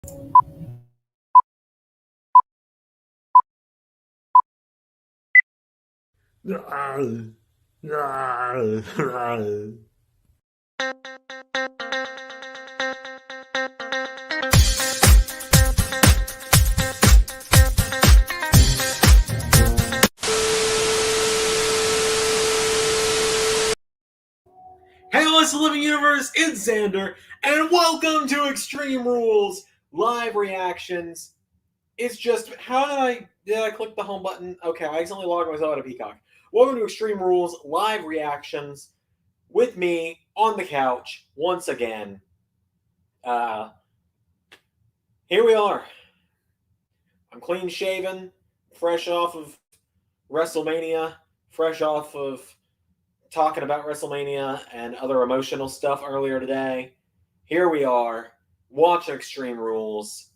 Hey, it's the Living Universe, it's Zander, and welcome to Extreme Rules Live Reactions. It's just, did I click the home button? Okay, I accidentally logged myself out of Peacock. Welcome to Extreme Rules Live Reactions with me on the couch once again. Here we are. I'm clean shaven, fresh off of WrestleMania, fresh off of talking about WrestleMania and other emotional stuff earlier today. Here we are, watching Extreme Rules.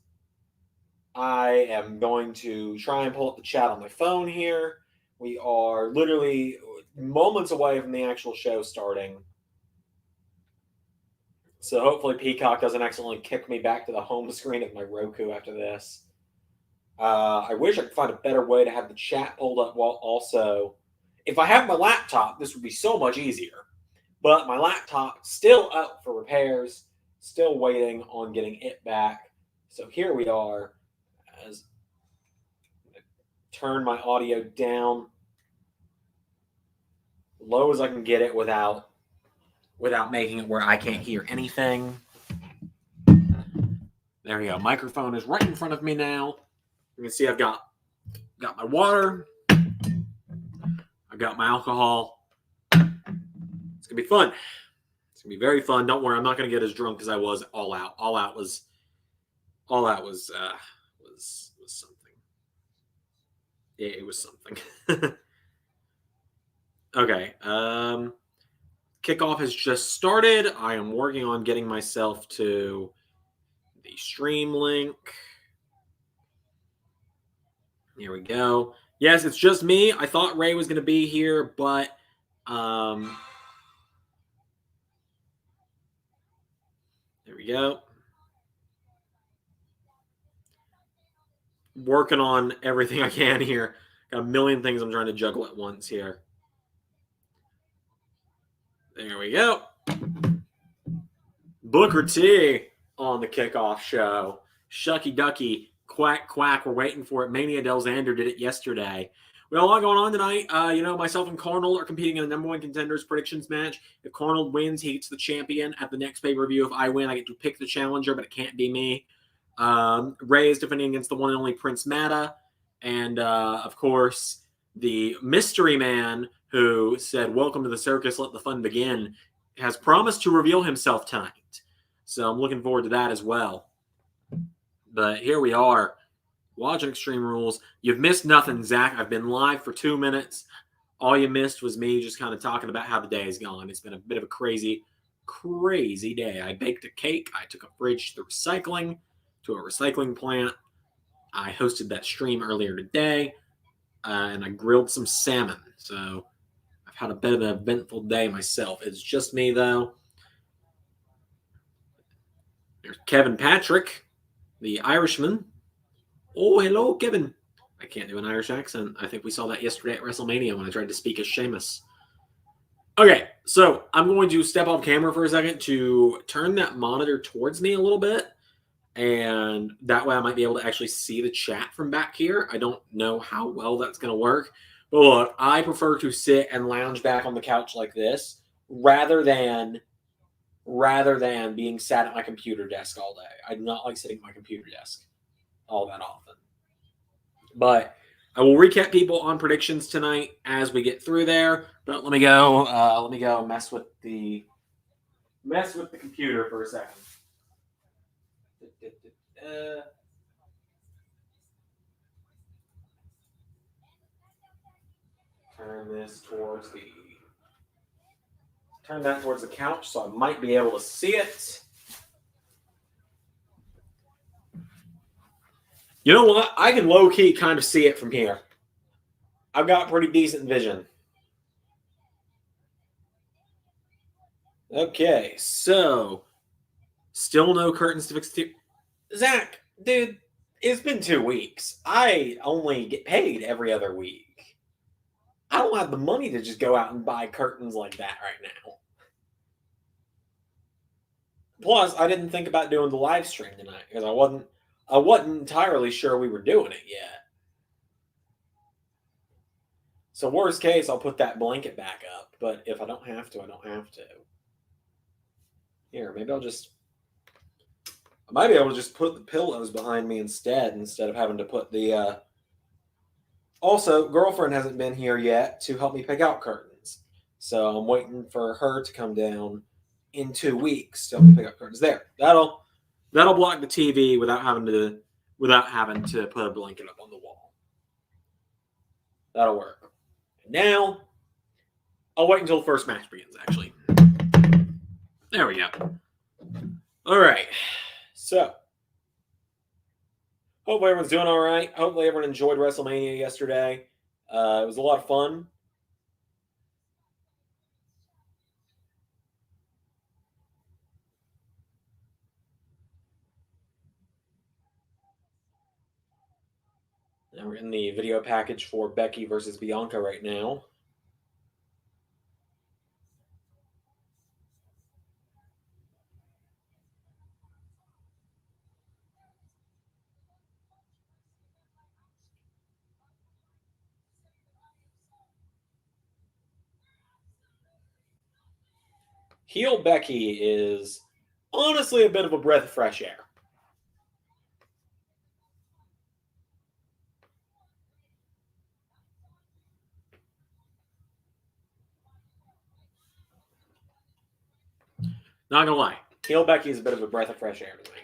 I am going to try and pull up the chat on my phone here. We are literally moments away from the actual show starting. So hopefully Peacock doesn't accidentally kick me back to the home screen of my Roku after this. I wish I could find a better way to have the chat pulled up while also... If I have my laptop, this would be so much easier. But my laptop still up for repairs, still waiting on getting it back. So here we are. As I turn my audio down low as I can get it without making it where I can't hear anything. There we go. Microphone is right in front of me now. You can see I've got my water. I've got my alcohol. It's gonna be fun. It's gonna be very fun. Don't worry, I'm not gonna get as drunk as I was All Out. All Out was something. Yeah, it was something. Okay. Kickoff has just started. I am working on getting myself to the stream link. Here we go. Yes, it's just me. I thought Ray was going to be here, but there we go. Working on everything I can here. Got a million things I'm trying to juggle at once here. There we go. Booker T on the kickoff show. Shucky Ducky, quack, quack. We're waiting for it. Mania Del Xander did it yesterday. We have a lot going on tonight. Myself and Carnold are competing in the number one contenders predictions match. If Carnold wins, he gets the champion at the next pay-per-view. If I win, I get to pick the challenger, but it can't be me. Ray is defending against the one and only Prince Mada. And, of course, the mystery man who said, "Welcome to the circus, let the fun begin," has promised to reveal himself tonight. So I'm looking forward to that as well. But here we are, watching Extreme Rules. You've missed nothing, Zach. I've been live for 2 minutes. All you missed was me just kind of talking about how the day has gone. It's been a bit of a crazy, crazy day. I baked a cake. I took a fridge to a recycling plant. I hosted that stream earlier today, and I grilled some salmon. So I've had a bit of an eventful day myself. It's just me, though. There's Kevin Patrick, the Irishman. Oh, hello, Kevin. I can't do an Irish accent. I think we saw that yesterday at WrestleMania when I tried to speak as Sheamus. Okay, so I'm going to step off camera for a second to turn that monitor towards me a little bit. And that way I might be able to actually see the chat from back here. I don't know how well that's going to work. But look, I prefer to sit and lounge back on the couch like this rather than being sat at my computer desk all day. I do not like sitting at my computer desk all that often. But I will recap people on predictions tonight as we get through there. But let me go mess with the computer for a second. Turn that towards the couch so I might be able to see it. You know what? I can low-key kind of see it from here. I've got pretty decent vision. Okay, so still no curtains to fix the... Zach, dude, it's been 2 weeks. I only get paid every other week. I don't have the money to just go out and buy curtains like that right now. Plus, I didn't think about doing the live stream tonight because I wasn't entirely sure we were doing it yet. So worst case, I'll put that blanket back up. But if I don't have to, I don't have to. Here, maybe I might be able to just put the pillows behind me instead of having to put the. Also, girlfriend hasn't been here yet to help me pick out curtains, so I'm waiting for her to come down in 2 weeks to help me pick out curtains. There, that'll block the TV without having to put a blanket up on the wall. That'll work. Now, I'll wait until the first match begins. Actually, there we go. All right, so. Hopefully everyone's doing all right. Hopefully everyone enjoyed WrestleMania yesterday. It was a lot of fun. And we're in the video package for Becky versus Bianca right now. Heel Becky is honestly a bit of a breath of fresh air. Not gonna lie, heel Becky is a bit of a breath of fresh air tonight.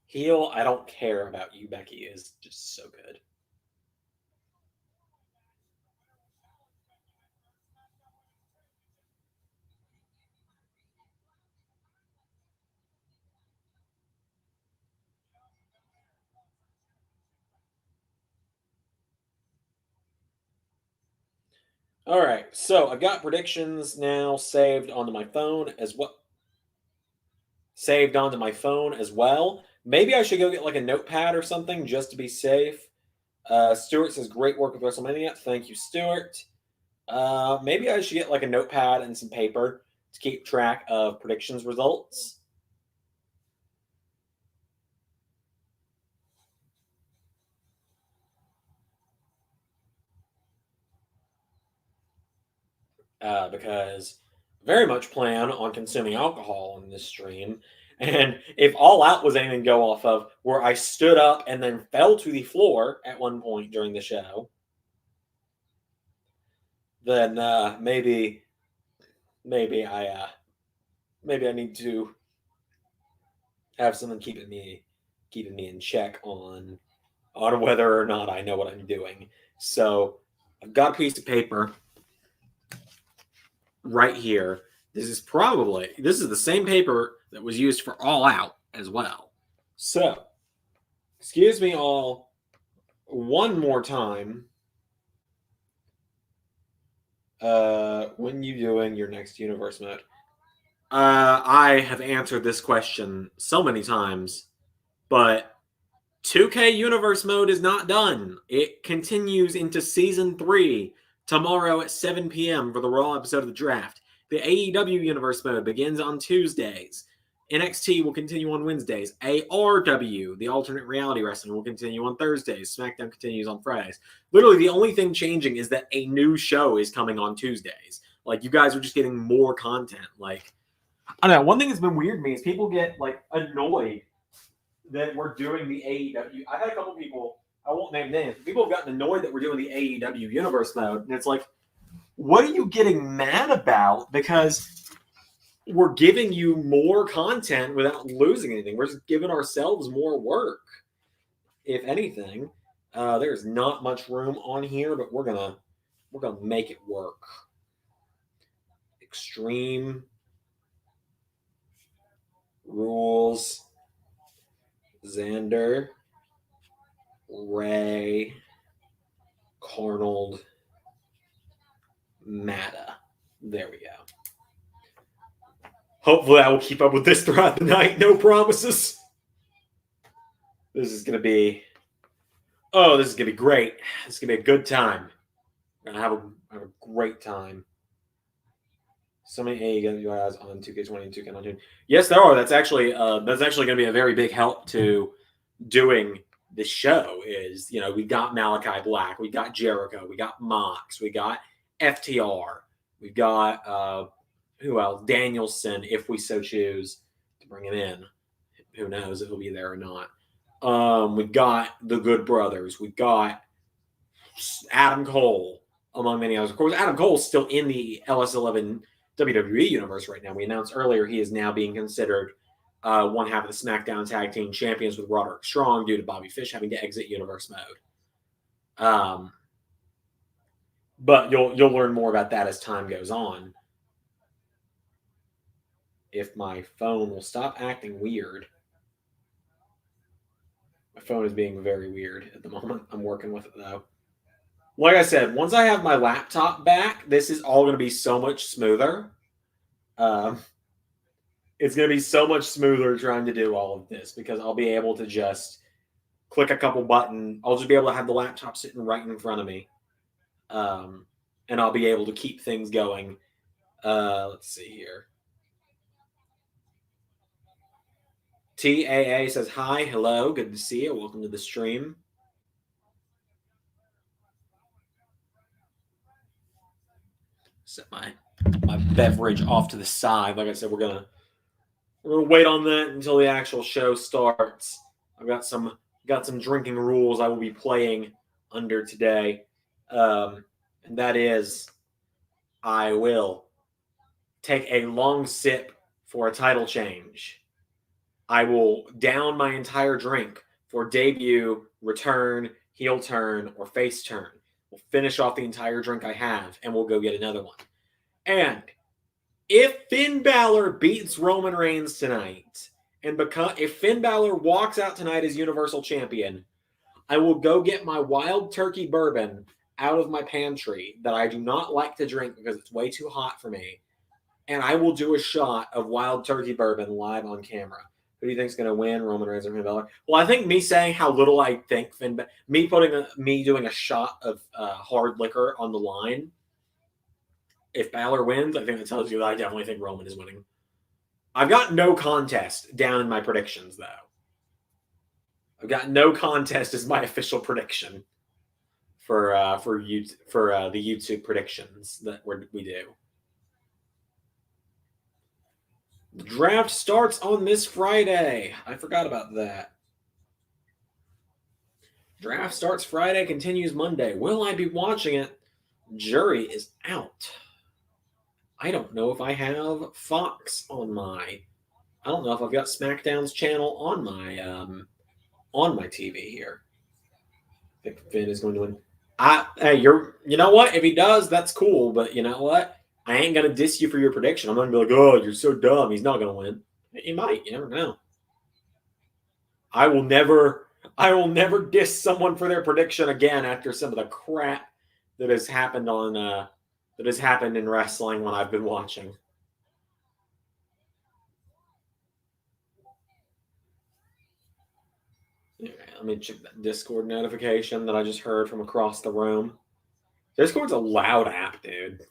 Heel, I don't care about you, Becky, is just so good. All right, so I've got predictions now saved onto my phone as well. Maybe I should go get like a notepad or something just to be safe. Stuart says great work with WrestleMania. Thank you, Stuart. Maybe I should get like a notepad and some paper to keep track of predictions results. Because I very much plan on consuming alcohol on this stream. And if All Out was anything to go off of, where I stood up and then fell to the floor at one point during the show, then maybe I need to have someone keeping me in check on whether or not I know what I'm doing. So I've got a piece of paper right here. This is the same paper that was used for All Out as well. So, excuse me all one more time. When you doing your next universe mode? I have answered this question so many times, but 2K Universe Mode is not done. It continues into Season 3 tomorrow at 7 p.m. for the Raw episode of the draft. The AEW Universe Mode begins on Tuesdays. NXT will continue on Wednesdays. ARW, the alternate reality wrestling, will continue on Thursdays. SmackDown continues on Fridays. Literally, the only thing changing is that a new show is coming on Tuesdays. Like, you guys are just getting more content. Like, I don't know. One thing that's been weird to me is people get, like, annoyed that we're doing the AEW. I've had a couple people, I won't name names, but people have gotten annoyed that we're doing the AEW Universe Mode. And it's like, what are you getting mad about? Because we're giving you more content without losing anything. We're just giving ourselves more work. If anything, there's not much room on here, but we're gonna make it work. Extreme Rules. Zander, Ray, Carnold, Mada. There we go. Hopefully I will keep up with this throughout the night. No promises. This is going to be... Oh, this is going to be great. This is going to be a good time. We're going to have a great time. So many AEW guys on 2K20 and 2K19. Yes, there are. That's actually going to be a very big help to doing this show. Is, we got Malachi Black, we got Jericho, we got Mox, we got FTR, we got who else? Danielson, if we so choose to bring him in. Who knows if he'll be there or not. We got the Good Brothers. We got Adam Cole, among many others. Of course, Adam Cole's still in the LS11 WWE universe right now. We announced earlier he is now being considered one half of the SmackDown Tag Team Champions with Roderick Strong due to Bobby Fish having to exit universe mode. But you'll learn more about that as time goes on. If my phone will stop acting weird. My phone is being very weird at the moment. I'm working with it, though. Like I said, once I have my laptop back, this is all going to be so much smoother. It's going to be so much smoother trying to do all of this because I'll be able to just click a couple buttons. I'll just be able to have the laptop sitting right in front of me. And I'll be able to keep things going. Let's see here. TAA says, hi, hello, good to see you. Welcome to the stream. Set my beverage off to the side. Like I said, we're gonna wait on that until the actual show starts. I've got some drinking rules I will be playing under today, and that is, I will take a long sip for a title change. I will down my entire drink for debut, return, heel turn, or face turn. We'll finish off the entire drink I have, and we'll go get another one. And if Finn Balor beats Roman Reigns tonight, and if Finn Balor walks out tonight as Universal Champion, I will go get my Wild Turkey bourbon out of my pantry that I do not like to drink because it's way too hot for me, and I will do a shot of Wild Turkey bourbon live on camera. Who do you think is going to win, Roman Reigns or Finn Balor? Well, I think me saying how little I think me doing a shot of hard liquor on the line. If Balor wins, I think that tells you that I definitely think Roman is winning. I've got no contest down in my predictions, though. I've got no contest as my official prediction for the YouTube predictions that we do. The draft starts on this Friday. I forgot about that. Draft starts Friday, continues Monday. Will I be watching it? Jury is out. I don't know if I have Fox on I don't know if I've got SmackDown's channel on my TV here. I think Finn is going to win. You know what? If he does, that's cool. But you know what? I ain't gonna diss you for your prediction. I'm gonna be like, oh, you're so dumb. He's not gonna win. He might. You never know. I will never diss someone for their prediction again after some of the crap that has happened in wrestling when I've been watching. Okay, let me check that Discord notification that I just heard from across the room. Discord's a loud app, dude.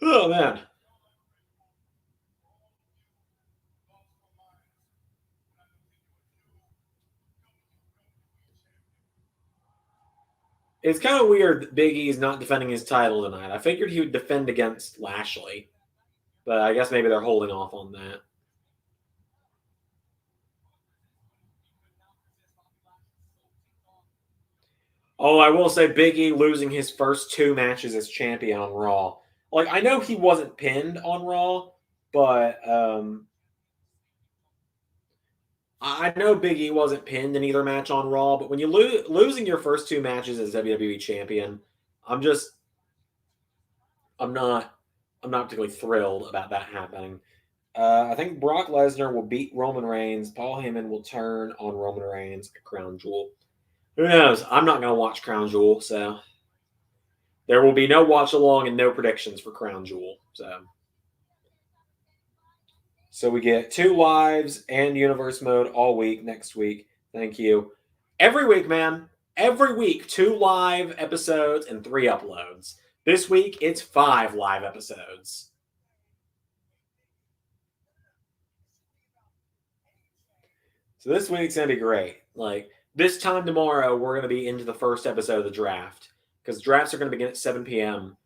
Oh, man. It's kind of weird that Big E's not defending his title tonight. I figured he would defend against Lashley, but I guess maybe they're holding off on that. Oh, I will say Big E losing his first 2 matches as champion on Raw. Like, I know he wasn't pinned on Raw, but I know Big E wasn't pinned in either match on Raw. But when you losing your first two matches as WWE champion, I'm just I'm not I'm not particularly thrilled about that happening. I think Brock Lesnar will beat Roman Reigns. Paul Heyman will turn on Roman Reigns at Crown Jewel. Who knows? I'm not going to watch Crown Jewel, so there will be no watch along and no predictions for Crown Jewel. So we get 2 lives and universe mode all week next week. Thank you. Every week, man. Every week, 2 live episodes and 3 uploads. This week, it's 5 live episodes. So this week's going to be great. Like, this time tomorrow, we're going to be into the first episode of the draft because drafts are going to begin at 7 p.m.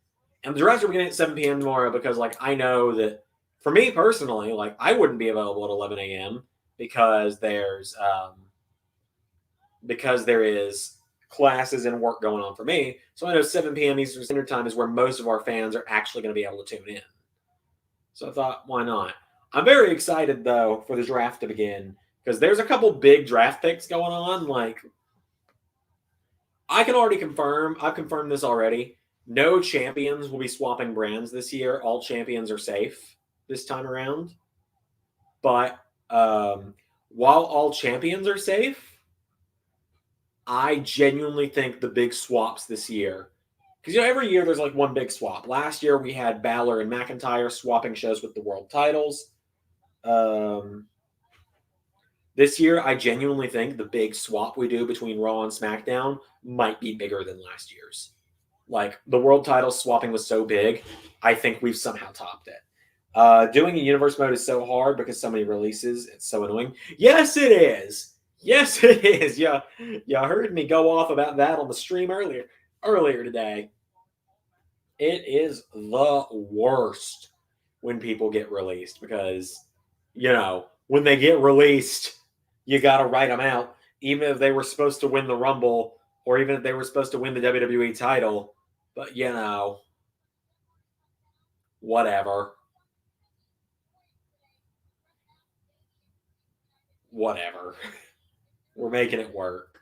And the drafts are beginning at 7 p.m. tomorrow because, like, I know that for me personally, like, I wouldn't be available at 11 a.m. because there is classes and work going on for me. So I know 7 p.m. Eastern Standard Time is where most of our fans are actually going to be able to tune in. So I thought, why not? I'm very excited, though, for the draft to begin because there's a couple big draft picks going on. Like, I can already confirm, I've confirmed this already. No champions will be swapping brands this year. All champions are safe this time around. But while all champions are safe, I genuinely think the big swaps this year, because every year there's like one big swap. Last year we had Balor and McIntyre swapping shows with the world titles. This year, I genuinely think the big swap we do between Raw and SmackDown might be bigger than last year's. Like, the world title swapping was so big, I think we've somehow topped it. Doing a universe mode is so hard because so many releases. It's so annoying. Yes, it is. Yes, it is. Yeah, heard me go off about that on the stream earlier today. It is the worst when people get released because, when they get released, you got to write them out. Even if they were supposed to win the Rumble or even if they were supposed to win the WWE title. But, whatever. Whatever. We're making it work.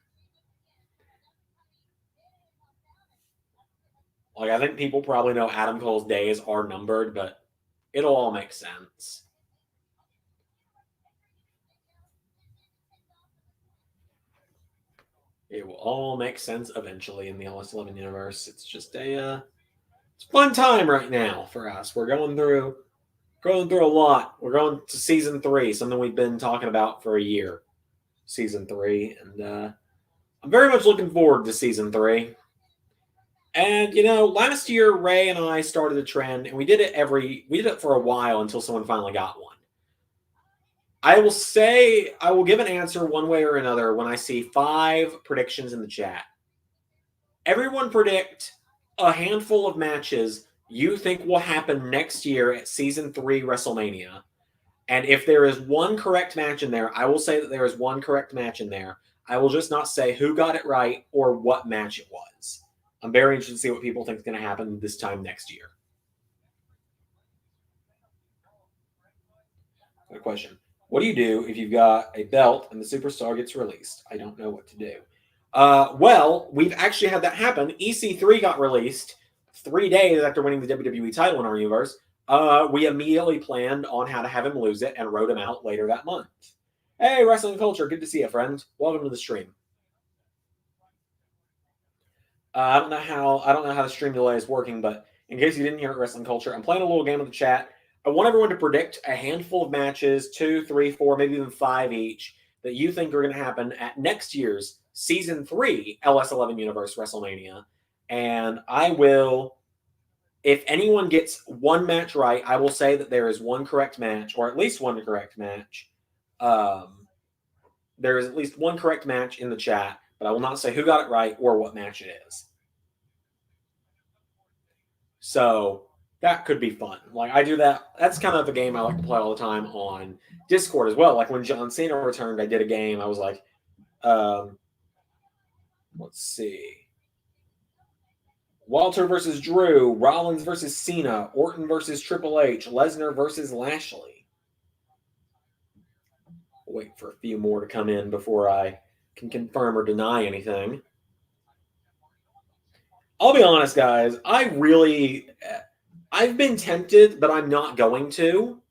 Like, I think people probably know Adam Cole's days are numbered, but it'll all make sense. It will all make sense eventually in the LS11 universe. It's just it's a fun time right now for us. We're going through a lot. We're going to season 3, something we've been talking about for a year. Season 3, and I'm very much looking forward to season 3. And last year Ray and I started a trend, and we did it for a while until someone finally got one. I will give an answer one way or another when I see 5 predictions in the chat. Everyone predict a handful of matches you think will happen next year at season 3 WrestleMania. And if there is one correct match in there, I will say that there is one correct match in there. I will just not say who got it right or what match it was. I'm very interested to see what people think is going to happen this time next year. Good question. What do you do if you've got a belt and the superstar gets released? I don't know what to do. Well, we've actually had that happen. EC3 got released 3 days after winning the WWE title in our universe. We immediately planned on how to have him lose it and wrote him out later that month. Hey, Wrestling Culture, good to see you, friend. Welcome to the stream. I don't know how the stream delay is working, but in case you didn't hear it, Wrestling Culture, I'm playing a little game in the chat. I want everyone to predict a handful of matches, 2, 3, 4, maybe even 5 each, that you think are going to happen at next year's Season 3 LS11 Universe WrestleMania. And I will, if anyone gets one match right, I will say that there is one correct match, or at least one correct match. There is at least one correct match in the chat, but I will not say who got it right or what match it is. So that could be fun. Like, I do that. That's kind of a game I like to play all the time on Discord as well. Like, when John Cena returned, I did a game. I was like, let's see. Walter versus Drew, Rollins versus Cena, Orton versus Triple H, Lesnar versus Lashley. We'll wait for a few more to come in before I can confirm or deny anything. I'll be honest, guys. I've been tempted, but I'm not going to.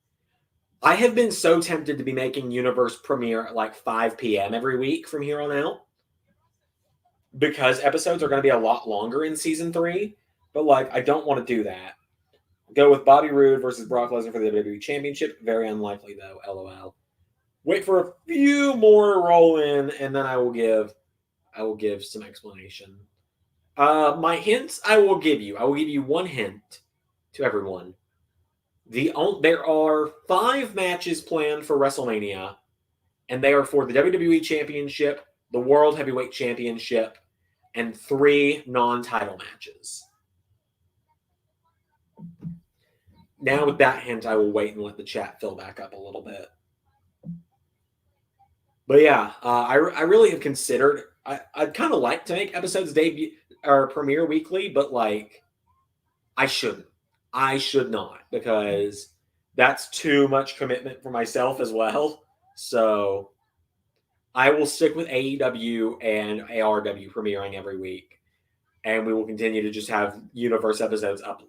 I have been so tempted to be making Universe premiere at like 5 p.m. every week from here on out, because episodes are going to be a lot longer in season 3. But like, I don't want to do that. Go with Bobby Roode versus Brock Lesnar for the WWE Championship. Very unlikely though. LOL. Wait for a few more to roll in, and then I will give some explanation. My hints I will give you. I will give you one hint to everyone. There are 5 matches planned for WrestleMania, and they are for the WWE Championship, the World Heavyweight Championship, and 3 non-title matches. Now, with that hint, I will wait and let the chat fill back up a little bit. But yeah, I really have considered. I'd kind of like to make episodes debut or premiere weekly, but like, I shouldn't. I should not, because that's too much commitment for myself as well. So I will stick with AEW and ARW premiering every week, and we will continue to just have Universe episodes upload.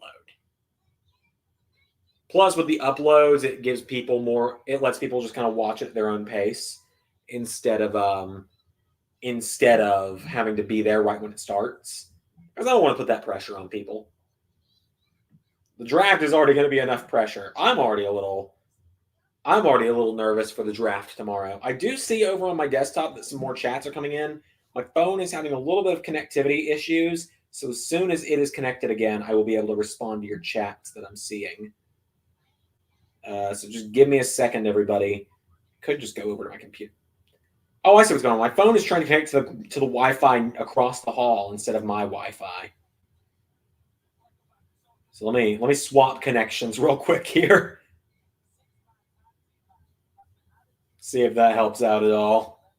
Plus, with the uploads, it gives people more. It lets people just kind of watch it at their own pace instead of having to be there right when it starts. Because I don't want to put that pressure on people. The draft is already going to be enough pressure. I'm already a little nervous for the draft tomorrow. I do see over on my desktop that some more chats are coming in. My phone is having a little bit of connectivity issues, so as soon as it is connected again, I will be able to respond to your chats that I'm seeing. So just give me a second, everybody. Could just go over to my computer. Oh, I see what's going on. My phone is trying to connect to the Wi-Fi across the hall instead of my Wi-Fi. So let me swap connections real quick here. See if that helps out at all.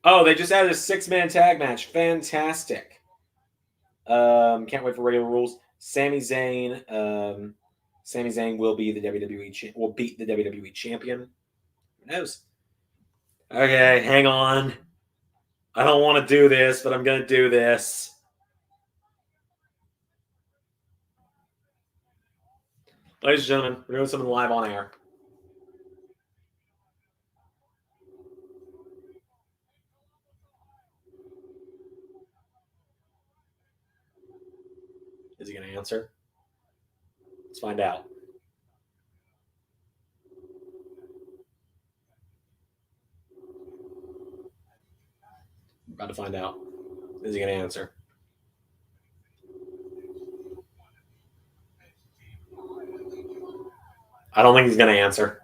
Oh, they just added a 6-man tag match. Fantastic. Can't wait for regular rules. Sami Zayn will be the WWE will beat the WWE champion. Who knows? Okay, hang on. I don't want to do this, but I'm going to do this. Ladies and gentlemen, we're doing something live on air. Is he going to answer? Let's find out. We're about to find out. Is he going to answer? I don't think he's going to answer.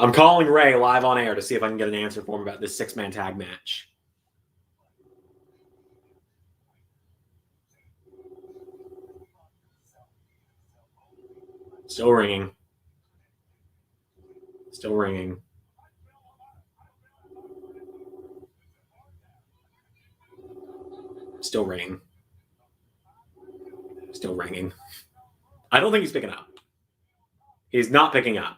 I'm calling Ray live on air to see if I can get an answer for him about this 6-man tag match. Still ringing. Still ringing. Still ringing. Still ringing. I don't think he's picking up. He's not picking up.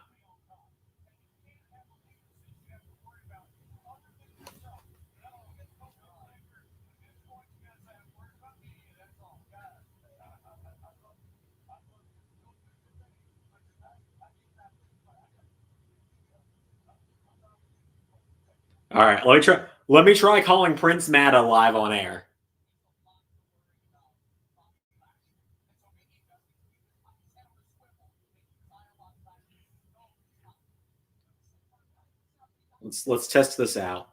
All right, let me try calling Prince Mada live on air. Let's test this out.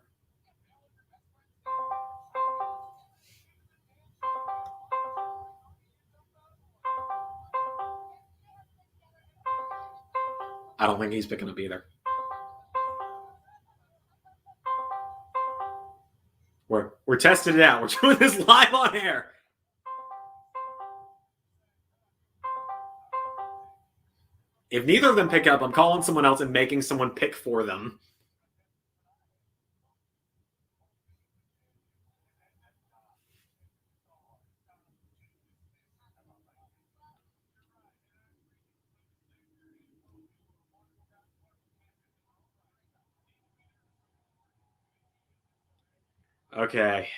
I don't think he's picking up either. We're testing it out. We're doing this live on air. If neither of them pick up, I'm calling someone else and making someone pick for them. Okay.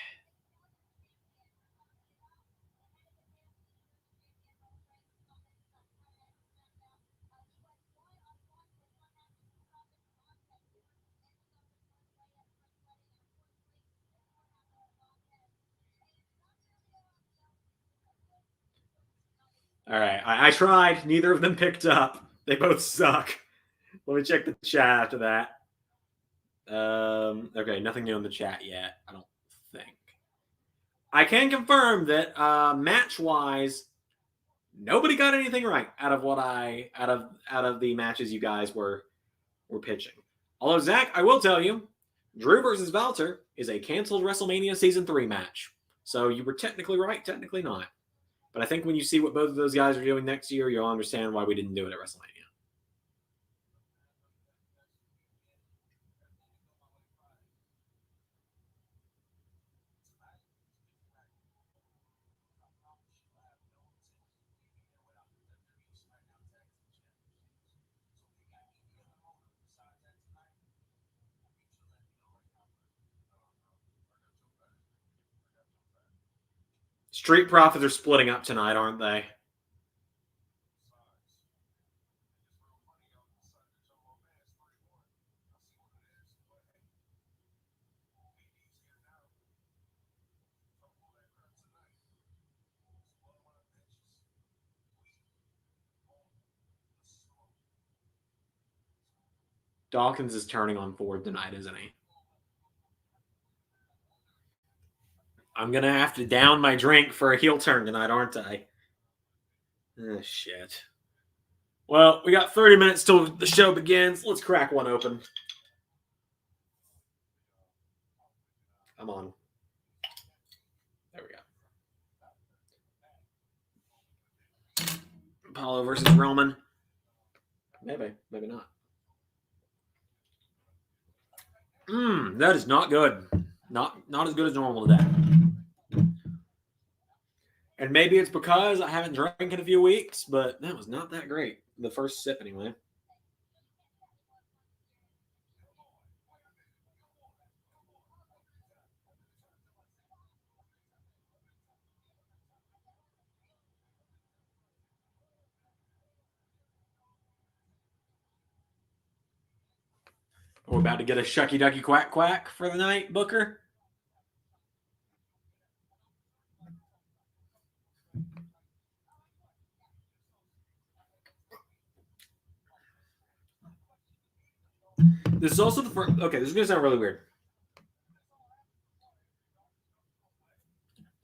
All right. I tried. Neither of them picked up. They both suck. Let me check the chat after that. Okay, nothing new in the chat yet. I don't think. I can confirm that match wise, nobody got anything right out of what out of the matches you guys were pitching. Although Zach, I will tell you, Drew versus Valter is a canceled WrestleMania Season 3 match. So you were technically right, technically not. But I think when you see what both of those guys are doing next year, you'll understand why we didn't do it at WrestleMania. Street Profits are splitting up tonight, aren't they? Dawkins is turning on Ford tonight, isn't he? I'm going to have to down my drink for a heel turn tonight, aren't I? Oh, shit. Well, we got 30 minutes till the show begins. Let's crack one open. Come on. There we go. Apollo versus Roman. Maybe, maybe not. That is not good. Not as good as normal today. And maybe it's because I haven't drank in a few weeks, but that was not that great. The first sip, anyway. We're about to get a shucky ducky quack quack for the night, Booker. This is also the first. Okay, this is going to sound really weird.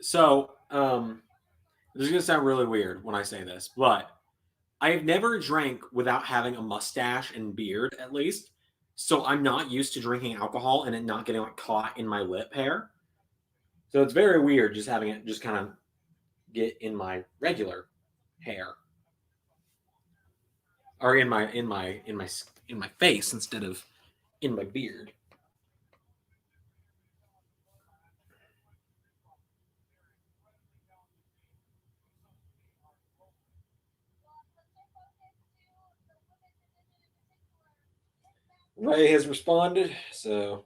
So, this is going to sound really weird when I say this, but I have never drank without having a mustache and beard, at least. So I'm not used to drinking alcohol and it not getting like caught in my lip hair. So it's very weird just having it just kind of get in my regular hair or in my face instead of in my beard. Ray has responded, so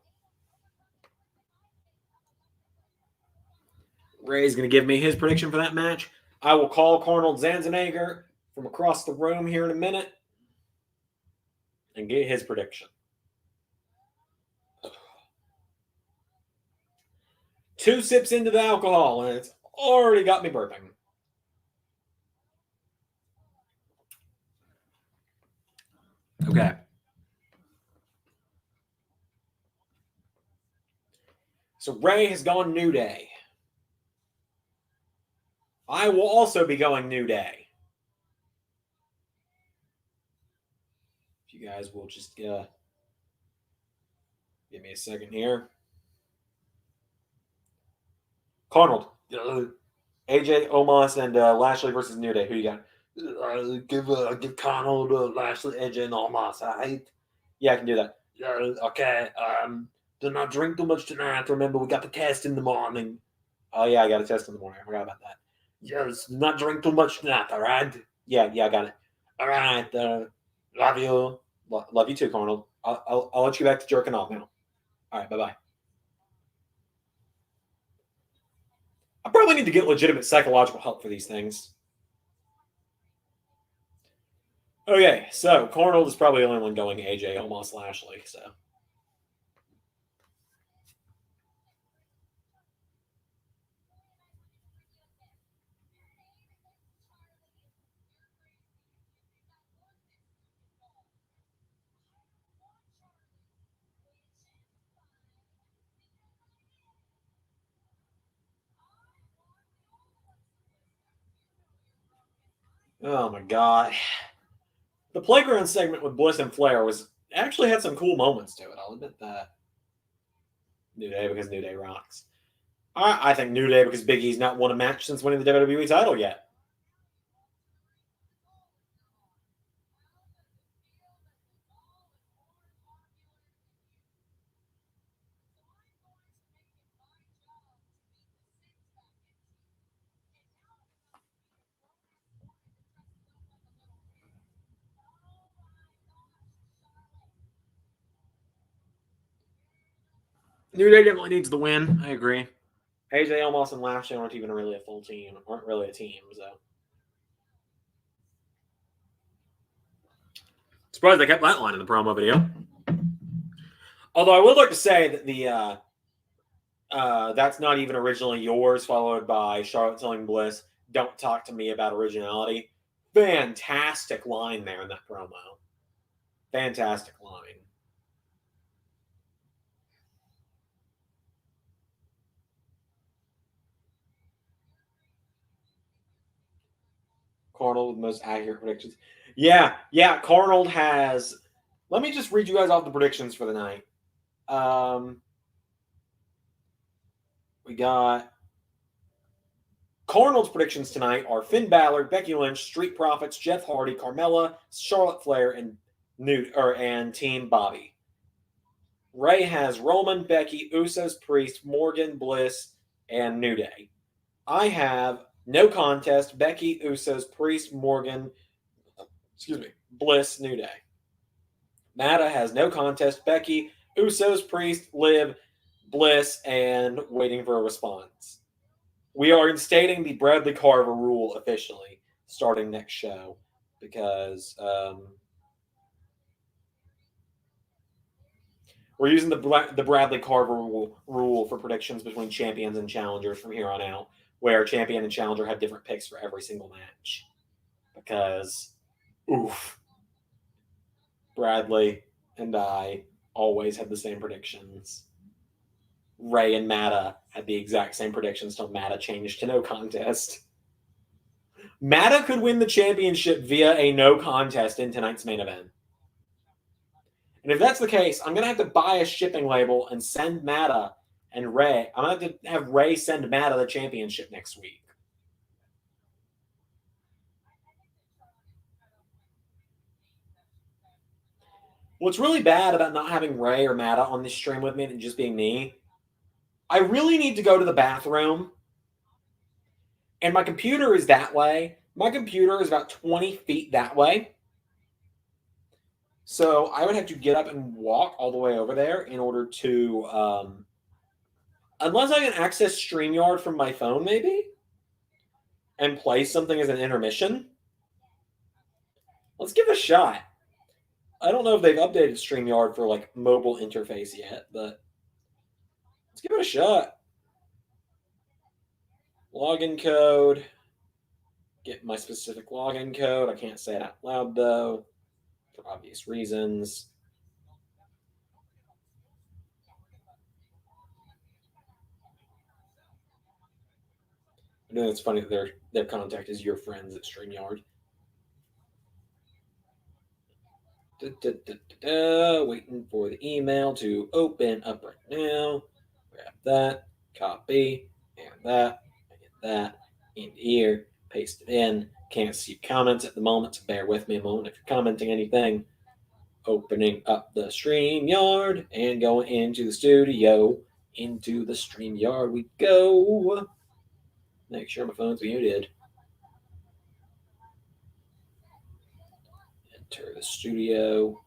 Ray's going to give me his prediction for that match. I will call Carnold Zanzenegger from across the room here in a minute and get his prediction. 2 sips into the alcohol, and it's already got me burping. Okay. So Ray has gone New Day. I will also be going New Day. If you guys will just give me a second here. Carnold, AJ, Omos, and Lashley versus New Day. Who you got? Give Carnold, Lashley, AJ, and Omos. Right? Yeah, I can do that. Okay. Do not drink too much tonight. Remember, we got the test in the morning. Oh yeah, I got a test in the morning. I forgot about that. Yes, not drink too much tonight. All right. Yeah, I got it. All right. Love you. Love you too, Carnold. I'll let you back to jerking off now. All right. Bye bye. I probably need to get legitimate psychological help for these things. Okay, so Carnold is probably the only one going AJ, almost Lashley, so. Oh my god. The playground segment with Bliss and Flair was actually had some cool moments to it. I'll admit that. New Day because New Day rocks. I think New Day because Big E's not won a match since winning the WWE title yet. New Day definitely needs the win. I agree. AJ Omos and Lashley aren't even really a full team. Aren't really a team, so. Surprised they kept that line in the promo video. Although I would like to say that the that's not even originally yours, followed by Charlotte telling Bliss, "Don't talk to me about originality." Fantastic line there in that promo. Fantastic line. Carnold with the most accurate predictions. Yeah. Carnold has. Let me just read you guys off the predictions for the night. We got Carnold's predictions tonight are Finn Balor, Becky Lynch, Street Profits, Jeff Hardy, Carmella, Charlotte Flair, and Team Bobby. Ray has Roman, Becky, Usos, Priest, Morgan, Bliss, and New Day. I have no contest, Becky, Usos, Priest, Morgan, Bliss, New Day. Mada has no contest, Becky, Usos, Priest, Liv, Bliss, and waiting for a response. We are instating the Bradley Carver rule officially starting next show because we're using the Bradley Carver rule for predictions between champions and challengers from here on out, where champion and challenger have different picks for every single match. Because, oof, Bradley and I always had the same predictions. Ray and Mada had the exact same predictions till Mada changed to no contest. Mada could win the championship via a no contest in tonight's main event. And if that's the case, I'm going to have to buy a shipping label and send Mada and Ray. I'm going to have to have Ray send Mada the championship next week. What's really bad about not having Ray or Mada on this stream with me and just being me, I really need to go to the bathroom. And my computer is that way. My computer is about 20 feet that way. So I would have to get up and walk all the way over there in order to, unless I can access StreamYard from my phone, maybe, and play something as an intermission. Let's give it a shot. I don't know if they've updated StreamYard for like mobile interface yet, but let's give it a shot. Login code. Get my specific login code. I can't say it out loud though, for obvious reasons. I know it's funny that their contact is your friends at StreamYard. Waiting for the email to open up right now. Grab that, copy, and that, in here, paste it in. Can't see comments at the moment, so bear with me a moment if you're commenting anything. Opening up the StreamYard and going into the studio. Into the StreamYard we go. Make sure my phone's muted. Enter the studio.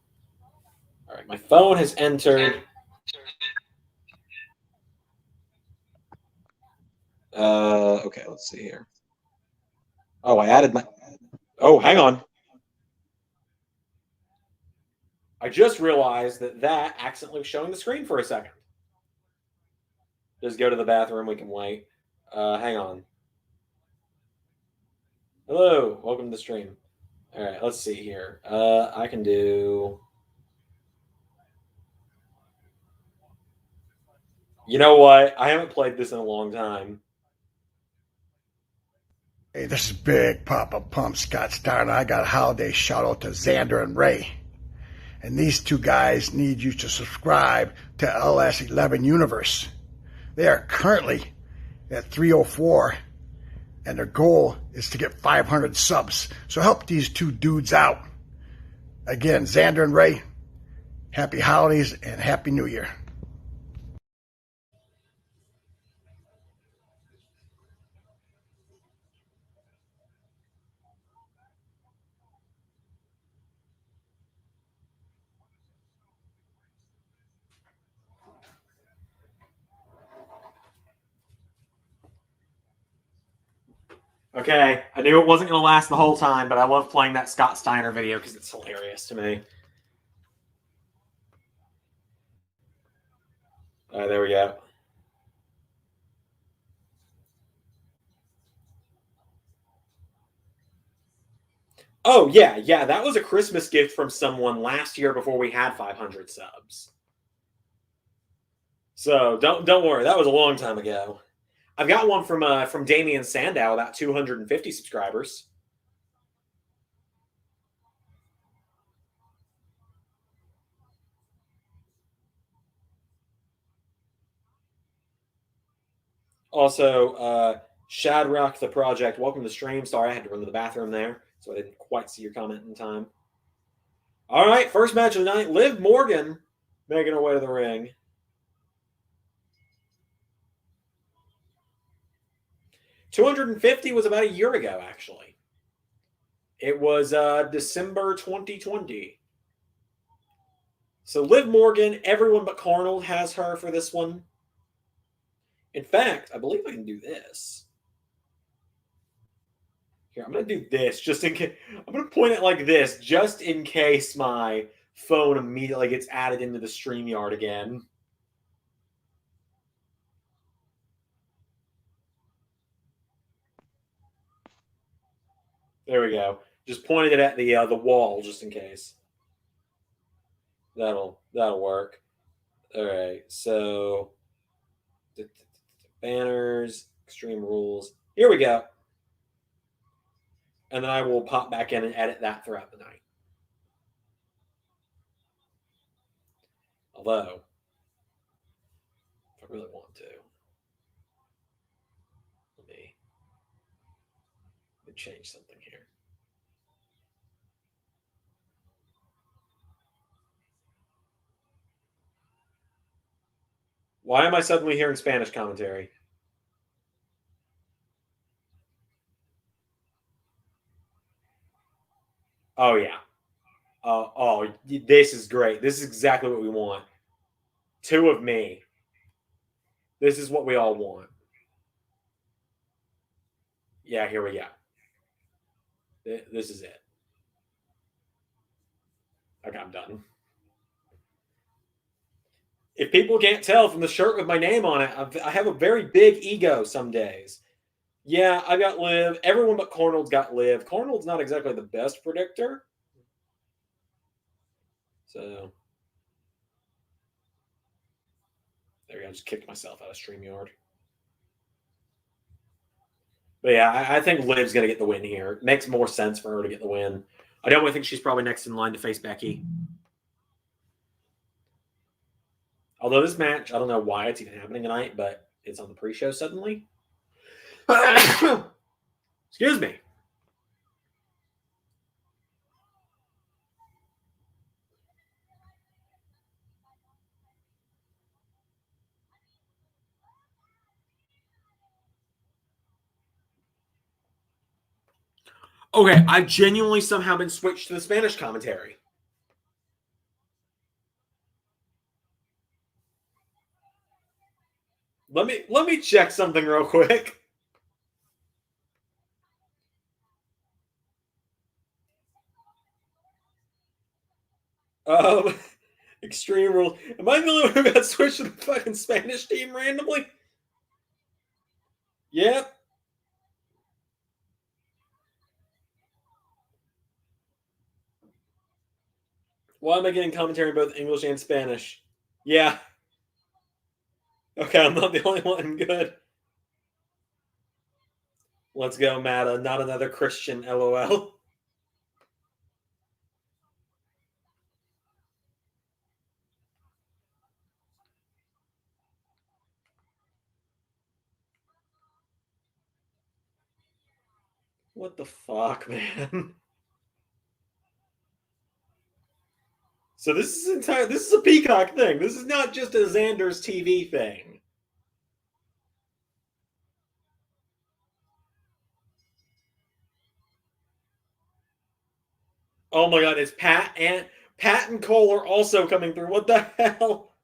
All right, my phone has entered. Okay, let's see here. Oh, I added my... Oh, hang on. I just realized that accidentally was showing the screen for a second. Just go to the bathroom. We can wait. Hang on. Hello. Welcome to the stream. All right, let's see here. I can do... You know what? I haven't played this in a long time. Hey, this is Big Papa Pump Scott Steiner. I got a holiday shout out to Zander and Ray. And these two guys need you to subscribe to LS11 Universe. They are currently at 304, and their goal is to get 500 subs. So help these two dudes out. Again, Zander and Ray, happy holidays and happy New Year. Okay, I knew it wasn't going to last the whole time, but I love playing that Scott Steiner video because it's hilarious to me. All right, there we go. Oh, yeah, that was a Christmas gift from someone last year before we had 500 subs. So don't worry, that was a long time ago. I've got one from Damian Sandow, about 250 subscribers. Also, Shadrock the Project, welcome to the stream. Sorry, I had to run to the bathroom there, so I didn't quite see your comment in time. All right, first match of the night, Liv Morgan making her way to the ring. $250 was about a year ago, actually. It was December 2020. So Liv Morgan, everyone but Carnold has her for this one. In fact, I believe I can do this. Here, I'm going to do this just in case. I'm going to point it like this just in case my phone immediately gets added into the StreamYard again. There we go. Just pointed it at the wall just in case. That'll work. All right. So banners, extreme rules. Here we go. And then I will pop back in and edit that throughout the night. Although, if I really want to, let me change something here. Why am I suddenly hearing Spanish commentary? Oh, yeah. Oh, this is great. This is exactly what we want. Two of me. This is what we all want. Yeah, here we go. This is it. Okay, I'm done. If people can't tell from the shirt with my name on it, I have a very big ego some days. Yeah, I got Liv. Everyone but Carnold's got Liv. Carnold's not exactly the best predictor. So, there we go. I just kicked myself out of StreamYard. But yeah, I think Liv's going to get the win here. It makes more sense for her to get the win. I don't think she's probably next in line to face Becky. Although this match, I don't know why it's even happening tonight, but it's on the pre-show suddenly. Excuse me. Okay, I've genuinely somehow been switched to the Spanish commentary. Let me check something real quick. Um, Extreme Rules. Am I the only one who got switched to the fucking Spanish team randomly? Yep. Why am I getting commentary in both English and Spanish? Yeah. Okay, I'm not the only one. Good. Let's go, Mada. Not another Christian, lol. What the fuck, man? So this is a Peacock thing. This is not just a Xander's TV thing. Oh my god, it's Pat and Cole are also coming through. What the hell?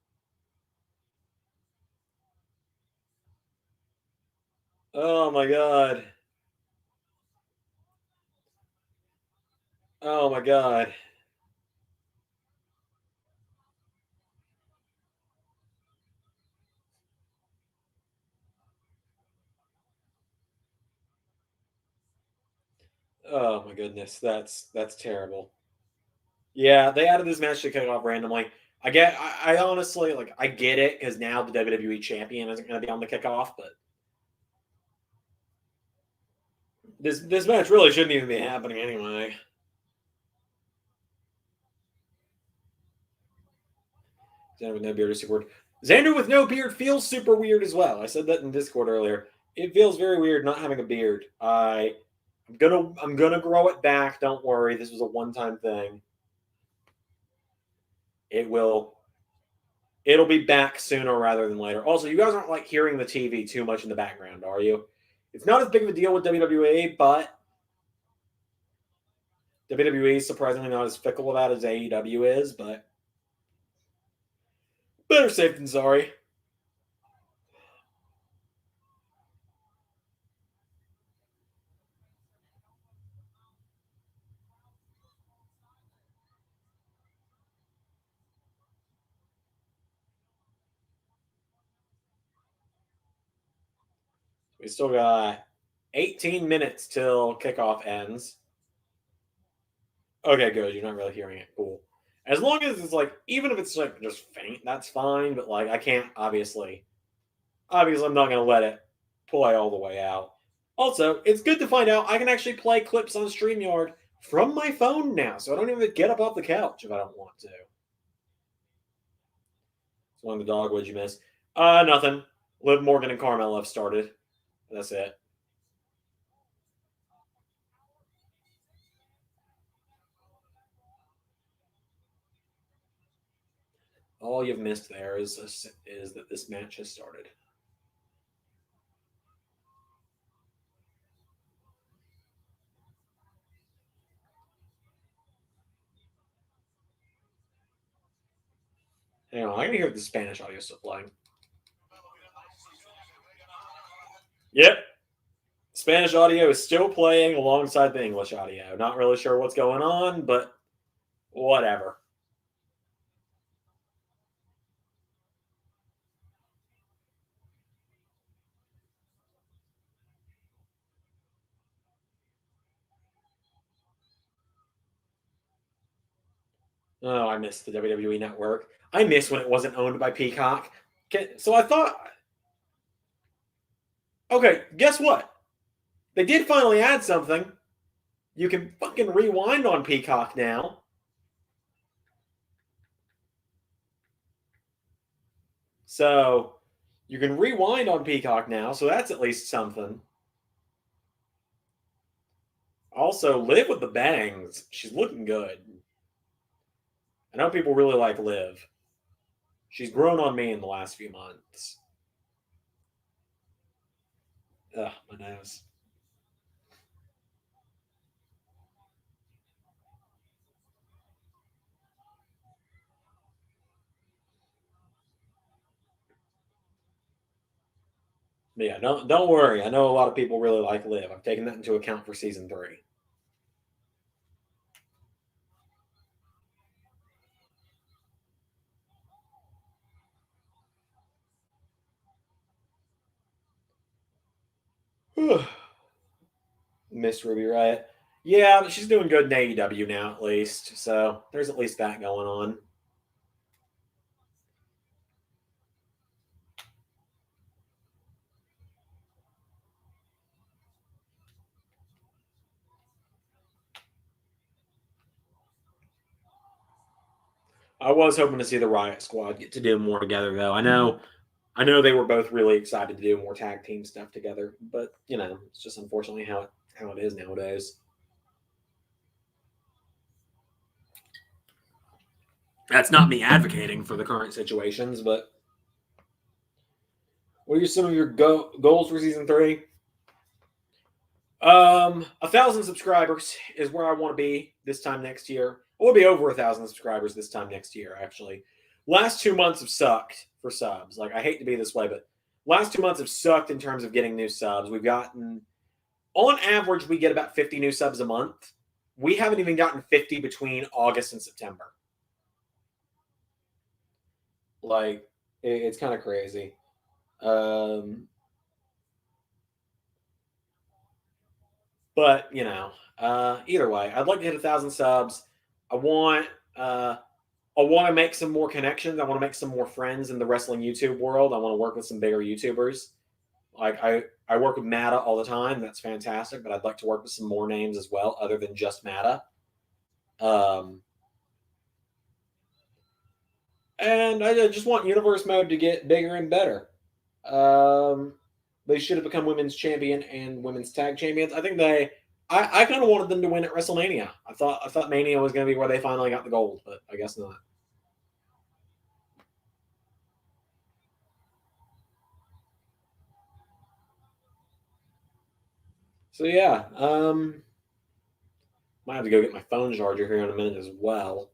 Oh my god. Oh my god. Oh my goodness. That's terrible. Yeah, they added this match to kick off randomly. I honestly like I get it because now the WWE champion isn't going to be on the kickoff, but this match really shouldn't even be happening anyway. Xander with no beard is super weird. Xander with no beard feels super weird as well. I said that in Discord earlier. It feels very weird not having a beard. I'm gonna grow it back. Don't worry. This was a one-time thing. It'll be back sooner rather than later. Also, you guys aren't like hearing the TV too much in the background, are you? It's not as big of a deal with WWE, but WWE is surprisingly not as fickle about as AEW is, but better safe than sorry. We still got 18 minutes till kickoff ends. Okay, good. You're not really hearing it. Cool. As long as it's like, even if it's like just faint, that's fine. But like, I can't obviously. Obviously, I'm not gonna let it play all the way out. Also, it's good to find out I can actually play clips on StreamYard from my phone now, so I don't even get up off the couch if I don't want to. So on the dog, what'd you miss? Nothing. Liv Morgan and Carmel have started. That's it. All you've missed there is that this match has started. Hang on, I can hear the Spanish audio still playing. Yep. Spanish audio is still playing alongside the English audio. Not really sure what's going on, but whatever. Oh, I miss the WWE Network. I miss when it wasn't owned by Peacock. So I thought, okay, guess what? They did finally add something. You can fucking rewind on Peacock now. So you can rewind on Peacock now, so that's at least something. Also, Liv with the bangs. She's looking good. I know people really like Liv. She's grown on me in the last few months. Ugh, my nose. But yeah, don't worry. I know a lot of people really like Liv. I've taken that into account for season 3. Miss Ruby Riott. Yeah, but she's doing good in AEW now, at least. So there's at least that going on. I was hoping to see the Riot Squad get to do more together, though. I know they were both really excited to do more tag team stuff together, but it's just unfortunately how it is nowadays. That's not me advocating for the current situations, but what are some of your goals for season 3? 1,000 subscribers is where I want to be this time next year. I will be over 1,000 subscribers this time next year, actually. Last 2 months have sucked for subs. Like, I hate to be this way, but last 2 months have sucked in terms of getting new subs. We've gotten, on average, we get about 50 new subs a month. We haven't even gotten 50 between August and September. Like, it's kind of crazy. But either way, I'd like to hit 1,000 subs. I want to make some more connections. I want to make some more friends in the wrestling YouTube world. I want to work with some bigger YouTubers. Like I work with Mada all the time. That's fantastic. But I'd like to work with some more names as well, other than just Mada. And I just want Universe Mode to get bigger and better. They should have become women's champion and women's tag champions. I think I kind of wanted them to win at WrestleMania. I thought Mania was going to be where they finally got the gold, but I guess not. So yeah, might have to go get my phone charger here in a minute as well.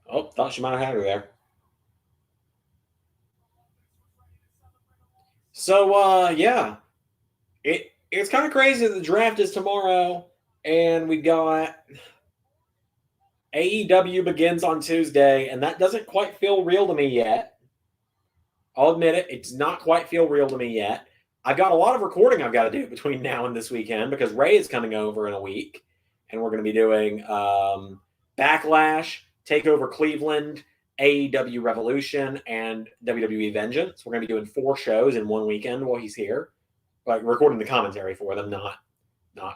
Oh, thought she might have had her there. So yeah, it's kind of crazy that the draft is tomorrow, and we got AEW begins on Tuesday, and that doesn't quite feel real to me yet. I'll admit it; it's not quite feel real to me yet. I've got a lot of recording I've got to do between now and this weekend because Ray is coming over in a week, and we're going to be doing Backlash, Takeover Cleveland, AEW Revolution, and WWE Vengeance. We're going to be doing 4 shows in one weekend while he's here, like recording the commentary for them, not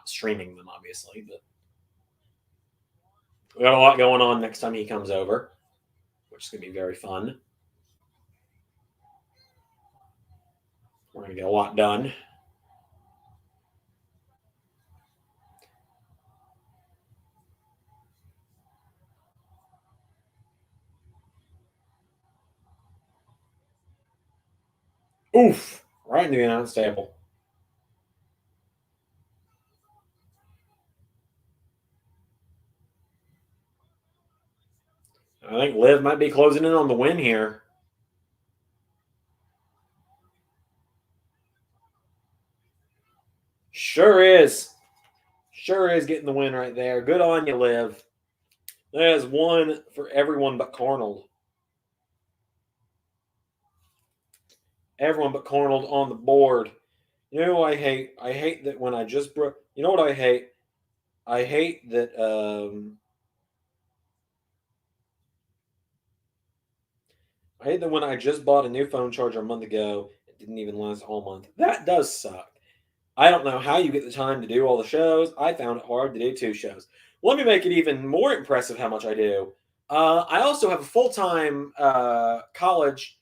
streaming them, obviously. But we got a lot going on next time he comes over, which is going to be very fun. We're going to get a lot done. Oof! Right into the announce table. I think Liv might be closing in on the win here. Sure is. Sure is getting the win right there. Good on you, Liv. That is one for everyone but Carnold. Everyone but Carnold on the board. You know what I hate? I hate that when I just broke. You know what I hate? I hate that. I hate that when I just bought a new phone charger a month ago, it didn't even last all month. That does suck. I don't know how you get the time to do all the shows. I found it hard to do 2 shows. Let me make it even more impressive how much I do. I also have a full-time college.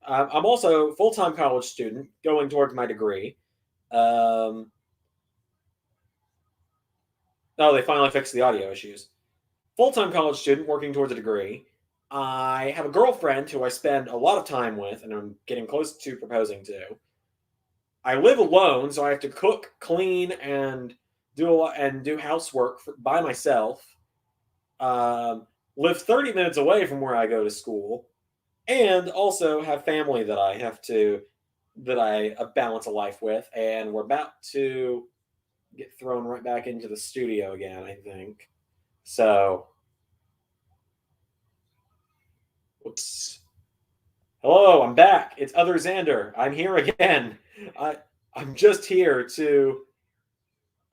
I'm also a full-time college student going towards my degree. Oh, they finally fixed the audio issues. Full-time college student working towards a degree. I have a girlfriend who I spend a lot of time with, and I'm getting close to proposing to. I live alone, so I have to cook, clean, and do housework by myself. Live 30 minutes away from where I go to school, and also have family that I balance a life with. And we're about to get thrown right back into the studio again, I think. So, whoops. Hello, I'm back. It's other Zander. I'm here again. I'm just here to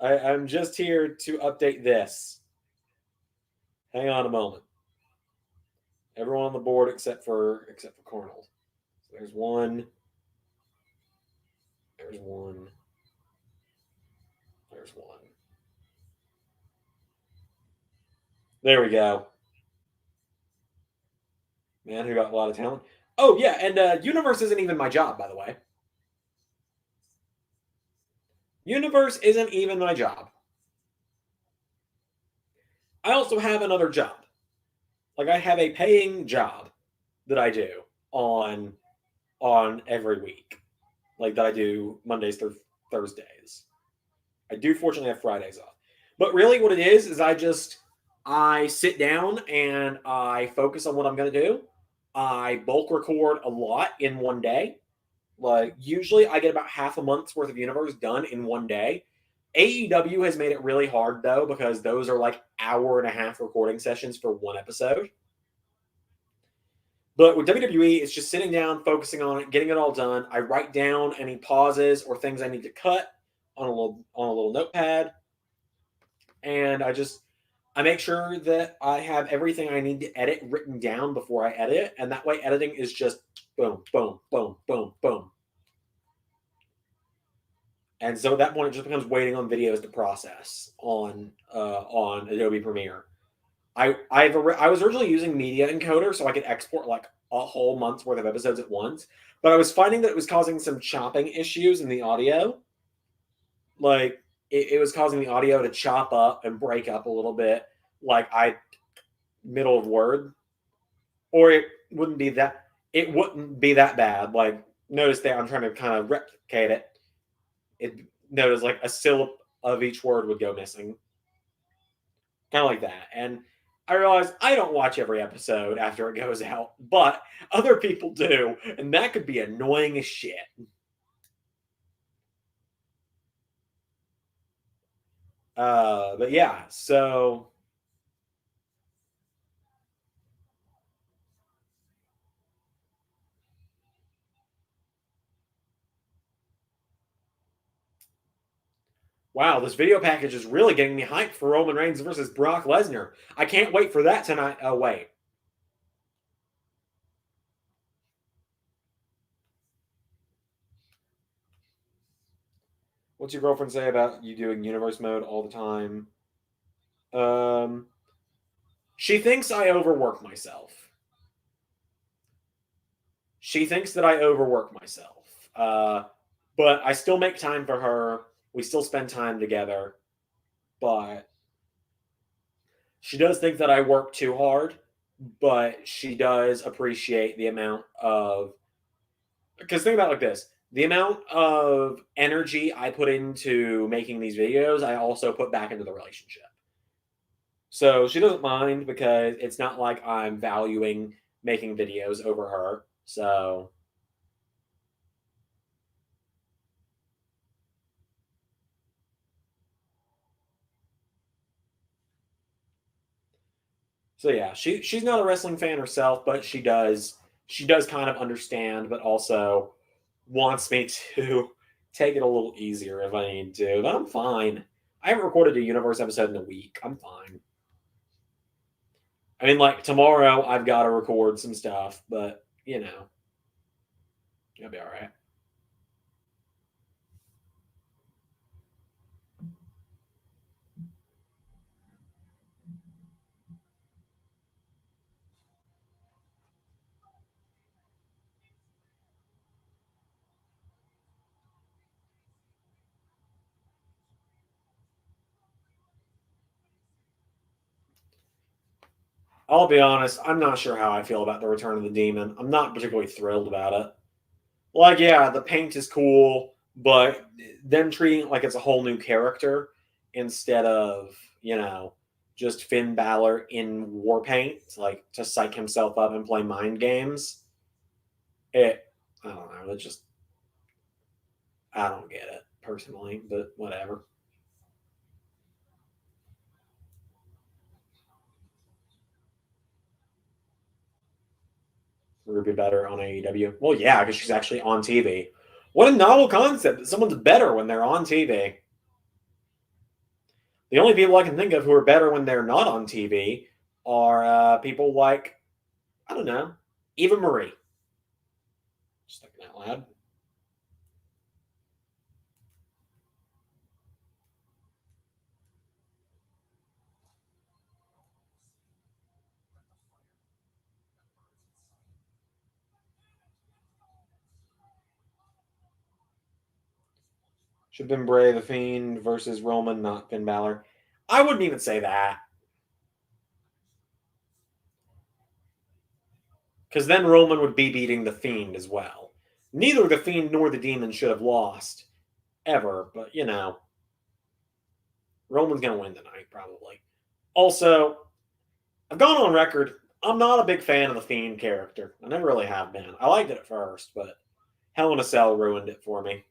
I'm just here to update this. Hang on a moment. Everyone on the board except for Carnold. So there's one. There's one. There's one. There we go. Man who got a lot of talent. Oh yeah, and Universe isn't even my job, by the way. Universe isn't even my job. I also have another job. Like I have a paying job that I do on every week. Like that I do Mondays through Thursdays. I do fortunately have Fridays off. But really what it is I sit down and I focus on what I'm going to do. I bulk record a lot in one day. Like usually I get about half a month's worth of Universe done in one day. AEW has made it really hard though because those are like hour and a half recording sessions for one episode. But with WWE, it's just sitting down, focusing on it, getting it all done. I write down any pauses or things I need to cut on a little notepad, and I make sure that I have everything I need to edit written down before I edit, and that way editing is just boom, boom, boom, boom, boom. And so at that point, it just becomes waiting on videos to process on Adobe Premiere. I was originally using Media Encoder so I could export like a whole month's worth of episodes at once, but I was finding that it was causing some chopping issues in the audio. Like it was causing the audio to chop up and break up a little bit, like middle of word, or it wouldn't be that bad. Like notice that I'm trying to kind of replicate it. Notice like a syllable of each word would go missing, kind of like that, and I realized I don't watch every episode after it goes out, but other people do, and that could be annoying as shit. But yeah, so wow, this video package is really getting me hyped for Roman Reigns versus Brock Lesnar. I can't wait for that tonight. Oh wait. What's your girlfriend say about you doing universe mode all the time? Um, she thinks I overwork myself. She thinks that I overwork myself. But I still make time for her. We still spend time together. But she does think that I work too hard. But she does appreciate the amount of. Because think about it like this: the amount of energy I put into making these videos, I also put back into the relationship. So she doesn't mind because it's not like I'm valuing making videos over her. So yeah, she's not a wrestling fan herself, but she does kind of understand, but also wants me to take it a little easier if I need to. But I'm fine. I haven't recorded a universe episode in a week. I'm fine. I mean, like tomorrow I've got to record some stuff, but it'll be all right. I'll be honest, I'm not sure how I feel about the Return of the Demon. I'm not particularly thrilled about it. Like, yeah, the paint is cool, but them treating it like it's a whole new character instead of, just Finn Balor in war paint, like to psych himself up and play mind games. I don't know. I don't get it personally, but whatever. would be better on AEW. Well, yeah, because she's actually on TV. What a novel concept that someone's better when they're on TV. The only people I can think of who are better when they're not on TV are people like, I don't know, Eva Marie. Just thinking out loud. Should have been Bray the Fiend versus Roman, not Finn Balor. I wouldn't even say that. Because then Roman would be beating the Fiend as well. Neither the Fiend nor the Demon should have lost ever, but you know, Roman's going to win tonight, probably. Also, I've gone on record, I'm not a big fan of the Fiend character. I never really have been. I liked it at first, but Hell in a Cell ruined it for me.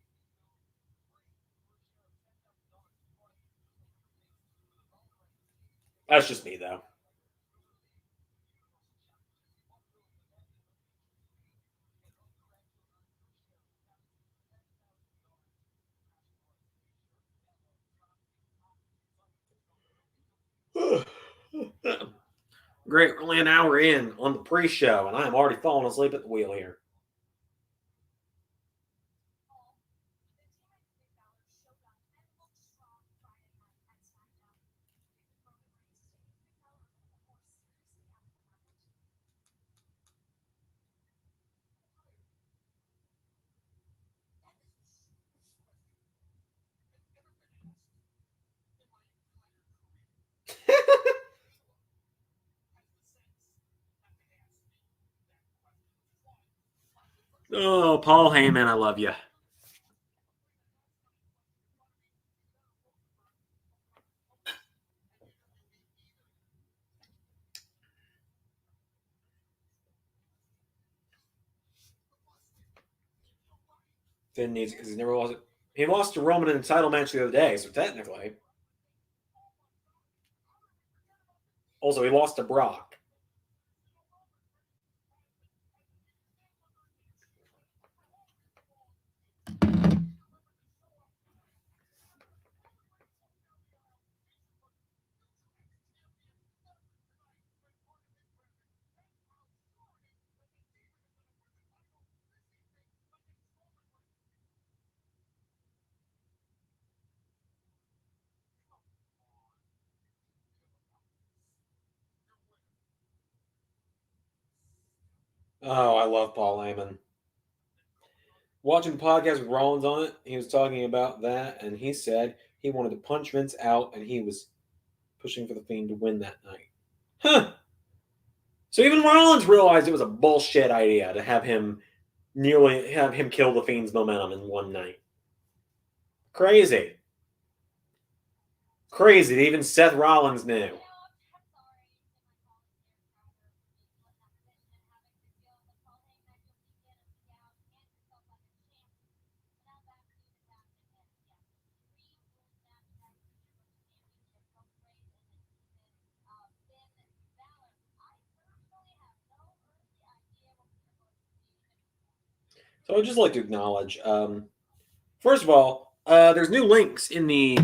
That's just me, though. Great, we're only an hour in on the pre-show, and I am already falling asleep at the wheel here. Oh, Paul Heyman, I love you. Finn needs it because he never lost it. He lost to Roman in a title match the other day, so technically. Also, he lost to Brock. Oh, I love Paul Heyman. Watching the podcast with Rollins on it, he was talking about that, and he said he wanted to punch Vince out, and he was pushing for the Fiend to win that night. Huh. So even Rollins realized it was a bullshit idea to have him kill the Fiend's momentum in one night. Crazy. Crazy that even Seth Rollins knew. So I'd just like to acknowledge, first of all, there's new links in the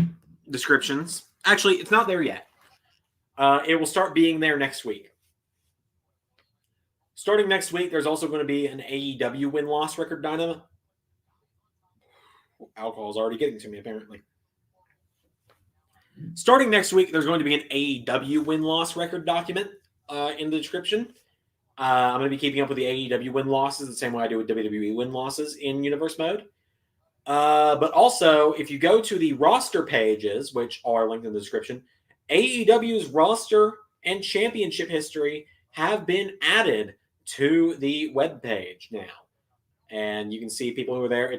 descriptions. Actually, it's not there yet. It will start being there next week. Starting next week, there's also going to be an AEW win-loss record dynamo. Alcohol's already getting to me, apparently. Starting next week, there's going to be an AEW win-loss record document in the description. I'm going to be keeping up with the AEW win-losses the same way I do with WWE win-losses in Universe Mode. But also, if you go to the roster pages, which are linked in the description, AEW's roster and championship history have been added to the webpage now. And you can see people who are there.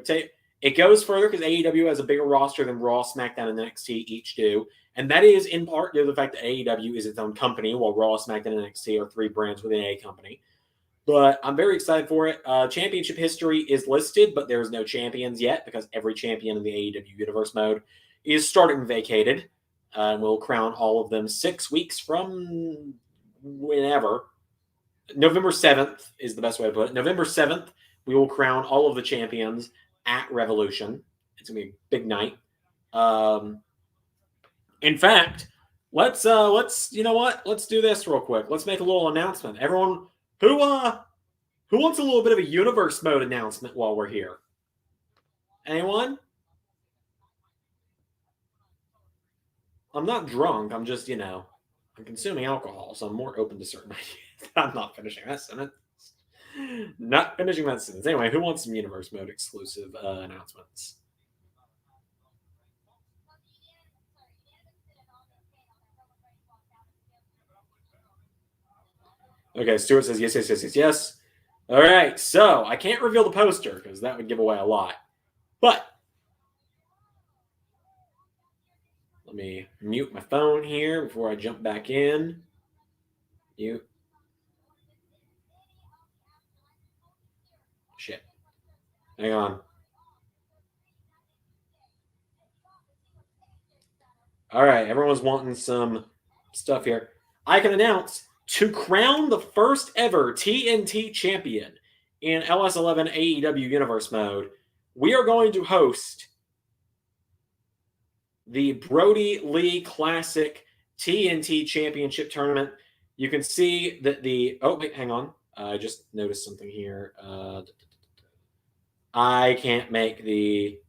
It goes further because AEW has a bigger roster than Raw, SmackDown, and NXT each do. And that is in part due to the fact that AEW is its own company, while Raw, SmackDown, and NXT are three brands within a company. But I'm very excited for it. Championship history is listed, but there's no champions yet because every champion in the AEW Universe Mode is starting vacated. We'll crown all of them 6 weeks from whenever. November 7th is the best way to put it. November 7th, we will crown all of the champions at Revolution. It's going to be a big night. In fact, let's you know what? Let's do this real quick. Let's make a little announcement. Everyone who wants a little bit of a universe mode announcement while we're here? Anyone? I'm not drunk. I'm just, I'm consuming alcohol, so I'm more open to certain ideas. I'm not finishing that sentence. Not finishing that sentence. Anyway, who wants some universe mode exclusive announcements? Okay, Stuart says yes, yes, yes, yes, yes. All right, so I can't reveal the poster because that would give away a lot. But let me mute my phone here before I jump back in. Mute. Shit. Hang on. All right, everyone's wanting some stuff here. I can announce, to crown the first ever TNT champion in LS11 AEW Universe mode, we are going to host the Brody Lee Classic TNT Championship Tournament. You can see that oh, wait, hang on. I just noticed something here. I can't make the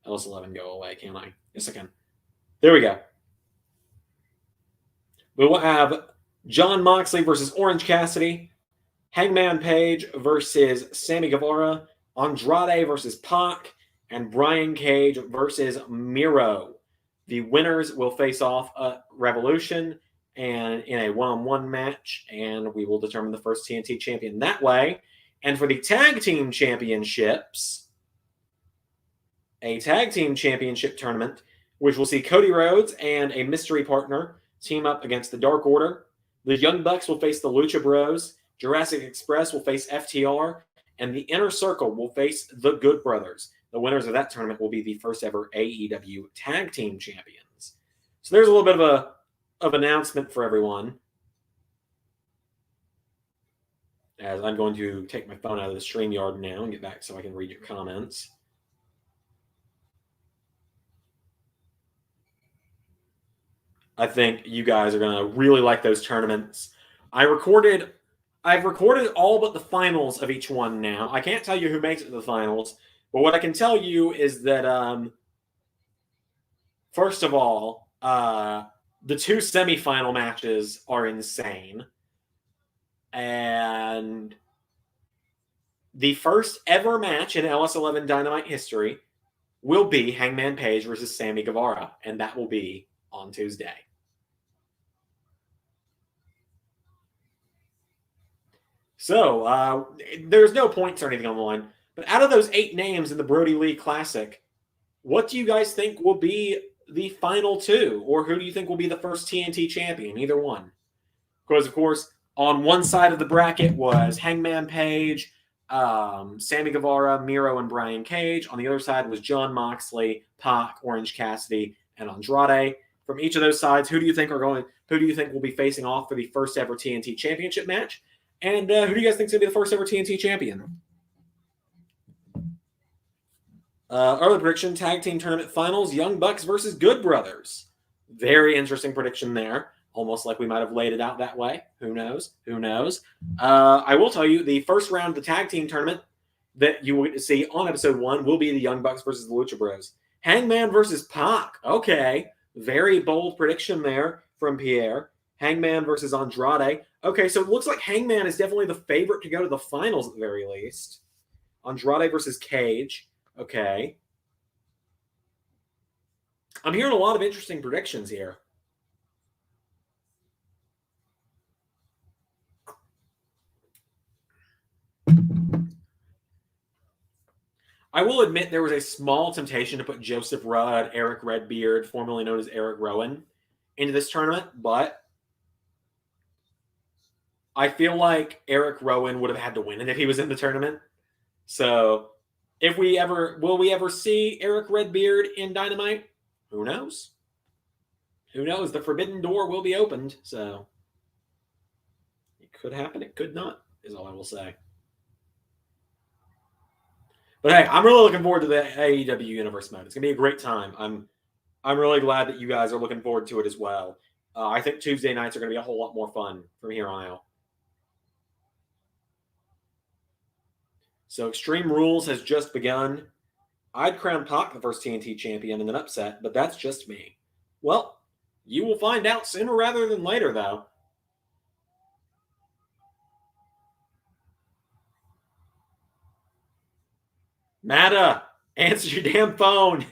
LS11 go away, can I? Yes, I can. There we go. We will have Jon Moxley versus Orange Cassidy, Hangman Page versus Sammy Guevara, Andrade versus Pac, and Brian Cage versus Miro. The winners will face off at Revolution and in a one-on-one match, and we will determine the first TNT champion that way. And for the tag team championships, a tag team championship tournament, which will see Cody Rhodes and a mystery partner team up against the Dark Order. The Young Bucks will face the Lucha Bros. Jurassic Express will face FTR. And the Inner Circle will face the Good Brothers. The winners of that tournament will be the first ever AEW Tag Team Champions. So there's a little bit of announcement for everyone. As I'm going to take my phone out of the StreamYard now and get back so I can read your comments. I think you guys are going to really like those tournaments. I've recorded all but the finals of each one now. I can't tell you who makes it to the finals, but what I can tell you is that, first of all, the two semifinal matches are insane. And the first ever match in LS11 Dynamite history will be Hangman Page versus Sammy Guevara, and that will be on Tuesday. So, there's no points or anything on the line. But out of those 8 names in the Brody Lee Classic, what do you guys think will be the final 2? Or who do you think will be the first TNT champion? Either one. Because, of course, on one side of the bracket was Hangman Page, Sammy Guevara, Miro, and Brian Cage. On the other side was Jon Moxley, Pac, Orange Cassidy, and Andrade. From each of those sides, who do you think will be facing off for the first ever TNT championship match? And who do you guys think is going to be the first ever TNT champion? Early prediction, tag team tournament finals, Young Bucks versus Good Brothers. Very interesting prediction there. Almost like we might have laid it out that way. Who knows? Who knows? I will tell you, the first round of the tag team tournament that you will see on episode 1 will be the Young Bucks versus the Lucha Bros. Hangman versus Pac. Okay. Very bold prediction there from Pierre. Hangman versus Andrade. Okay, so it looks like Hangman is definitely the favorite to go to the finals at the very least. Andrade versus Cage. Okay. I'm hearing a lot of interesting predictions here. I will admit there was a small temptation to put Joseph Rudd, Eric Redbeard, formerly known as Eric Rowan, into this tournament, but I feel like Eric Rowan would have had to win it if he was in the tournament. So, will we ever see Eric Redbeard in Dynamite? Who knows? Who knows? The forbidden door will be opened, so it Could happen. It could not, is all I will say. But hey, I'm really looking forward to the AEW Universe mode. It's going to be a great time. I'm really glad that you guys are looking forward to it as well. I think Tuesday nights are going to be a whole lot more fun from here on out. So Extreme Rules has just begun. I'd crown Pac the first TNT champion in an upset, but that's just me. Well, you will find out sooner rather than later, though. Mada, answer your damn phone.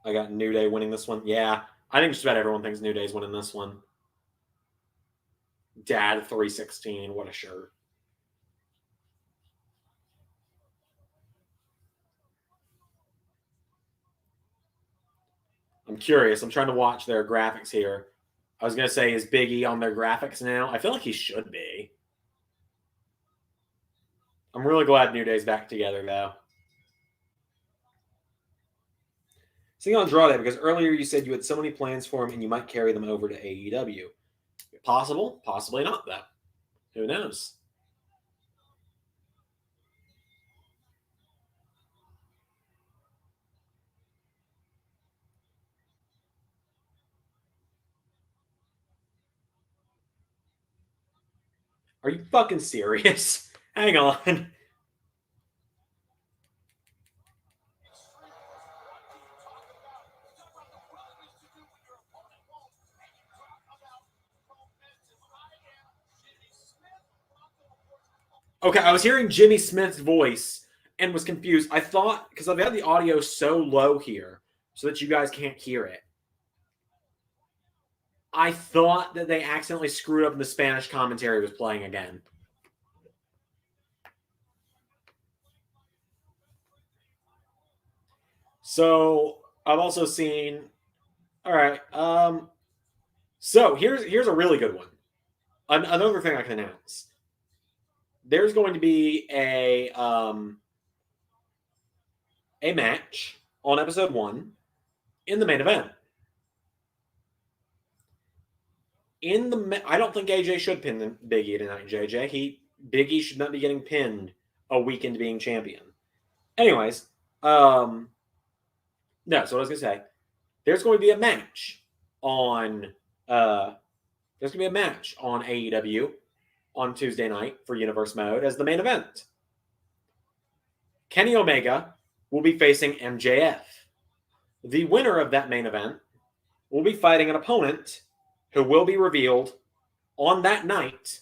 I got New Day winning this one. Yeah, I think just about everyone thinks New Day's winning this one. Dad 316, what a shirt. I'm curious. I'm trying to watch their graphics here. I was going to say, is Big E on their graphics now? I feel like he should be. I'm really glad New Day's back together, though. Seeing Andrade, because earlier you said you had so many plans for him and you might carry them over to AEW. Possible, possibly not, though. Who knows? Are you fucking serious? Hang on. Okay, I was hearing Jimmy Smith's voice and was confused. I thought, because I've had the audio so low here so that you guys can't hear it. I thought that they accidentally screwed up and the Spanish commentary was playing again. So I've also seen. All right. So here's a really good one. Another thing I can announce. There's going to be a match on episode 1 in the main event. I don't think AJ should pin Big E tonight, JJ. Big E should not be getting pinned a week into being champion. Anyways, no, so what I was gonna say, there's going to be a match on AEW on Tuesday night for Universe Mode as the main event. Kenny Omega will be facing MJF. The winner of that main event will be fighting an opponent who will be revealed on that night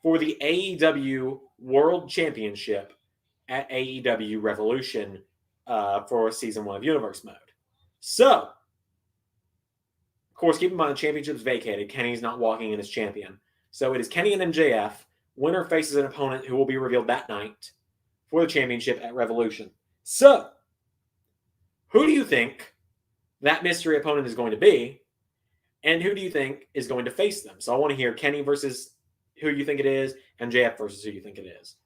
for the AEW World Championship at AEW Revolution for Season 1 of Universe Mode. So, of course, keep in mind the championship's vacated. Kenny's not walking in as champion. So it is Kenny and MJF. Winner faces an opponent who will be revealed that night for the championship at Revolution. So, who do you think that mystery opponent is going to be? And who do you think is going to face them? So I want to hear Kenny versus who you think it is, MJF versus who you think it is.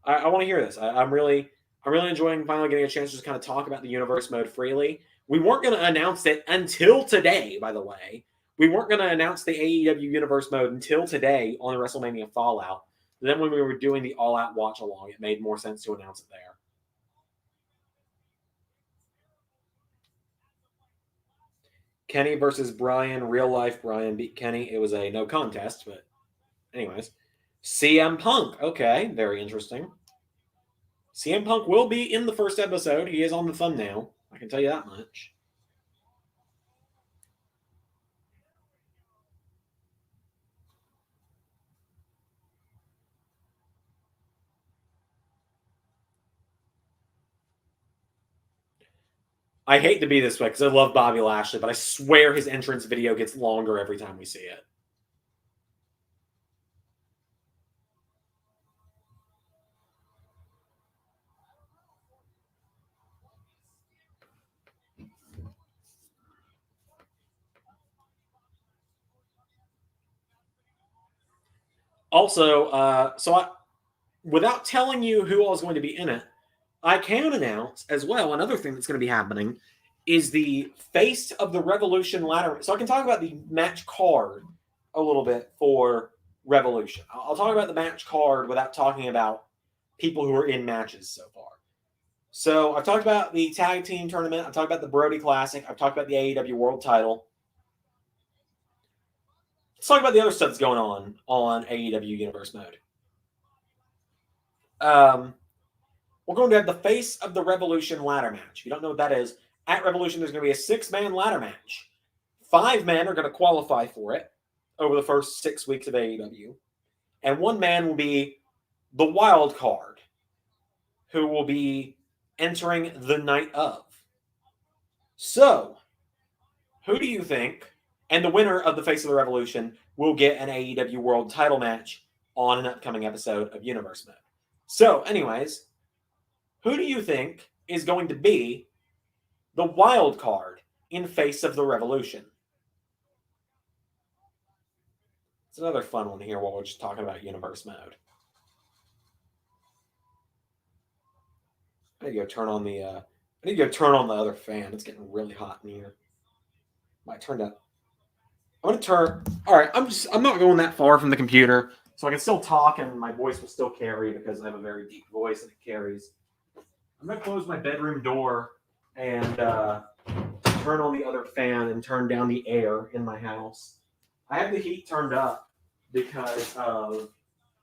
I want to hear this. I'm really enjoying finally getting a chance to just kind of talk about the Universe Mode freely. We weren't going to announce it until today, by the way. We weren't going to announce the AEW Universe Mode until today on the WrestleMania Fallout. Then when we were doing the All Out Watch Along, it made more sense to announce it there. Kenny versus Bryan. Real life, Bryan beat Kenny. It was a no contest, but anyways. CM Punk. Okay, very interesting. CM Punk will be in the first episode. He is on the thumbnail. I can tell you that much. I hate to be this way because I love Bobby Lashley, but I swear his entrance video gets longer every time we see it. Also, without telling you who all is going to be in it, I can announce as well another thing that's going to be happening is the face of the Revolution ladder. So I can talk about the match card a little bit for Revolution. I'll talk about the match card without talking about people who are in matches so far. So I've talked about the tag team tournament. I've talked about the Brody Classic. I've talked about the AEW World Title. Let's talk about the other stuff that's going on AEW Universe Mode. We're going to have the face of the Revolution ladder match. If you don't know what that is, at Revolution there's going to be a 6-man ladder match. 5 men are going to qualify for it over the first 6 weeks of AEW. And 1 man will be the wild card, who will be entering the night of. So, who do you think? And the winner of the Face of the Revolution will get an AEW World Title match on an upcoming episode of Universe Mode. So, anyways, who do you think is going to be the wild card in Face of the Revolution? It's another fun one here while we're just talking about Universe Mode. I need to go turn on the other fan. It's getting really hot in here. Might turn down. I'm gonna turn. All right, I'm not going that far from the computer, so I can still talk and my voice will still carry because I have a very deep voice and it carries. I'm gonna close my bedroom door and turn on the other fan and turn down the air in my house. I have the heat turned up because of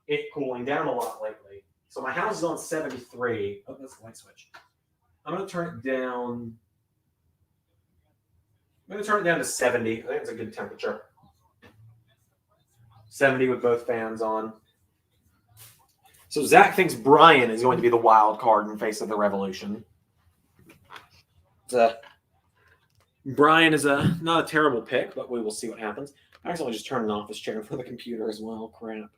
it cooling down a lot lately. So my house is on 73. Oh, that's the light switch. I'm gonna turn it down. I'm going to turn it down to 70. I think it's a good temperature. 70 with both fans on. So Zach thinks Brian is going to be the wild card in Face of the Revolution. Brian is not a terrible pick, but we will see what happens. I accidentally just turned an office chair for the computer as well. Crap.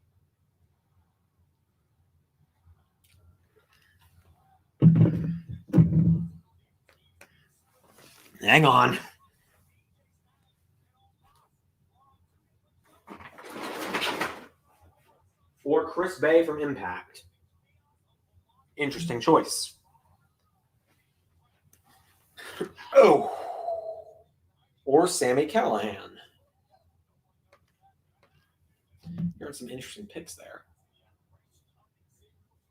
Hang on. Or Chris Bay from Impact. Interesting choice. Oh. Or Sami Callahan. There are some interesting picks there.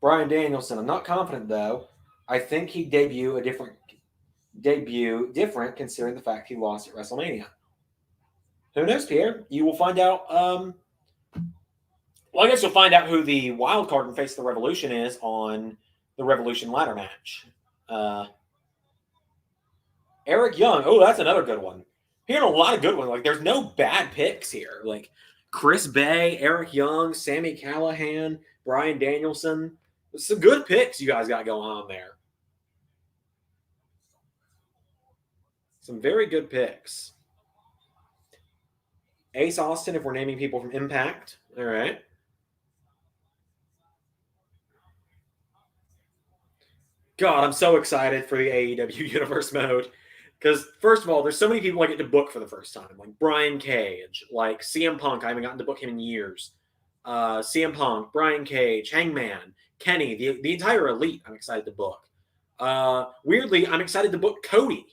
Bryan Danielson. I'm not confident, though. I think he'd debut different considering the fact he lost at WrestleMania. Who knows, Pierre? You will find out. Well, I guess you'll find out who the wild card in Face of the Revolution is on the Revolution ladder match. Eric Young. Oh, that's another good one. Hearing a lot of good ones. Like, there's no bad picks here. Like, Chris Bay, Eric Young, Sami Callahan, Bryan Danielson. Some good picks you guys got going on there. Some very good picks. Ace Austin, if we're naming people from Impact. All right. God, I'm so excited for the AEW Universe Mode. Because, first of all, there's so many people I get to book for the first time. Like Brian Cage, like CM Punk. I haven't gotten to book him in years. CM Punk, Brian Cage, Hangman, Kenny, the entire elite I'm excited to book. Weirdly, I'm excited to book Cody.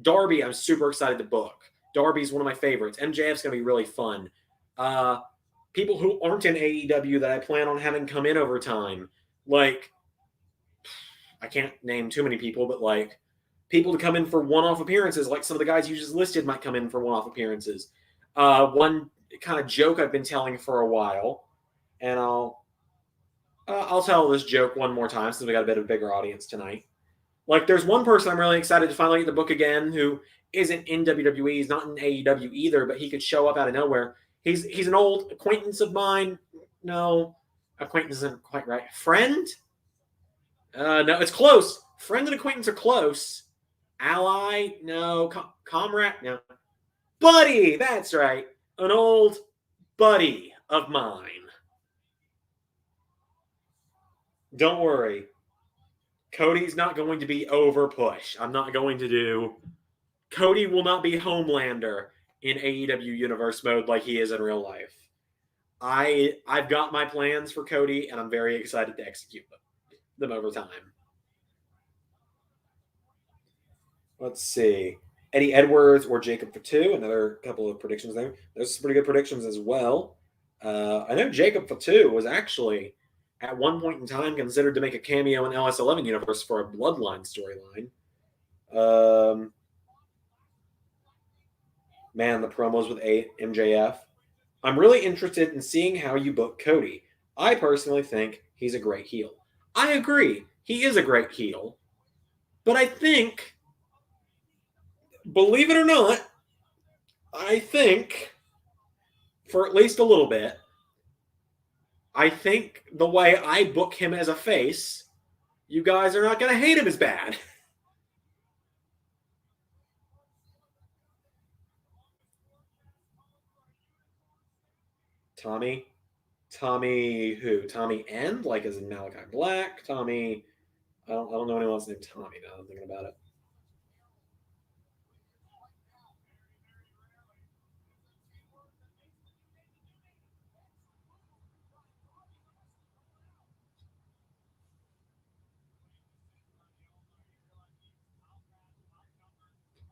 Darby, I'm super excited to book. Darby's one of my favorites. MJF's going to be really fun. People who aren't in AEW that I plan on having come in over time. Like, I can't name too many people, but like people to come in for one-off appearances, like some of the guys you just listed might come in for one-off appearances. One kind of joke I've been telling for a while, and I'll tell this joke one more time since we got a bit of a bigger audience tonight. Like, there's one person I'm really excited to finally get the book again who isn't in WWE. He's not in AEW either, but he could show up out of nowhere. He's an old acquaintance of mine. No, acquaintance isn't quite right. Friend? No, it's close. Friend and acquaintance are close. Ally? No. Comrade? No. Buddy! That's right. An old buddy of mine. Don't worry. Cody's not going to be over push. I'm not going to do... Cody will not be Homelander in AEW Universe Mode like he is in real life. I've got my plans for Cody, and I'm very excited to execute them over time. Let's see. Eddie Edwards or Jacob Fatu. Another couple of predictions there. There's some pretty good predictions as well. I know Jacob Fatu was actually at one point in time considered to make a cameo in LS11 universe for a Bloodline storyline. Man, the promos with MJF. I'm really interested in seeing how you book Cody. I personally think he's a great heel. I agree. He is a great heel. But I think, believe it or not, I think, for at least a little bit, I think the way I book him as a face, you guys are not going to hate him as bad. Tommy who? Tommy End, like as in Malachi Black. Tommy, I don't know anyone else named Tommy now. I'm thinking about it.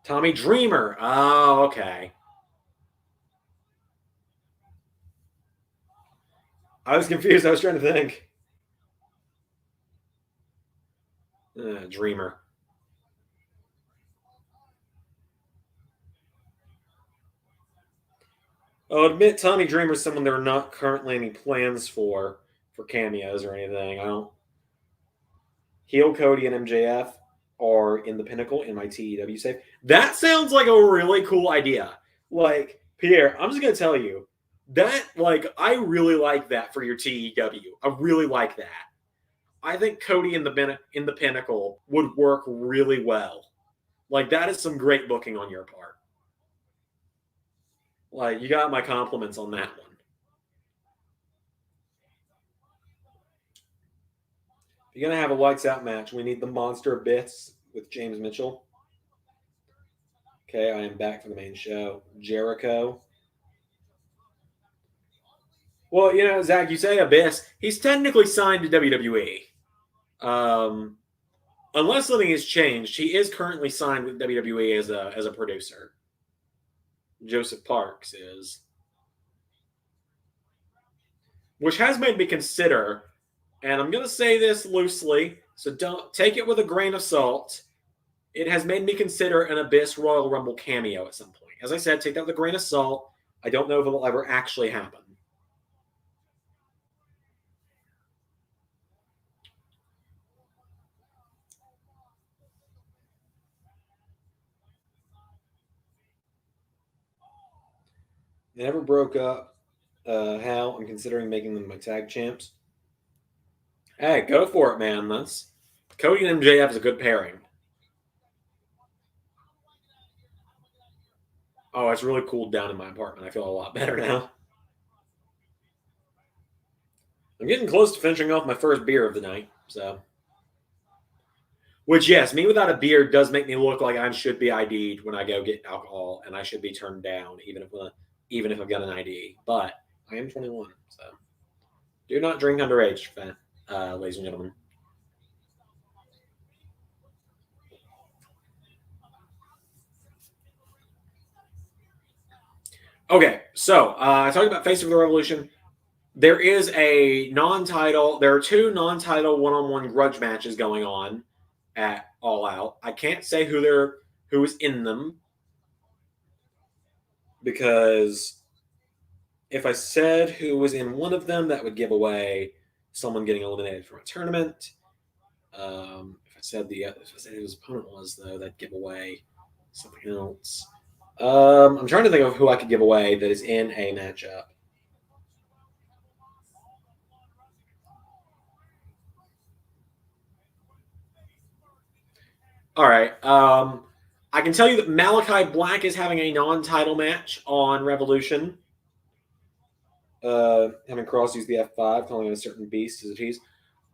Tommy Dreamer. Oh, okay. I was confused. I was trying to think. Dreamer. I'll admit Tommy Dreamer is someone there are not currently any plans for cameos or anything. I don't. Heel Cody and MJF are in the Pinnacle in my TEW save. That sounds like a really cool idea. Like, Pierre, I'm just going to tell you that, like, I really like that for your TEW. I really like that. I think Cody in the Pinnacle would work really well. Like, that is some great booking on your part. Like, you got my compliments on that one. If you're going to have a lights out match, we need the Monster Abyss with James Mitchell. Okay, I am back for the main show. Jericho. Well, you know, Zach, you say Abyss. He's technically signed to WWE. Unless something has changed, he is currently signed with WWE as a producer. Joseph Parks is. Which has made me consider, and I'm going to say this loosely, so don't take it with a grain of salt. It has made me consider an Abyss Royal Rumble cameo at some point. As I said, take that with a grain of salt. I don't know if it'll ever actually happen. They never broke up. How I'm considering making them my tag champs. Hey, go for it, man. That's Cody and MJF is a good pairing. Oh, it's really cooled down in my apartment. I feel a lot better now. I'm getting close to finishing off my first beer of the night, so. Which, yes, me without a beer does make me look like I should be ID'd when I go get alcohol, and I should be turned down, even if I've got an ID. But I am 21, so do not drink underage, ladies and gentlemen. Okay, so talking about Face of the Revolution, there is a non-title. There are two non-title one-on-one grudge matches going on at All Out. I can't say who is in them because if I said who was in one of them, that would give away someone getting eliminated from a tournament. If I said who his opponent was, though, that'd give away something else. I'm trying to think of who I could give away that is in a matchup. All right. I can tell you that Malachi Black is having a non-title match on Revolution. Having Cross use the F5, calling it a certain beast as a tease.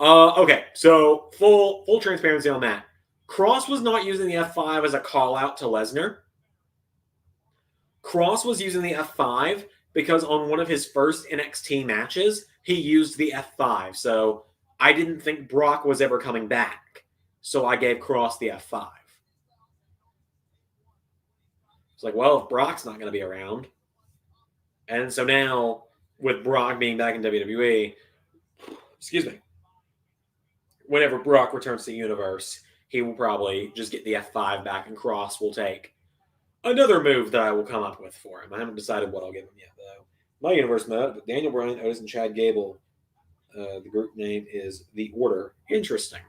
Okay, so full transparency on that. Cross was not using the F5 as a call out to Lesnar. Cross was using the F5 because on one of his first NXT matches, he used the F5. So I didn't think Brock was ever coming back. So I gave Cross the F5. It's like, well, if Brock's not going to be around. And so now, with Brock being back in WWE, excuse me, whenever Brock returns to the universe, he will probably just get the F5 back, and Cross will take another move that I will come up with for him. I haven't decided what I'll give him yet, though. My universe mode, with Daniel Bryan, Otis, and Chad Gable. The group name is The Order. Interesting.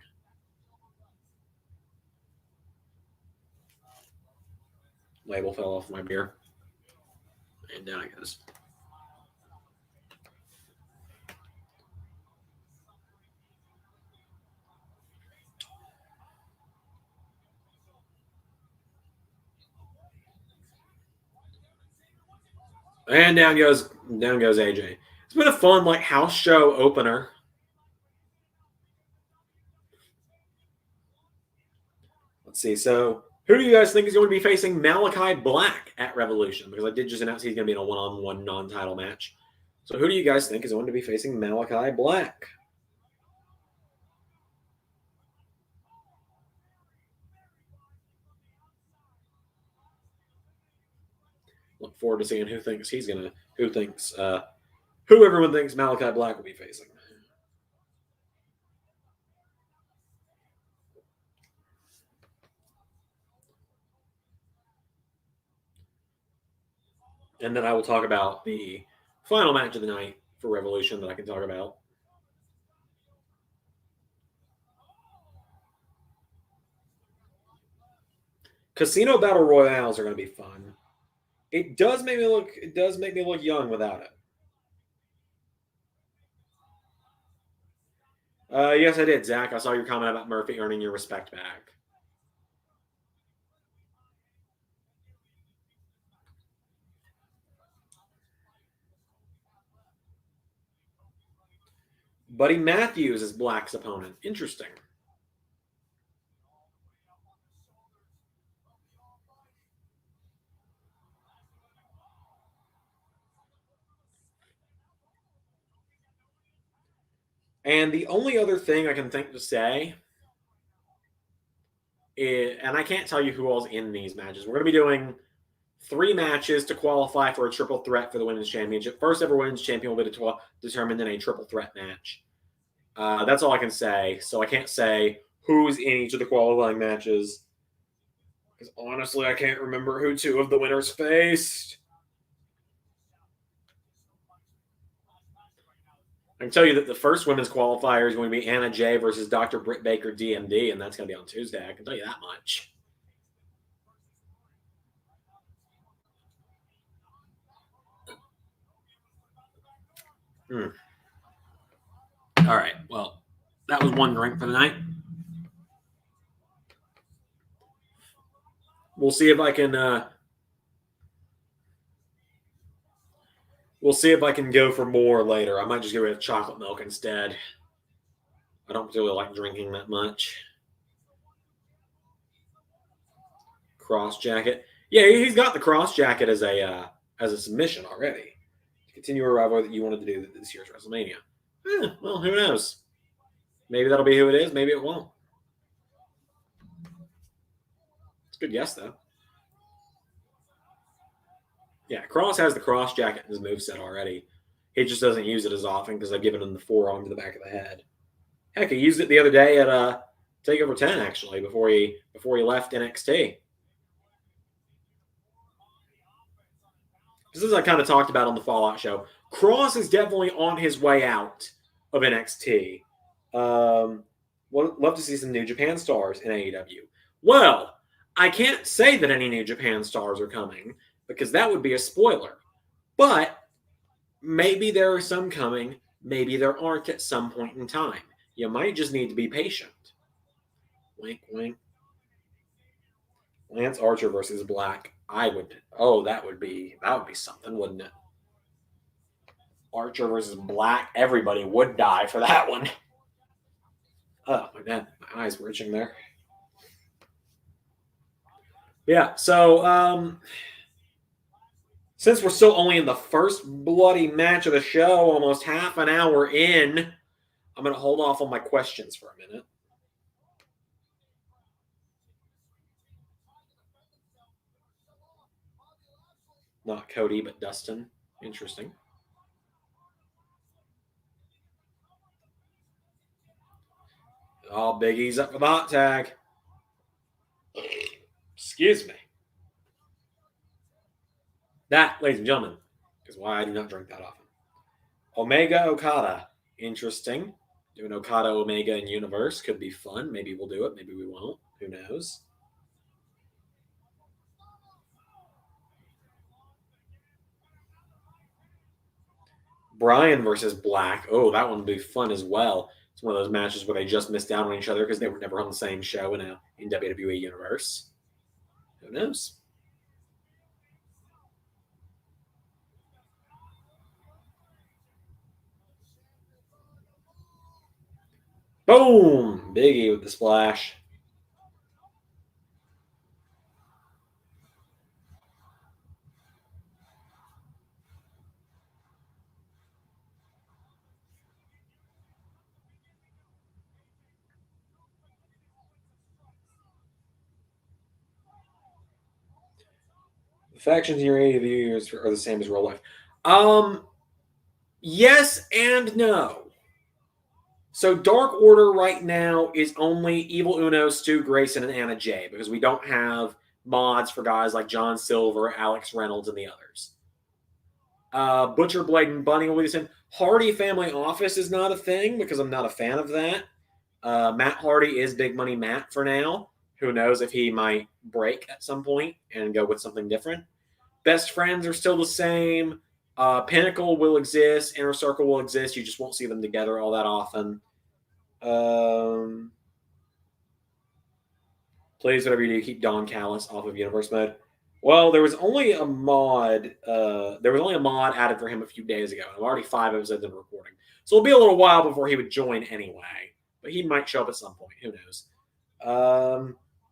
Label fell off my beer. And down it goes. And down goes AJ. It's been a fun house show opener. Let's see. So, who do you guys think is going to be facing Malachi Black at Revolution? Because I did just announce he's going to be in a one-on-one non-title match. So, who do you guys think is going to be facing Malachi Black? Look forward to seeing who everyone thinks Malachi Black will be facing. And then I will talk about the final match of the night for Revolution that I can talk about. Casino Battle Royales are going to be fun. It does make me look young without it. Yes, I did, Zach. I saw your comment about Murphy earning your respect back. Buddy Matthews is Black's opponent. Interesting. And the only other thing I can think to say is, and I can't tell you who all's in these matches. We're going to be doing 3 matches to qualify for a triple threat for the Women's Championship. First ever Women's Champion will be determined in a triple threat match. That's all I can say. So I can't say who's in each of the qualifying matches. Because honestly, I can't remember who 2 of the winners faced. I can tell you that the first women's qualifier is going to be Anna Jay versus Dr. Britt Baker DMD, and that's going to be on Tuesday. I can tell you that much. All right. Well, that was one drink for the night. We'll see if I can. We'll see if I can go for more later. I might just get rid of chocolate milk instead. I don't really like drinking that much. Cross jacket. Yeah, he's got the cross jacket as a submission already. Continue a rivalry that you wanted to do this year's WrestleMania. Well, who knows? Maybe that'll be who it is. Maybe it won't. It's a good guess, though. Yeah, Cross has the cross jacket in his moveset already. He just doesn't use it as often because I've given him the forearm to the back of the head. Heck, he used it the other day at TakeOver 10, actually, before he left NXT. This is I kind of talked about on the Fallout show. Cross is definitely on his way out of NXT. Love to see some New Japan stars in AEW. Well, I can't say that any New Japan stars are coming because that would be a spoiler. But maybe there are some coming. Maybe there aren't at some point in time. You might just need to be patient. Wink, wink. Lance Archer versus Black. That would be something, wouldn't it? Archer versus Black. Everybody would die for that one. Oh my God, my eyes were itching there. Yeah, so since we're still only in the first bloody match of the show, almost half an hour in, I'm going to hold off on my questions for a minute. Not Cody, but Dustin. Interesting. Oh, Big E's up for the hot tag. Excuse me. That, ladies and gentlemen, is why I do not drink that often. Omega Okada. Interesting. Doing Okada Omega in Universe could be fun. Maybe we'll do it. Maybe we won't. Who knows? Bryan versus Black. Oh, that one would be fun as well. It's one of those matches where they just missed out on each other because they were never on the same show in WWE Universe. Who knows? Boom! Big E with the splash. The factions in your AEW years are the same as real life. Yes and no. So Dark Order right now is only Evil Uno, Stu Grayson, and Anna Jay because we don't have mods for guys like John Silver, Alex Reynolds, and the others. Butcher Blade and Bunny will be the same. Hardy Family Office is not a thing because I'm not a fan of that. Matt Hardy is Big Money Matt for now. Who knows if he might break at some point and go with something different. Best Friends are still the same. Pinnacle will exist. Inner Circle will exist. You just won't see them together all that often. Please, whatever you do, keep Don Callis off of Universe Mode. Well, there was only a mod. Added for him a few days ago. I'm already 5 episodes in recording, so it'll be a little while before he would join anyway. But he might show up at some point. Who knows?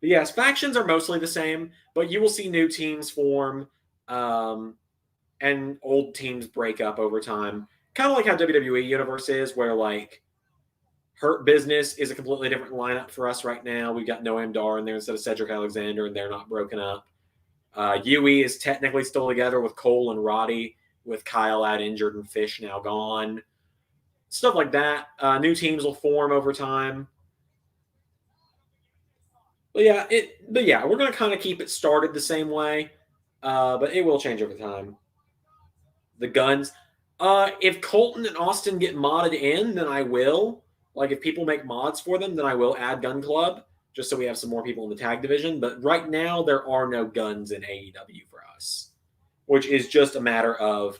But yes, factions are mostly the same, but you will see new teams form, and old teams break up over time. Kind of like how WWE Universe is, where like Hurt Business is a completely different lineup for us right now. We've got Noam Dar in there instead of Cedric Alexander, and they're not broken up. UE is technically still together with Cole and Roddy, with Kyle out injured and Fish now gone. Stuff like that. New teams will form over time. But yeah, we're gonna kind of keep it started the same way, but it will change over time. The guns. If Colton and Austin get modded in, then I will. Like if people make mods for them, then I will add Gun Club just so we have some more people in the tag division. But right now, there are no guns in AEW for us, which is just a matter of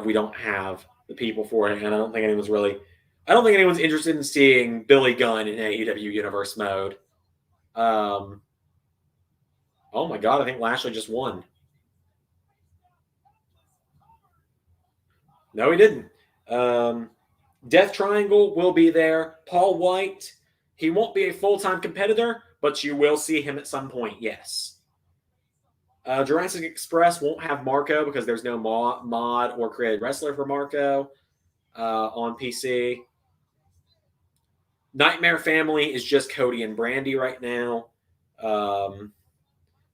we don't have the people for it, and I don't think anyone's interested in seeing Billy Gunn in AEW Universe mode. Oh my God, I think Lashley just won. No, he didn't. Death Triangle will be there. Paul White, he won't be a full-time competitor, but you will see him at some point, yes. Jurassic Express won't have Marco because there's no mod or created wrestler for Marco on PC. Nightmare Family is just Cody and Brandy right now.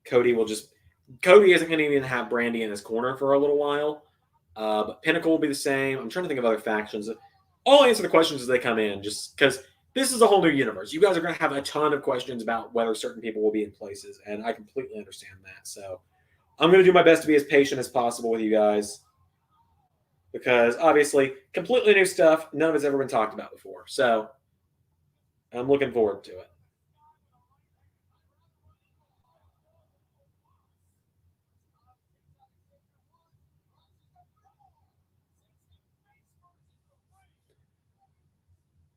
Cody isn't going to even have Brandy in his corner for a little while. But Pinnacle will be the same. I'm trying to think of other factions. I'll answer the questions as they come in, just because this is a whole new universe. You guys are going to have a ton of questions about whether certain people will be in places, and I completely understand that. So I'm going to do my best to be as patient as possible with you guys, because obviously, completely new stuff. None of it's ever been talked about before. So I'm looking forward to it.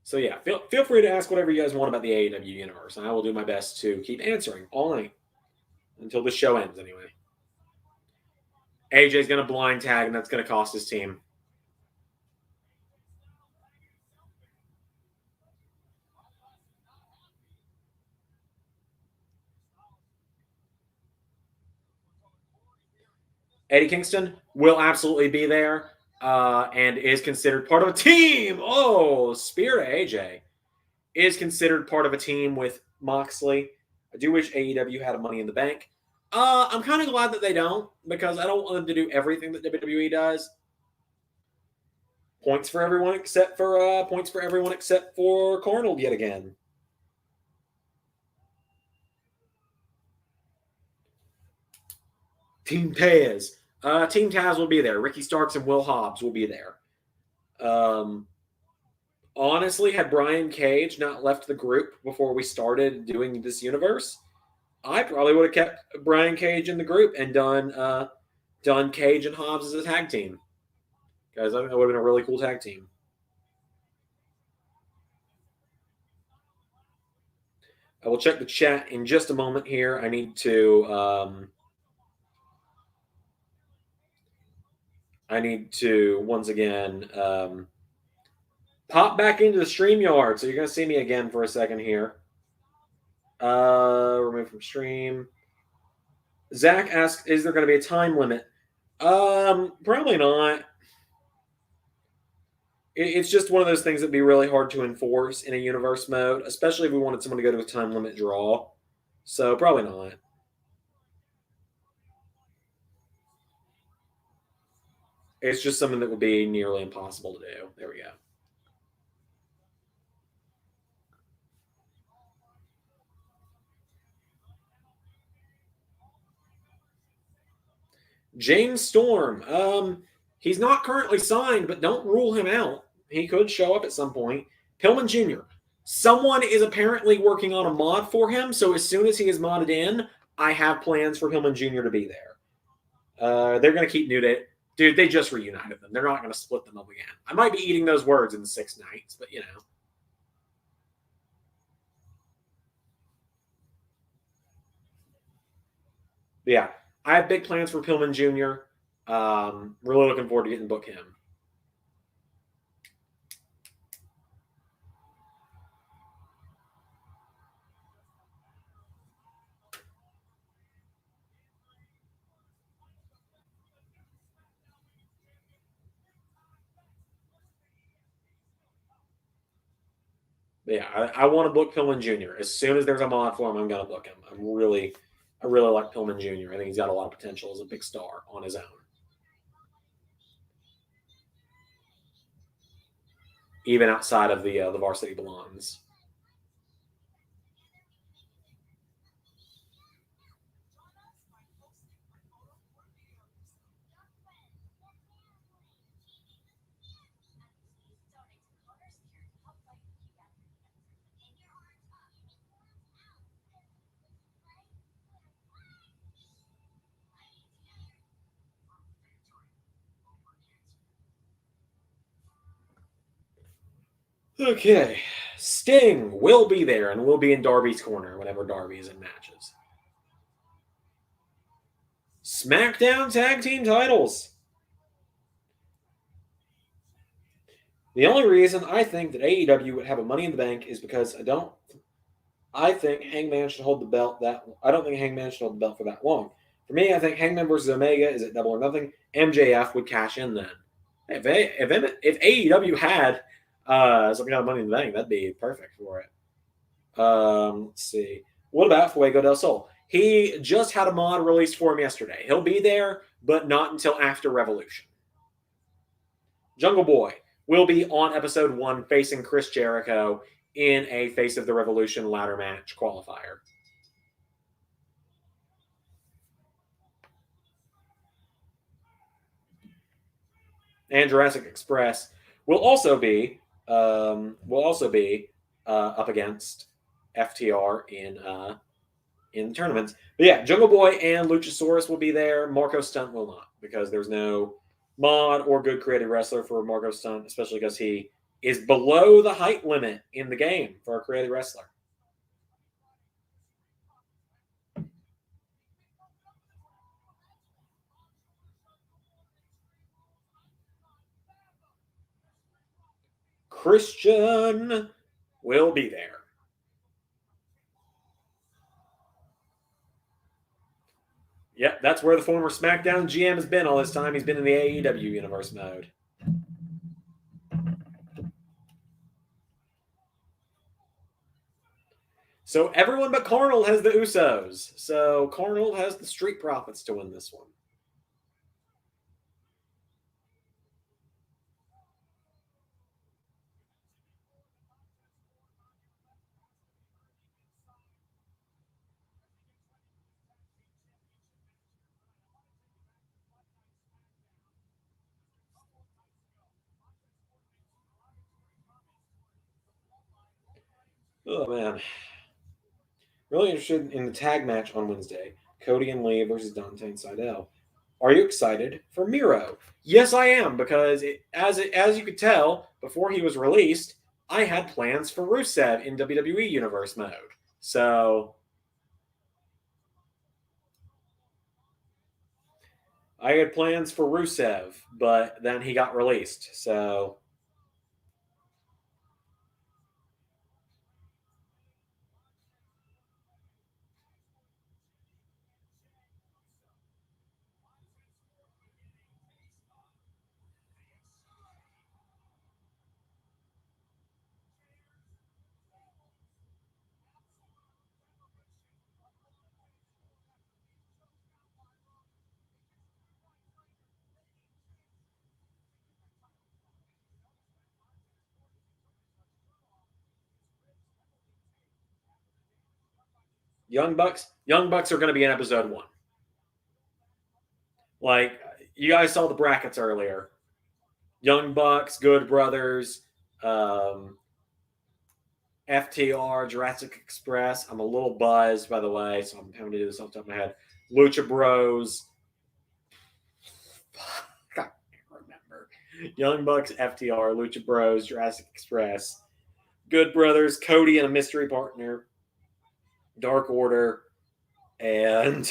So yeah, feel free to ask whatever you guys want about the AEW universe, and I will do my best to keep answering all night until the show ends. Anyway, AJ's going to blind tag, and that's going to cost his team. Eddie Kingston will absolutely be there and is considered part of a team. Oh, Spear AJ is considered part of a team with Moxley. I do wish AEW had a Money in the Bank. I'm kind of glad that they don't, because I don't want them to do everything that WWE does. Points for everyone except for Carnold yet again. Team Taz. Team Taz will be there. Ricky Starks and Will Hobbs will be there. Honestly, had Brian Cage not left the group before we started doing this universe, I probably would have kept Brian Cage in the group and done Cage and Hobbs as a tag team. Guys, I think that would have been a really cool tag team. I will check the chat in just a moment here. I need to once again pop back into the StreamYard. So you're going to see me again for a second here. Remove from stream. Zach asks, is there going to be a time limit? Probably not. It's just one of those things that'd be really hard to enforce in a universe mode, especially if we wanted someone to go to a time limit draw. So probably not. It's just something that would be nearly impossible to do. There we go. James Storm. He's not currently signed, but don't rule him out. He could show up at some point. Pillman Jr. Someone is apparently working on a mod for him, so as soon as he is modded in, I have plans for Pillman Jr. to be there. They're going to keep New Day. Dude, they just reunited them. They're not going to split them up again. I might be eating those words in 6 nights, but you know. But yeah, I have big plans for Pillman Jr. Really looking forward to getting to book him. But yeah, I want to book Pillman Jr. As soon as there's a mod for him, I'm going to book him. I really like Pillman Jr. I think he's got a lot of potential as a big star on his own. Even outside of the Varsity Blondes. Okay, Sting will be there and will be in Darby's corner whenever Darby is in matches. SmackDown Tag Team titles. The only reason I think that AEW would have a Money in the Bank is because I think Hangman should hold the belt I don't think Hangman should hold the belt for that long. For me, I think Hangman versus Omega is at Double or Nothing. MJF would cash in then. If AEW had some kind of Money in the Bank, that'd be perfect for it. Let's see. What about Fuego del Sol? He just had a mod released for him yesterday. He'll be there, but not until after Revolution. Jungle Boy will be on episode 1 facing Chris Jericho in a Face of the Revolution ladder match qualifier. And Jurassic Express will also be up against FTR in tournaments. But yeah, Jungle Boy and Luchasaurus will be there. Marco Stunt will not, because there's no mod or good creative wrestler for Marco Stunt, especially because he is below the height limit in the game for a creative wrestler. Christian will be there. Yep, that's where the former SmackDown GM has been all this time. He's been in the AEW universe mode. So everyone but Carnold has the Usos. So Carnold has the Street Profits to win this one. Oh, man. Really interested in the tag match on Wednesday. Cody and Lee versus Dante and Seidel. Are you excited for Miro? Yes, I am, because as you could tell, before he was released, I had plans for Rusev in WWE Universe mode. So I had plans for Rusev, but then he got released. So Young Bucks are going to be in episode 1. Like, you guys saw the brackets earlier. Young Bucks, Good Brothers, FTR, Jurassic Express. I'm a little buzzed, by the way, so I'm having to do this off the top of my head. Lucha Bros. I can't remember. Young Bucks, FTR, Lucha Bros, Jurassic Express, Good Brothers, Cody and a mystery partner, Dark Order, and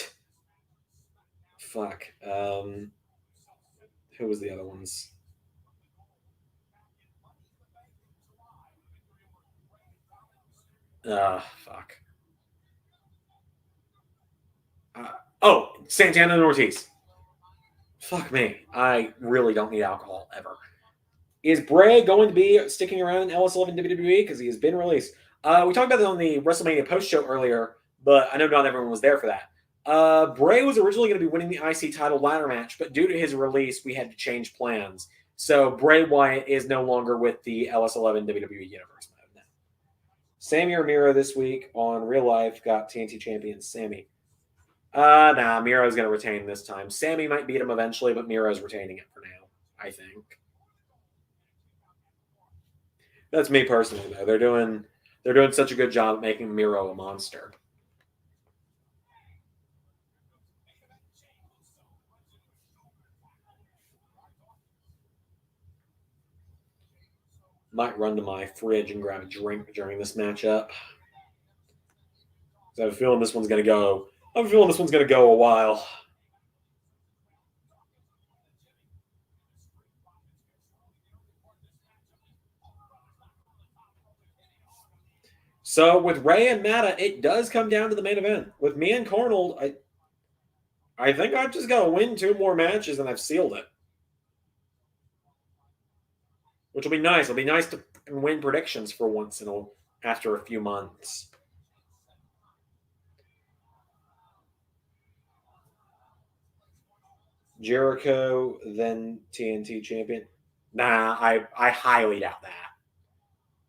fuck. Who was the other ones? Fuck. Santana and Ortiz. Fuck me. I really don't need alcohol ever. Is Bray going to be sticking around in LS11 WWE? Because he has been released. We talked about this on the WrestleMania post show earlier, but I know not everyone was there for that. Bray was originally going to be winning the IC title ladder match, but due to his release, we had to change plans. So Bray Wyatt is no longer with the LS11 WWE Universe mode now. Sammy or Miro this week on Real Life got TNT champion Sammy. Nah, Miro's going to retain this time. Sammy might beat him eventually, but Miro's retaining it for now, I think. That's me personally, though. They're doing such a good job making Miro a monster. Might run to my fridge and grab a drink during this matchup. I have a feeling this one's gonna go. I have a feeling this one's gonna go a while. So with Ray and Mada, it does come down to the main event. With me and Carnold, I think I've just got to win 2 more matches and I've sealed it. Which will be nice. It'll be nice to win predictions for once after a few months. Jericho, then TNT champion. Nah, I highly doubt that.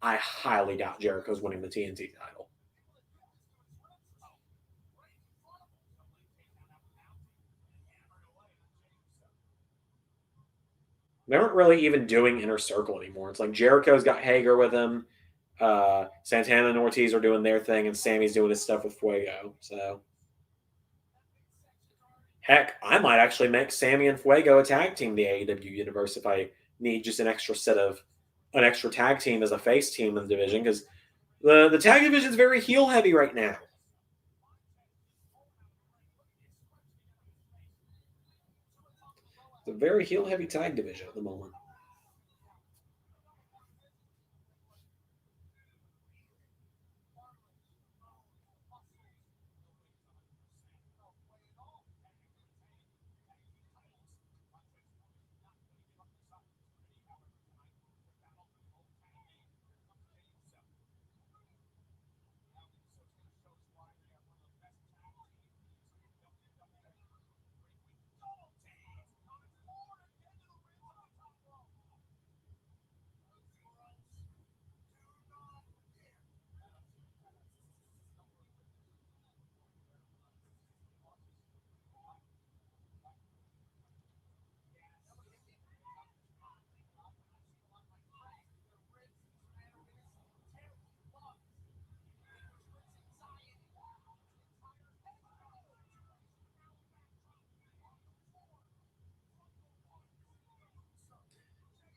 I highly doubt Jericho's winning the TNT title. They aren't really even doing Inner Circle anymore. It's like Jericho's got Hager with him. Santana and Ortiz are doing their thing, and Sammy's doing his stuff with Fuego. So, heck, I might actually make Sammy and Fuego a tag team in the AEW universe if I need just an extra tag team as a face team in the division, because the tag division is very heel heavy right now. It's a very heel heavy tag division at the moment.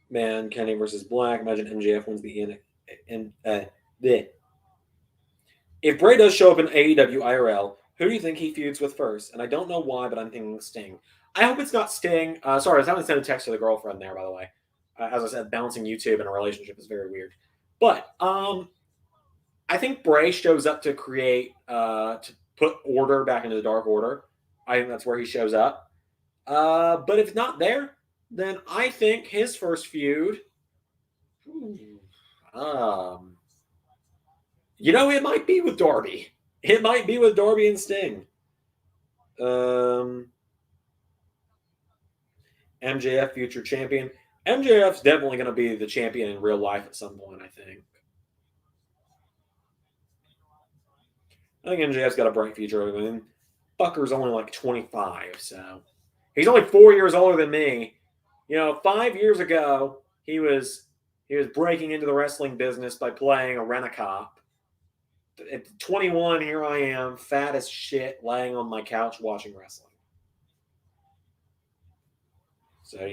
Man, Kenny versus Black. Imagine MJF wins the If Bray does show up in AEW IRL, who do you think he feuds with first? And I don't know why, but I'm thinking Sting. I hope it's not Sting. Sorry, I was having to send a text to the girlfriend there, by the way. As I said, balancing YouTube and a relationship is very weird. But I think Bray shows up to create, to put order back into the Dark Order. I think that's where he shows up. But if it's not there, then I think his first feud. It might be with Darby. It might be with Darby and Sting. MJF future champion. MJF's definitely going to be the champion in real life at some point, I think. I think MJF's got a bright future. I mean, Fucker's only like 25, so he's only 4 years older than me. 5 years ago, he was breaking into the wrestling business by playing a rent-a-cop. At 21, here I am, fat as shit, laying on my couch watching wrestling. So,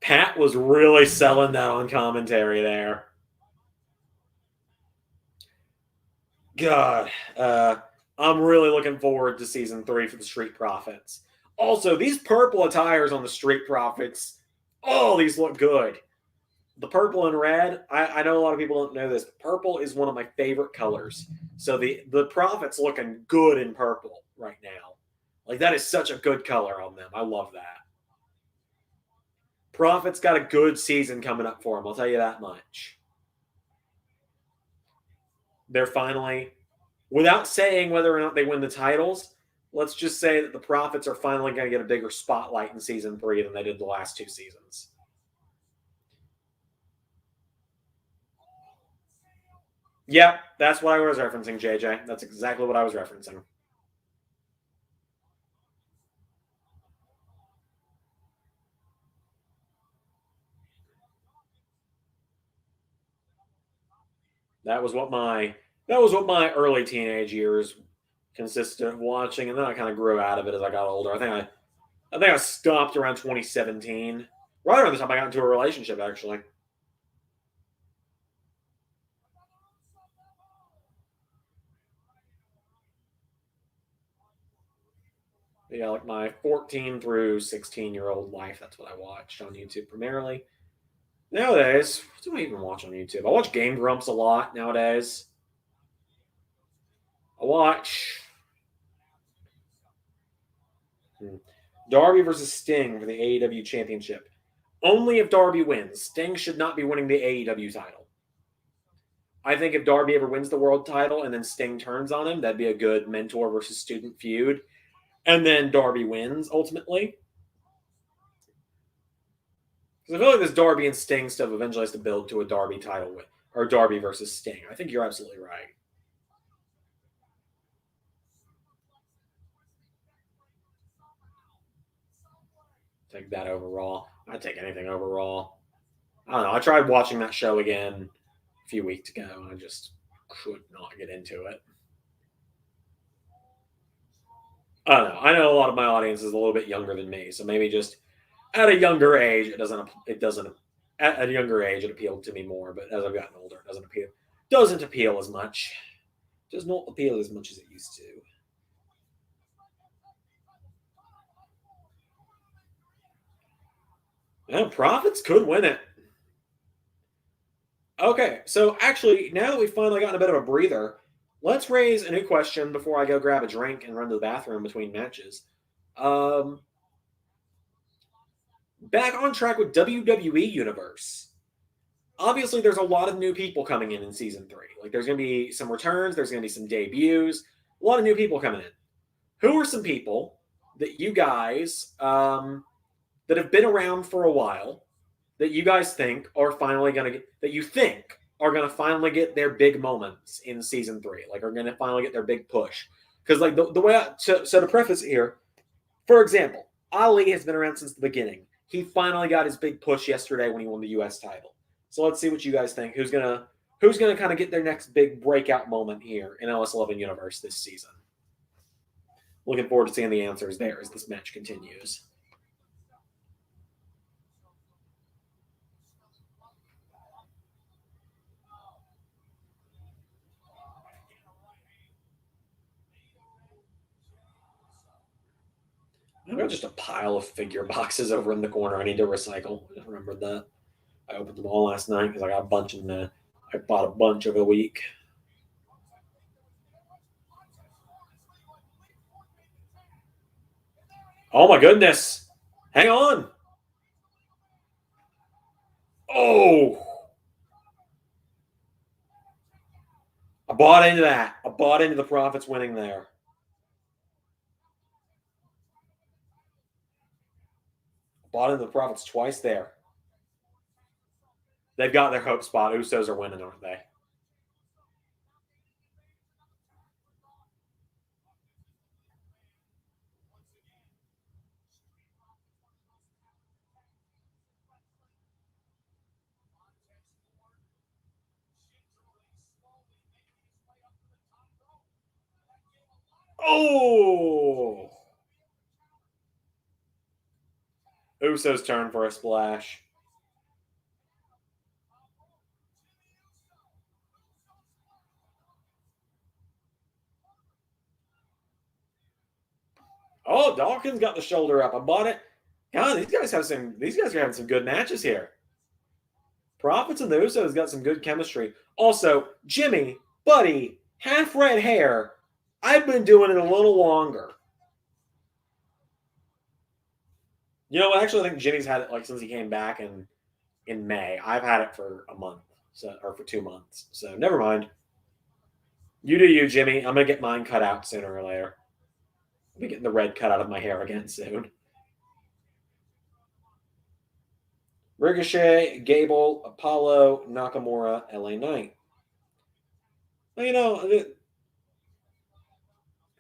Pat was really selling that on commentary there. God, I'm really looking forward to season 3 for the Street Profits. Also, these purple attires on the Street Profits, these look good. The purple and red, I know a lot of people don't know this, but purple is one of my favorite colors. So the Profits looking good in purple right now. Like, that is such a good color on them. I love that. Profits got a good season coming up for them, I'll tell you that much. They're finally, without saying whether or not they win the titles, let's just say that the Profits are finally going to get a bigger spotlight in season 3 than they did the last 2 seasons. Yep, that's what I was referencing, JJ. That's exactly what I was referencing. That was what my early teenage years consisted of watching, and then I kind of grew out of it as I got older. I think I stopped around 2017, right around the time I got into a relationship, actually. Yeah, like my 14 through 16-year-old life. That's what I watched on YouTube primarily. Nowadays, what do I even watch on YouTube? I watch Game Grumps a lot nowadays. I watch Darby versus Sting for the AEW Championship. Only if Darby wins. Sting should not be winning the AEW title. I think if Darby ever wins the world title and then Sting turns on him, that'd be a good mentor versus student feud. And then Darby wins, ultimately. Because I feel like this Darby and Sting stuff eventually has to build to a Darby title win, or Darby versus Sting. I think you're absolutely right. Take that over Raw. I'd take anything over Raw. I don't know. I tried watching that show again a few weeks ago, and I just could not get into it. I don't know. I know a lot of my audience is a little bit younger than me, so maybe just at a younger age, it doesn't. At a younger age, it appealed to me more, but as I've gotten older, it doesn't appeal as much. It does not appeal as much as it used to. Yeah, Profits could win it. Okay, so actually, now that we've finally gotten a bit of a breather, let's raise a new question before I go grab a drink and run to the bathroom between matches. Back on track with WWE Universe. Obviously, there's a lot of new people coming in season 3. Like, there's going to be some returns, there's going to be some debuts, a lot of new people coming in. Who are some people that you guys that have been around for a while that you guys think are finally going to get, that you think are going to finally get their big moments in season 3, like are going to finally get their big push? Because like the way so to preface here, for example, Ali has been around since the beginning. He finally got his big push yesterday when he won the U.S. title. So let's see what you guys think. Who's gonna kind of get their next big breakout moment here in LS11 Universe this season? Looking forward to seeing the answers there as this match continues. I've got just a pile of figure boxes over in the corner. I need to recycle. I just remembered that. I opened them all last night because I got a bunch in there. I bought a bunch over the week. Oh my goodness. Hang on. Oh. I bought into that. I bought into the Profits winning there. Bought into the Profits twice there. They've got their hope spot. Usos are winning, aren't they? Oh! Usos turn for a splash. Oh, Dawkins got the shoulder up. I bought it. God, these guys are having some good matches here. Profits and the Usos got some good chemistry. Also, Jimmy, buddy, half red hair. I've been doing it a little longer. You know, actually, I think Jimmy's had it like since he came back in May. I've had it for a month, or for 2 months. So never mind. You do you, Jimmy. I'm gonna get mine cut out sooner or later. I'll be getting the red cut out of my hair again soon. Ricochet, Gable, Apollo, Nakamura, LA Knight. Well, you know,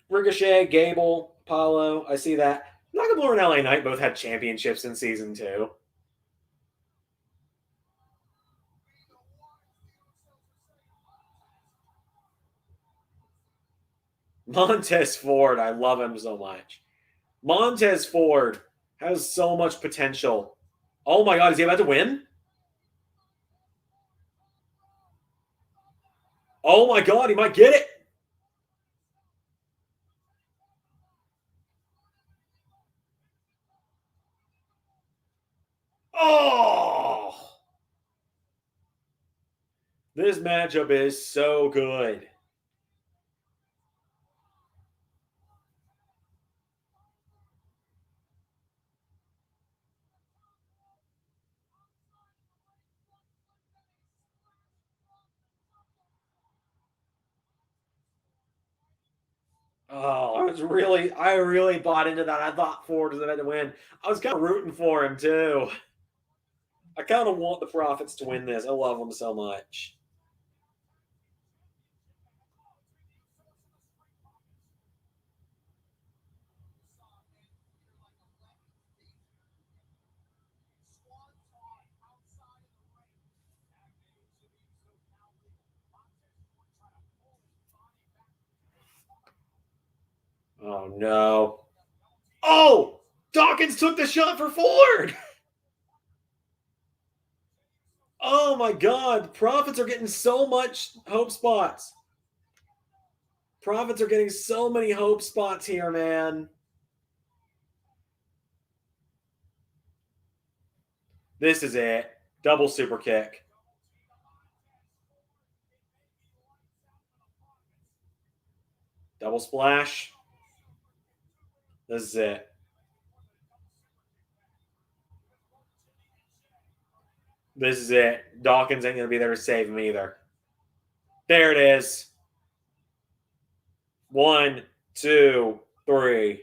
Ricochet, Gable, Apollo. I see that. Nakamura and LA Knight both had championships in season 2. Montez Ford, I love him so much. Montez Ford has so much potential. Oh my God, is he about to win? Oh my God, he might get it. Oh! This matchup is so good. Oh, I really bought into that. I thought Ford was about to win. I was kind of rooting for him too. I kind of want the Profits to win this. I love them so much. Oh no. Oh! Dawkins took the shot for Ford! Oh my God. Profits are getting so much hope spots. Profits are getting so many hope spots here, man. This is it. Double super kick. Double splash. This is it. This is it. Dawkins ain't going to be there to save him either. There it is. 1, 2, 3.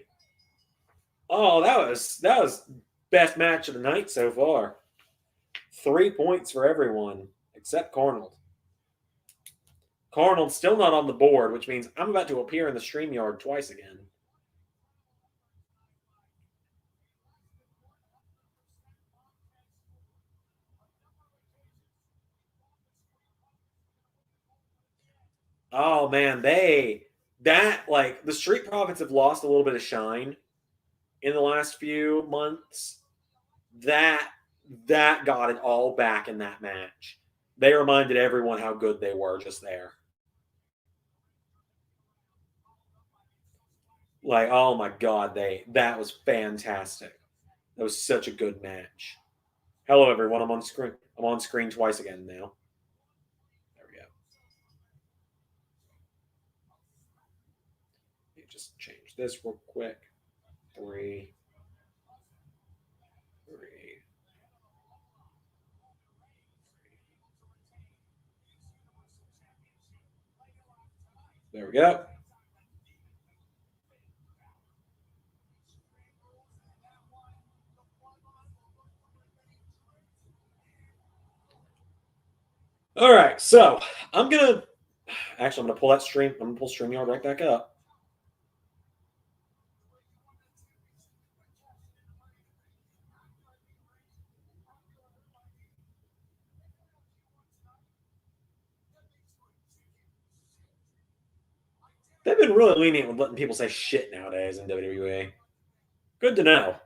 Oh, that was best match of the night so far. 3 points for everyone except Carnold. Carnold still not on the board, which means I'm about to appear in the StreamYard twice again. Oh man, the Street Profits have lost a little bit of shine in the last few months. That got it all back in that match. They reminded everyone how good they were just there. Like, oh my god, that was fantastic. That was such a good match. Hello everyone, I'm on screen. I'm on screen twice again now. There we go. Let me just change this real quick. 3. There we go. All right, so I'm gonna pull that stream. I'm gonna pull StreamYard right back up. They've been really lenient with letting people say shit nowadays in WWE. Good to know.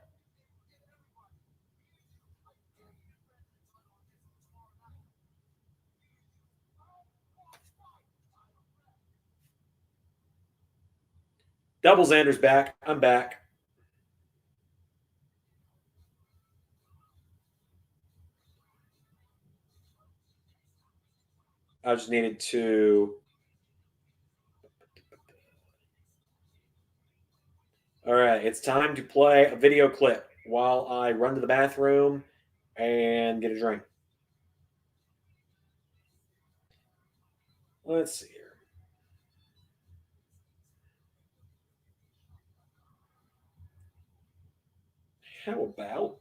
Double Xander's back. I'm back. I just needed to. All right, it's time to play a video clip while I run to the bathroom and get a drink. Let's see here. How about...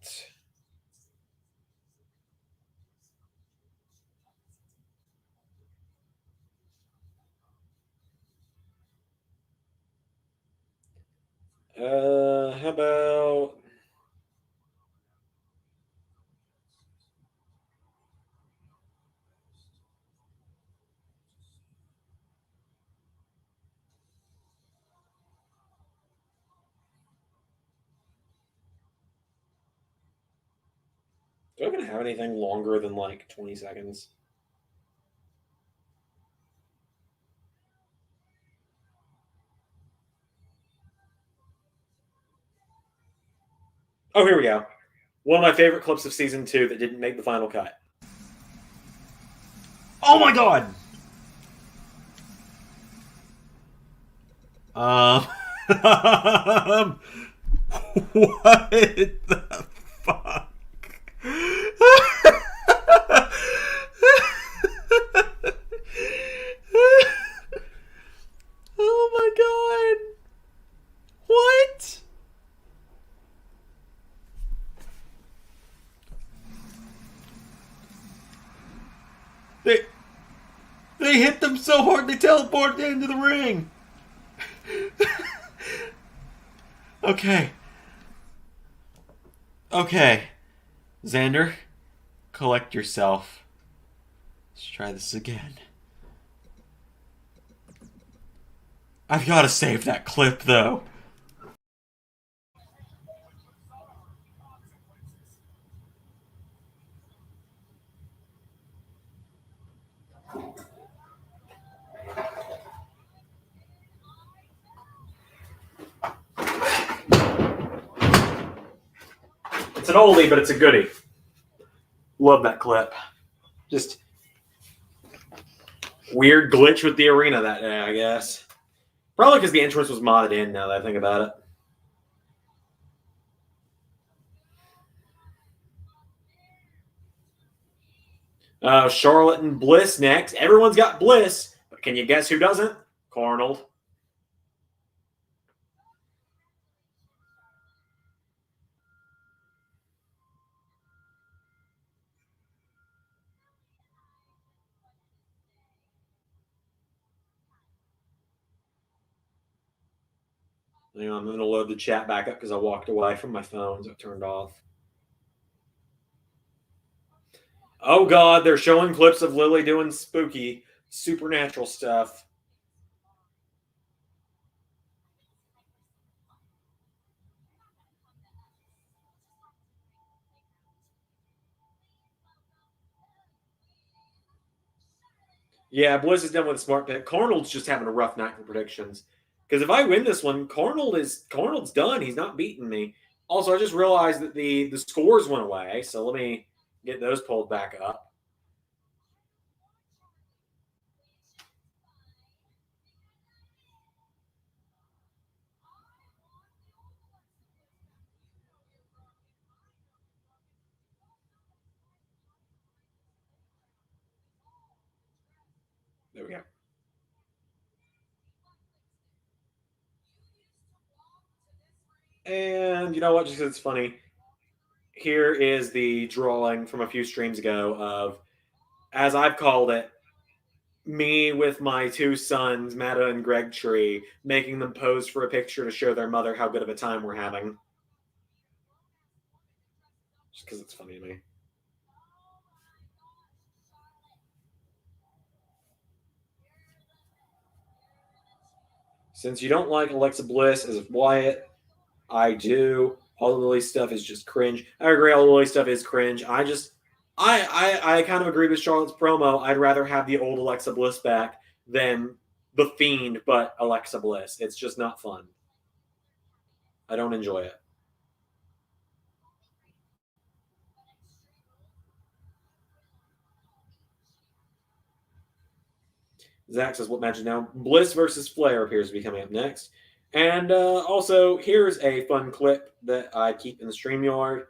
how about... Do I even have anything longer than like 20 seconds? Oh, here we go. One of my favorite clips of season 2 that didn't make the final cut. Oh my god! What the fuck? Oh my god! What? They hit them so hard they teleported into the ring. Okay. Okay. Xander, collect yourself. Let's try this again. I've got to save that clip, though. It's an oldie, but it's a goodie. Love that clip. Just weird glitch with the arena that day, I guess. Probably because the entrance was modded in, now that I think about it. Charlotte and Bliss next. Everyone's got Bliss, but can you guess who doesn't? Carnold. Hang on, I'm going to load the chat back up because I walked away from my phone, so it turned off. Oh God, they're showing clips of Lily doing spooky, supernatural stuff. Yeah, Bliss is done with a smart pick. Carnold's just having a rough night for predictions. Because if I win this one, Carnold's done. He's not beating me. Also, I just realized that the scores went away, so let me get those pulled back up. There we go. And you know what? Just 'cause it's funny, here is the drawing from a few streams ago of, as I've called it, me with my two sons, Mada and Greg Tree, making them pose for a picture to show their mother how good of a time we're having. Just because it's funny to me. Since you don't like Alexa Bliss as Wyatt, I do. All the Lily stuff is just cringe. I agree, all the Lily stuff is cringe. I kind of agree with Charlotte's promo. I'd rather have the old Alexa Bliss back than the Fiend, but Alexa Bliss. It's just not fun. I don't enjoy it. Zach says, what match is now? Bliss versus Flair appears to be coming up next. And also, here's a fun clip that I keep in the StreamYard,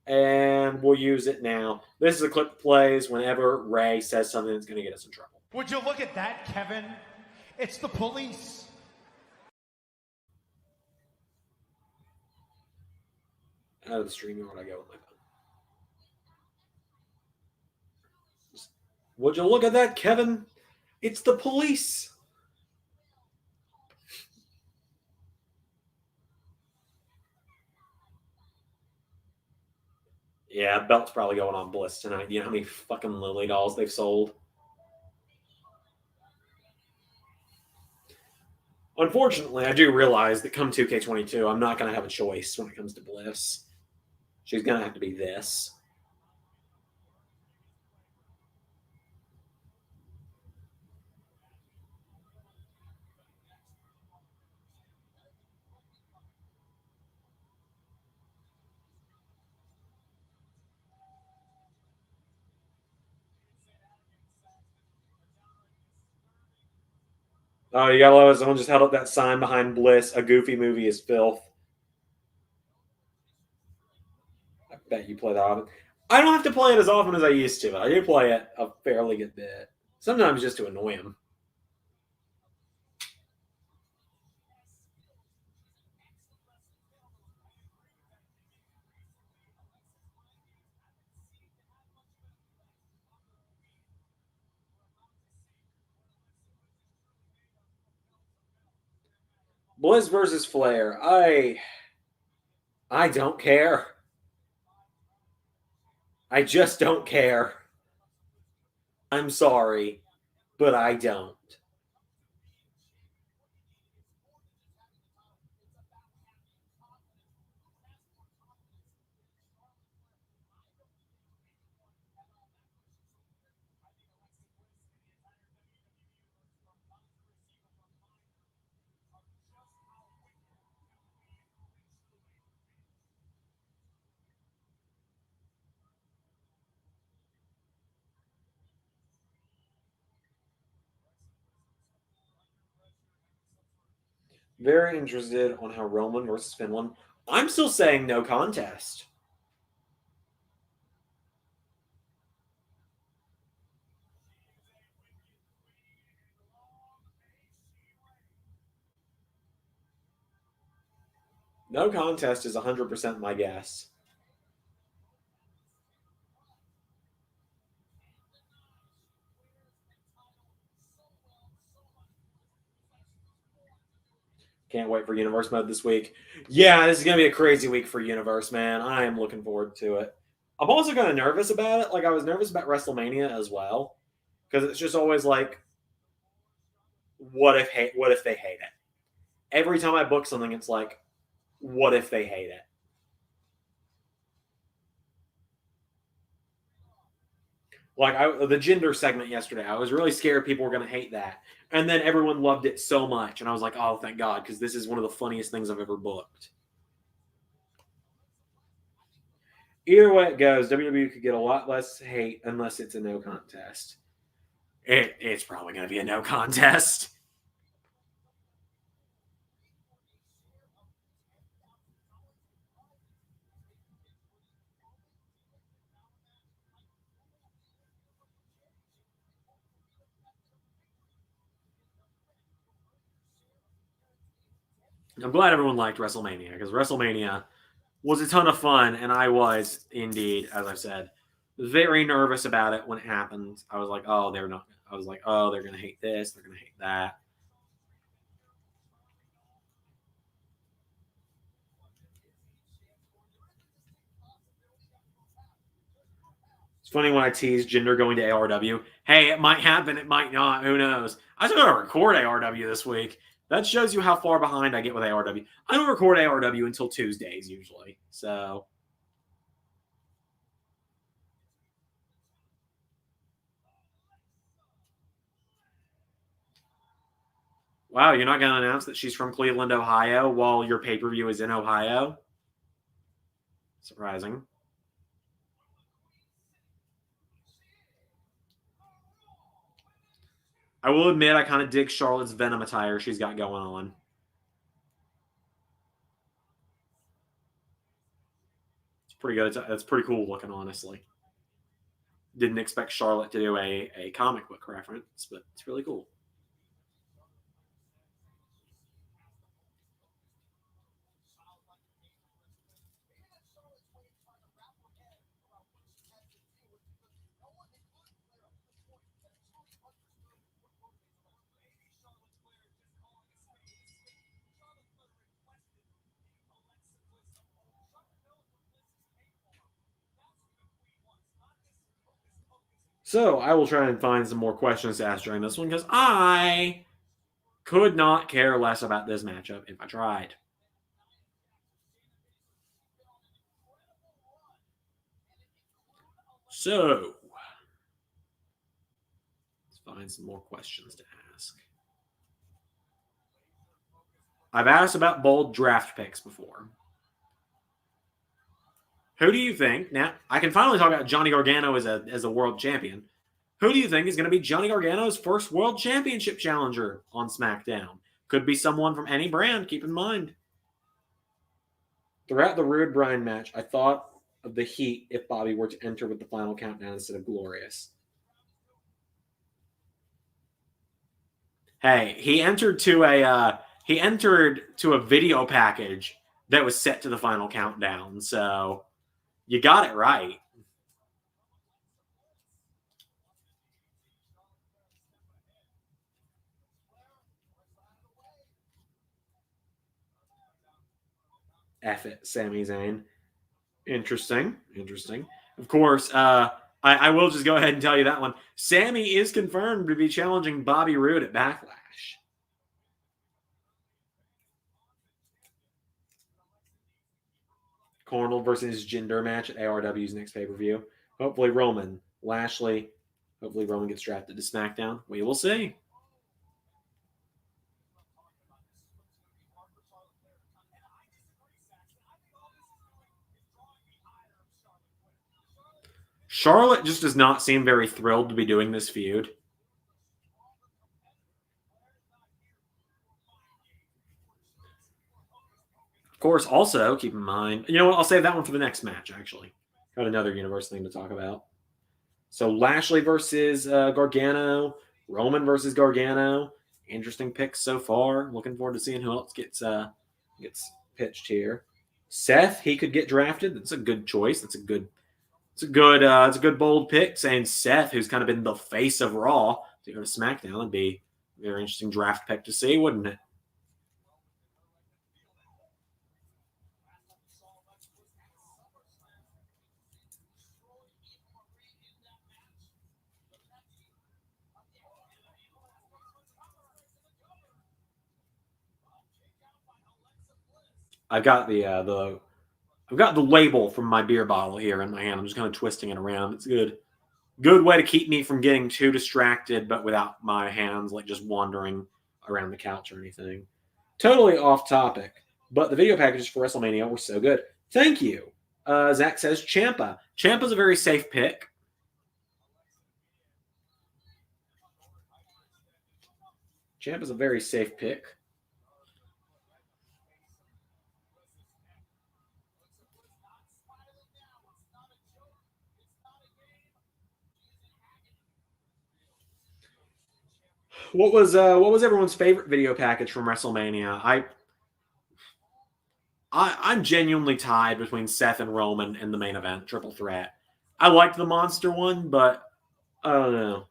and we'll use it now. This is a clip that plays whenever Ray says something that's going to get us in trouble. Would you look at that, Kevin? It's the police. Out of the StreamYard I go with my phone. Would you look at that, Kevin? It's the police. Yeah, belt's probably going on Bliss tonight. You know how many fucking Lily dolls they've sold? Unfortunately, I do realize that come 2K22, I'm not going to have a choice when it comes to Bliss. She's going to have to be this. Oh, you gotta love it. Someone just held up that sign behind Bliss. A Goofy movie is filth. I bet you play that often. I don't have to play it as often as I used to, but I do play it a fairly good bit. Sometimes just to annoy him. Bliss versus Flair. I don't care. I just don't care. I'm sorry, but I don't. Very interested on how Roman versus Finland. I'm still saying no contest. No contest is 100% my guess. Can't wait for Universe Mode this week. Yeah, this is going to be a crazy week for Universe, man. I am looking forward to it. I'm also kind of nervous about it. Like, I was nervous about WrestleMania as well. Because it's just always like, what if they hate it? Every time I book something, it's like, what if they hate it? Like the gender segment yesterday, I was really scared people were going to hate that. And then everyone loved it so much. And I was like, oh, thank God, because this is one of the funniest things I've ever booked. Either way it goes, WWE could get a lot less hate unless it's a no contest. It's probably going to be a no contest. I'm glad everyone liked WrestleMania because WrestleMania was a ton of fun, and I was indeed, as I've said, very nervous about it when it happened. I was like, oh, they're not. I was like, oh, they're going to hate this. They're going to hate that. It's funny when I tease Jinder going to ARW. Hey, it might happen. It might not. Who knows? I still got to record ARW this week. That shows you how far behind I get with ARW. I don't record ARW until Tuesdays usually. So, wow, you're not going to announce that she's from Cleveland, Ohio while your pay-per-view is in Ohio? Surprising. I will admit I kind of dig Charlotte's Venom attire she's got going on. It's pretty good. It's pretty cool looking, honestly. Didn't expect Charlotte to do a comic book reference, but it's really cool. So I will try and find some more questions to ask during this one because I could not care less about this matchup if I tried. So let's find some more questions to ask. I've asked about bold draft picks before. Who do you think? Now, I can finally talk about Johnny Gargano as a world champion. Who do you think is going to be Johnny Gargano's first world championship challenger on SmackDown? Could be someone from any brand, keep in mind. Throughout the Rude Bryan match, I thought of the heat if Bobby were to enter with the final countdown instead of Glorious. Hey, he entered to a video package that was set to the final countdown, so you got it right. F it, Sami Zayn. Interesting. Of course, I will just go ahead and tell you that one. Sami is confirmed to be challenging Bobby Roode at Backlash. Carnold versus Jinder match at ARW's next pay-per-view. Hopefully Roman. Lashley. Hopefully Roman gets drafted to SmackDown. We will see. Charlotte just does not seem very thrilled to be doing this feud. Of course, also, keep in mind, you know what, I'll save that one for the next match, actually. Got another universe thing to talk about. So Lashley versus Gargano, Roman versus Gargano. Interesting picks so far. Looking forward to seeing who else gets pitched here. Seth, he could get drafted. That's a good choice. It's a good bold pick. Saying Seth, who's kind of been the face of Raw, to go to SmackDown, would be a very interesting draft pick to see, wouldn't it? I've got the label from my beer bottle here in my hand. I'm just kind of twisting it around. It's good. Good way to keep me from getting too distracted, but without my hands like just wandering around the couch or anything. Totally off topic, but the video packages for WrestleMania were so good. Thank you. Zach says Ciampa. Ciampa's a very safe pick. Ciampa's a very safe pick. What was everyone's favorite video package from WrestleMania? I'm genuinely tied between Seth and Roman in the main event, triple threat. I liked the monster one, but I don't know.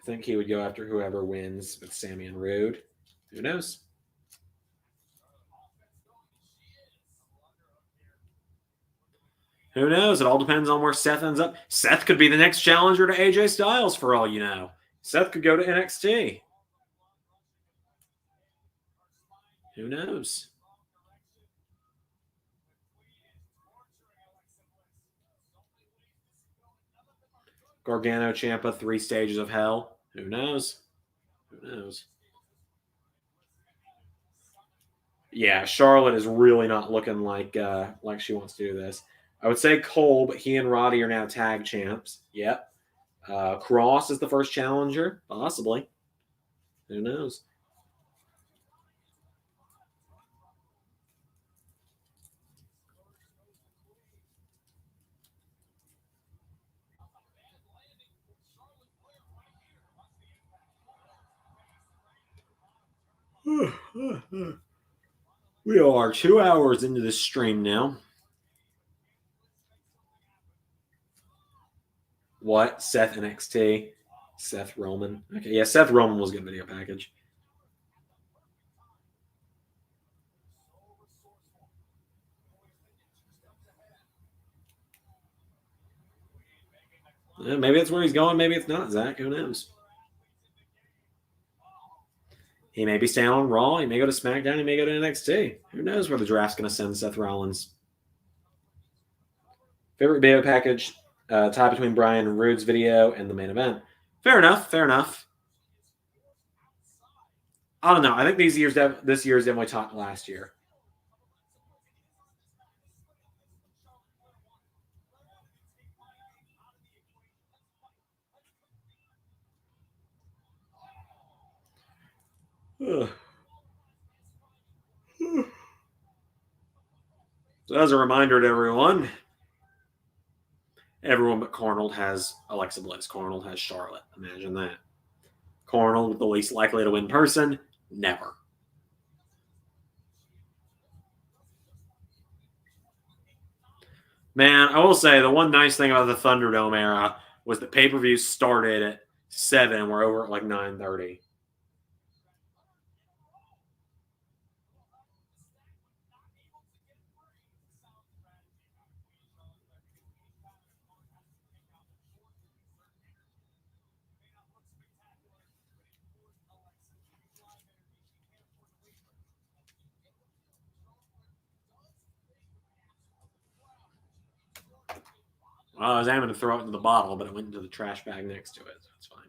I think he would go after whoever wins with Sami and Rude. Who knows? Who knows? It all depends on where Seth ends up. Seth could be the next challenger to AJ Styles for all you know. Seth could go to NXT. Who knows? Gargano, Ciampa, 3 stages of hell. Who knows? Who knows? Yeah, Charlotte is really not looking like she wants to do this. I would say Cole, but he and Roddy are now tag champs. Yep. Cross is the first challenger, possibly. Who knows? We are 2 hours into this stream now. What? Seth NXT? Seth Roman? Okay, yeah, Seth Roman was a good video package. Yeah, maybe that's where he's going. Maybe it's not, Zach. Who knows? He may be staying on Raw. He may go to SmackDown. He may go to NXT. Who knows where the draft's going to send Seth Rollins? Favorite video package? Tie between Brian and Rude's video and the main event. Fair enough. Fair enough. I don't know. I think this year's definitely topped last year. So as a reminder to everyone but Carnold has Alexa Bliss. Carnold has Charlotte. Imagine that. Carnold, the least likely to win person, never. Man, I will say the one nice thing about the Thunderdome era was the pay-per-views started at 7 and we're over at like 9:30. Well, I was aiming to throw it into the bottle, but it went into the trash bag next to it. So it's fine.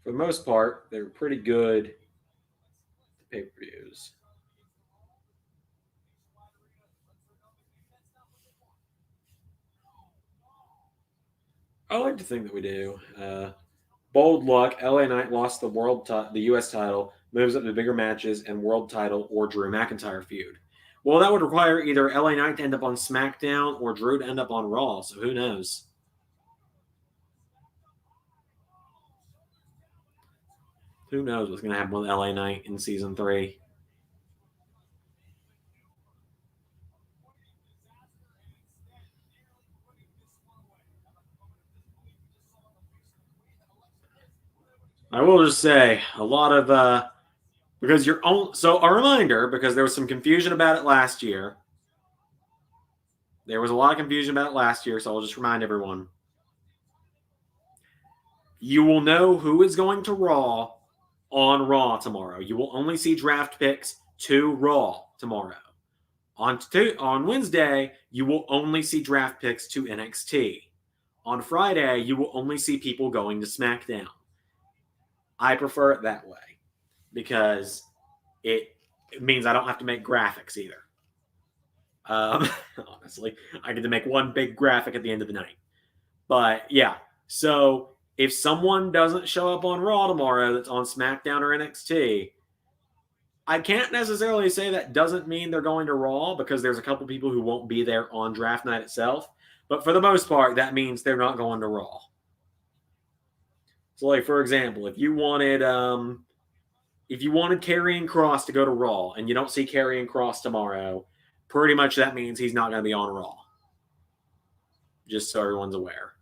For the most part, they were pretty good pay-per-views. I like to think that we do. Bold luck. LA Knight lost the the U.S. title, moves up to bigger matches and world title or Drew McIntyre feud. Well, that would require either LA Knight to end up on SmackDown or Drew to end up on Raw. So who knows? Who knows what's going to happen with LA Knight in season 3? I will just say a lot of Because you're on. So a reminder, because there was some confusion about it last year. There was a lot of confusion about it last year, so I'll just remind everyone. You will know who is going to Raw on Raw tomorrow. You will only see draft picks to Raw tomorrow. On Wednesday, you will only see draft picks to NXT. On Friday, you will only see people going to SmackDown. I prefer it that way because it means I don't have to make graphics either. Honestly, I get to make one big graphic at the end of the night. But yeah, so if someone doesn't show up on Raw tomorrow that's on SmackDown or NXT, I can't necessarily say that doesn't mean they're going to Raw because there's a couple people who won't be there on draft night itself. But for the most part, that means they're not going to Raw. So, like, for example, if you wanted Karrion Kross to go to Raw and you don't see Karrion Kross tomorrow, pretty much that means he's not going to be on Raw. Just so everyone's aware.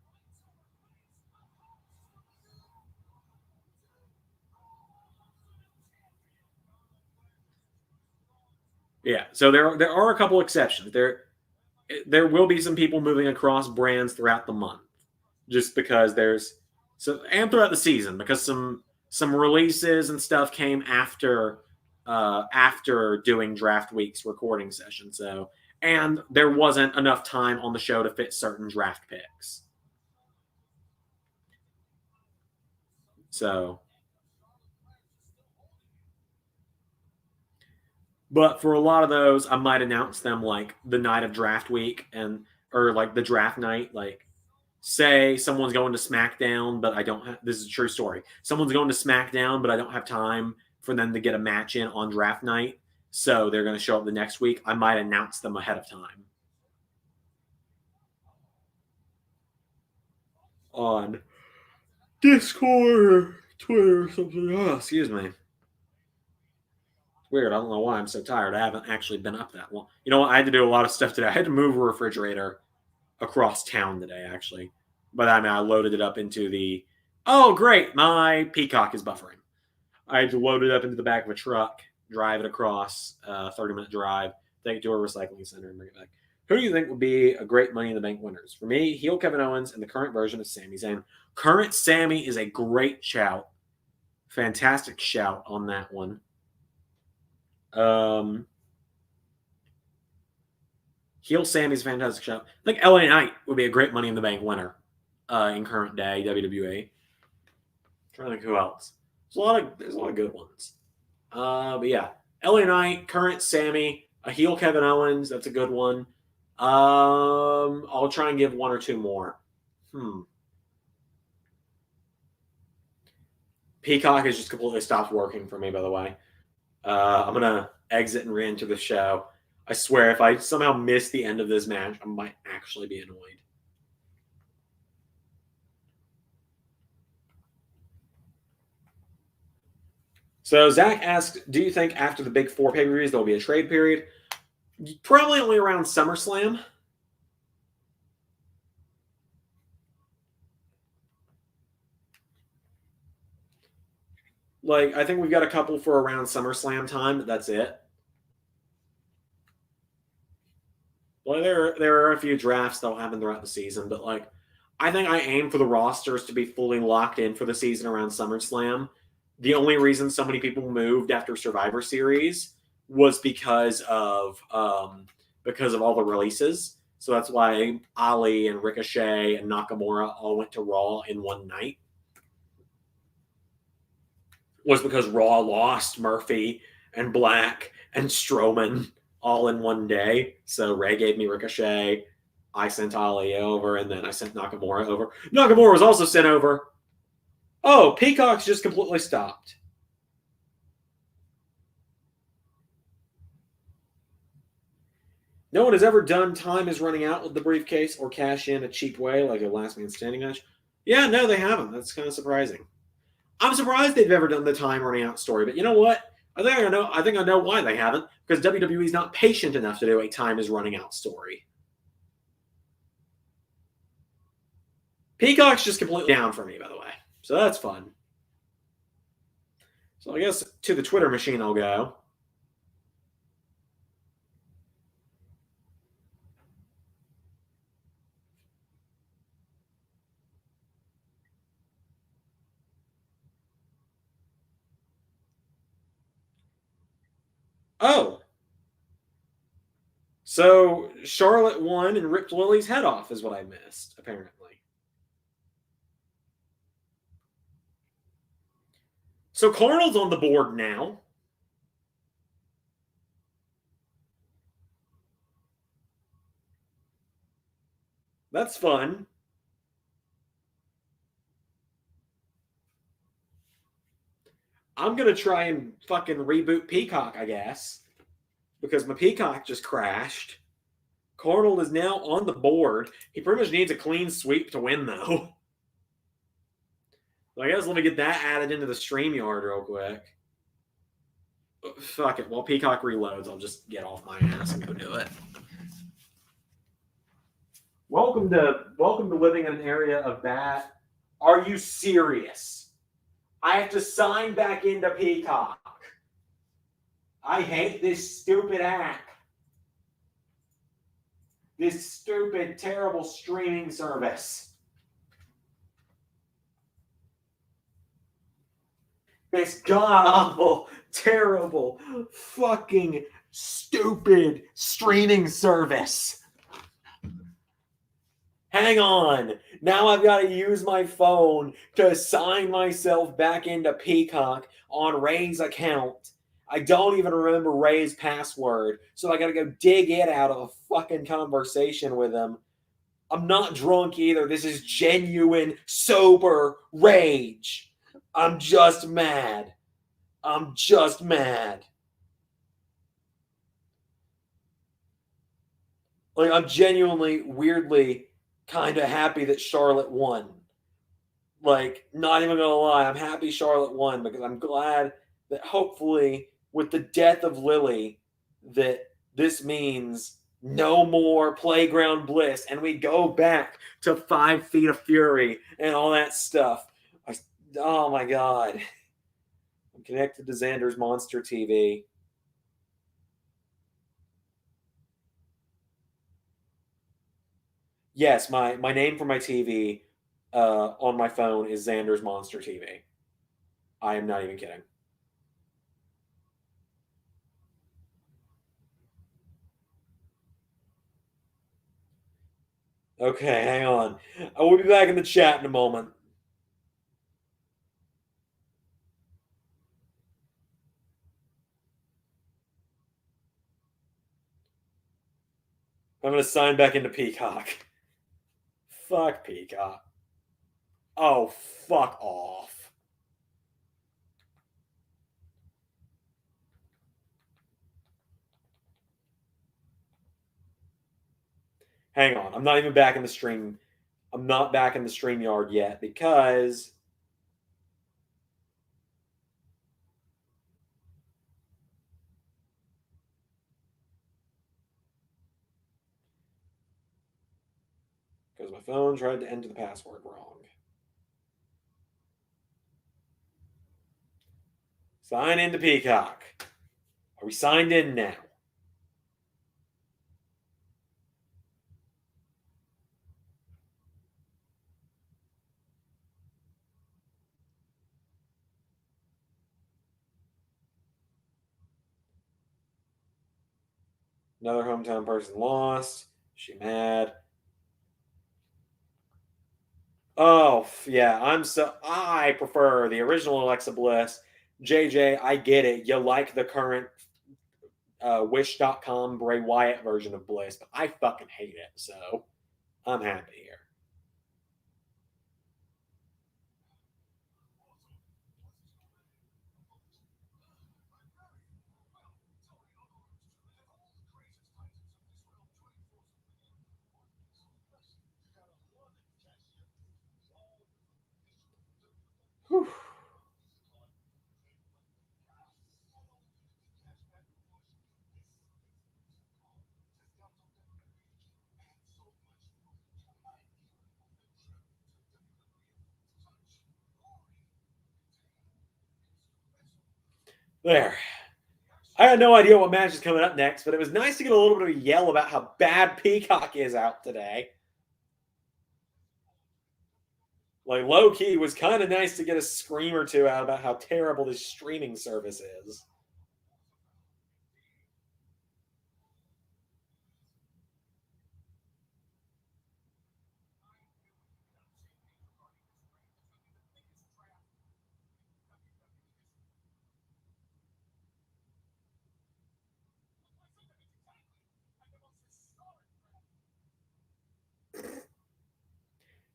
Yeah, so there are a couple exceptions. There will be some people moving across brands throughout the month, just because and throughout the season, because some releases and stuff came after doing draft week's recording session. So, and there wasn't enough time on the show to fit certain draft picks. So, but for a lot of those, I might announce them like the night of draft week or like the draft night. Like, say someone's going to SmackDown, but I don't have, this is a true story. Someone's going to SmackDown, but I don't have time for them to get a match in on draft night. So they're going to show up the next week. I might announce them ahead of time on Discord or Twitter or something. Oh, excuse me. Weird. I don't know why I'm so tired. I haven't actually been up that long. You know what? I had to do a lot of stuff today. I had to move a refrigerator across town today, actually. But I mean, I loaded it up into the... Oh, great. My Peacock is buffering. I had to load it up into the back of a truck, drive it across a 30-minute drive, take it to a recycling center, and bring it back. Who do you think would be a great Money in the Bank winners? For me, heel Kevin Owens and the current version of Sami Zayn. Current Sami is a great shout. Fantastic shout on that one. Heel Sammy's fantastic shout. I think LA Knight would be a great Money in the Bank winner in current day WWE. I'm trying to think who else. There's a lot of good ones. But yeah, LA Knight, current Sammy, a heel Kevin Owens. That's a good one. I'll try and give one or two more. Peacock has just completely stopped working for me, by the way. I'm going to exit and re-enter the show. I swear, if I somehow miss the end of this match, I might actually be annoyed. So Zach asked, do you think after the big 4 pay-per-views there will be a trade period? Probably only around SummerSlam. Like, I think we've got a couple for around SummerSlam time, but that's it. Well, there are a few drafts that'll happen throughout the season, but like, I think I aim for the rosters to be fully locked in for the season around SummerSlam. The only reason so many people moved after Survivor Series was because of all the releases. So that's why Ali and Ricochet and Nakamura all went to Raw in one night. Was because Raw lost Murphy and Black and Strowman all in one day. So Ray gave me Ricochet. I sent Ali over, and then I sent Nakamura over. Nakamura was also sent over. Oh, Peacock's just completely stopped. No one has ever done Time is Running Out with the briefcase or cash in a cheap way like a last man standing match. Yeah, no, they haven't. That's kind of surprising. I'm surprised they've ever done the Time Running Out story, but you know what? I think I know why they haven't, because WWE's not patient enough to do a Time is Running Out story. Peacock's just completely down for me, by the way. So that's fun. So I guess to the Twitter machine I'll go. Oh. So Charlotte won and ripped Lily's head off is what I missed, apparently. So Carnold's on the board now. That's fun. I'm going to try and fucking reboot Peacock, I guess, because my Peacock just crashed. Carnold is now on the board. He pretty much needs a clean sweep to win, though. So I guess let me get that added into the StreamYard real quick. Fuck it. While Peacock reloads, I'll just get off my ass and go do it. Welcome to living in an area of that. Are you serious? I have to sign back into Peacock. I hate this stupid app. This stupid, terrible streaming service. This god-awful, terrible, fucking stupid streaming service. Hang on. Now I've got to use my phone to sign myself back into Peacock on Ray's account. I don't even remember Ray's password, so I got to go dig it out of a fucking conversation with him. I'm not drunk either. This is genuine, sober rage. I'm just mad. I'm just mad. Like, I'm genuinely, weirdly kind of happy that Charlotte won. Like, not even gonna lie, I'm happy Charlotte won because I'm glad that hopefully with the death of Lily that this means no more playground bliss and we go back to 5 Feet of Fury and all that stuff. Oh my god. I'm connected to Xander's Monster TV. Yes, my name for my TV on my phone is Xander's Monster TV. I am not even kidding. Okay, hang on. I will be back in the chat in a moment. I'm going to sign back into Peacock. Fuck Peacock. Oh, fuck off. Hang on. I'm not even back in the stream. I'm not back in the StreamYard yet because my phone tried to enter the password wrong. Sign into Peacock. Are we signed in now? Another hometown person lost. She mad. Oh, yeah. I prefer the original Alexa Bliss. JJ, I get it. You like the current Wish.com Bray Wyatt version of Bliss, but I fucking hate it. So I'm happy here. Whew. There. I had no idea what match is coming up next, but it was nice to get a little bit of a yell about how bad Peacock is out today. Like, low-key, was kind of nice to get a scream or two out about how terrible this streaming service is.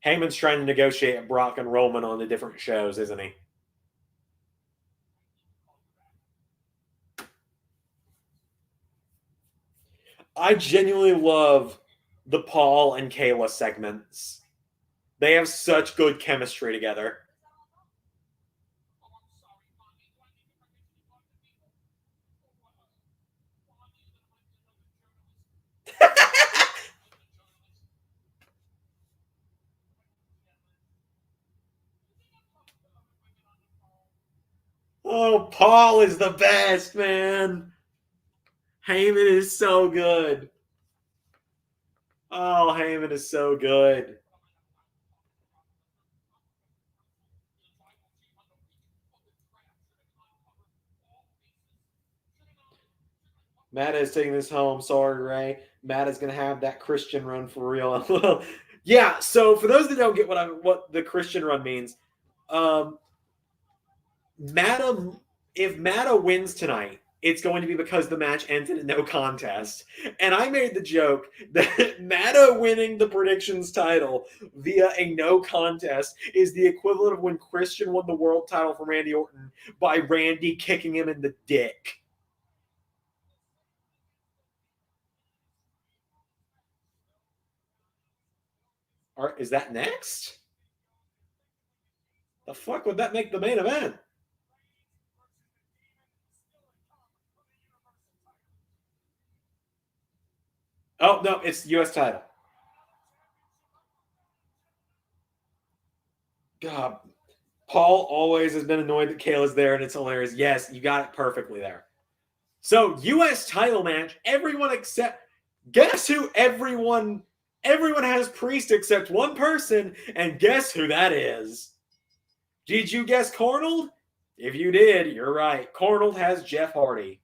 Heyman's trying to negotiate Brock and Roman on the different shows, isn't he? I genuinely love the Paul and Kayla segments. They have such good chemistry together. Oh, Paul is the best, man. Heyman is so good. Oh, Heyman is so good. Mada is taking this home. Sorry, Ray. Mada's gonna have that Christian run for real. Yeah. So for those that don't get what the Christian run means, Mada, if Mada wins tonight, it's going to be because the match ends in a no contest. And I made the joke that Mada winning the predictions title via a no contest is the equivalent of when Christian won the world title from Randy Orton by Randy kicking him in the dick. Is that next? The fuck would that make the main event? Oh, no, it's the U.S. title. God, Paul always has been annoyed that Kayla's there, and it's hilarious. Yes, you got it perfectly there. So, U.S. title match, everyone except... Guess who everyone has Priest except one person, and guess who that is? Did you guess Carnold? If you did, you're right. Carnold has Jeff Hardy.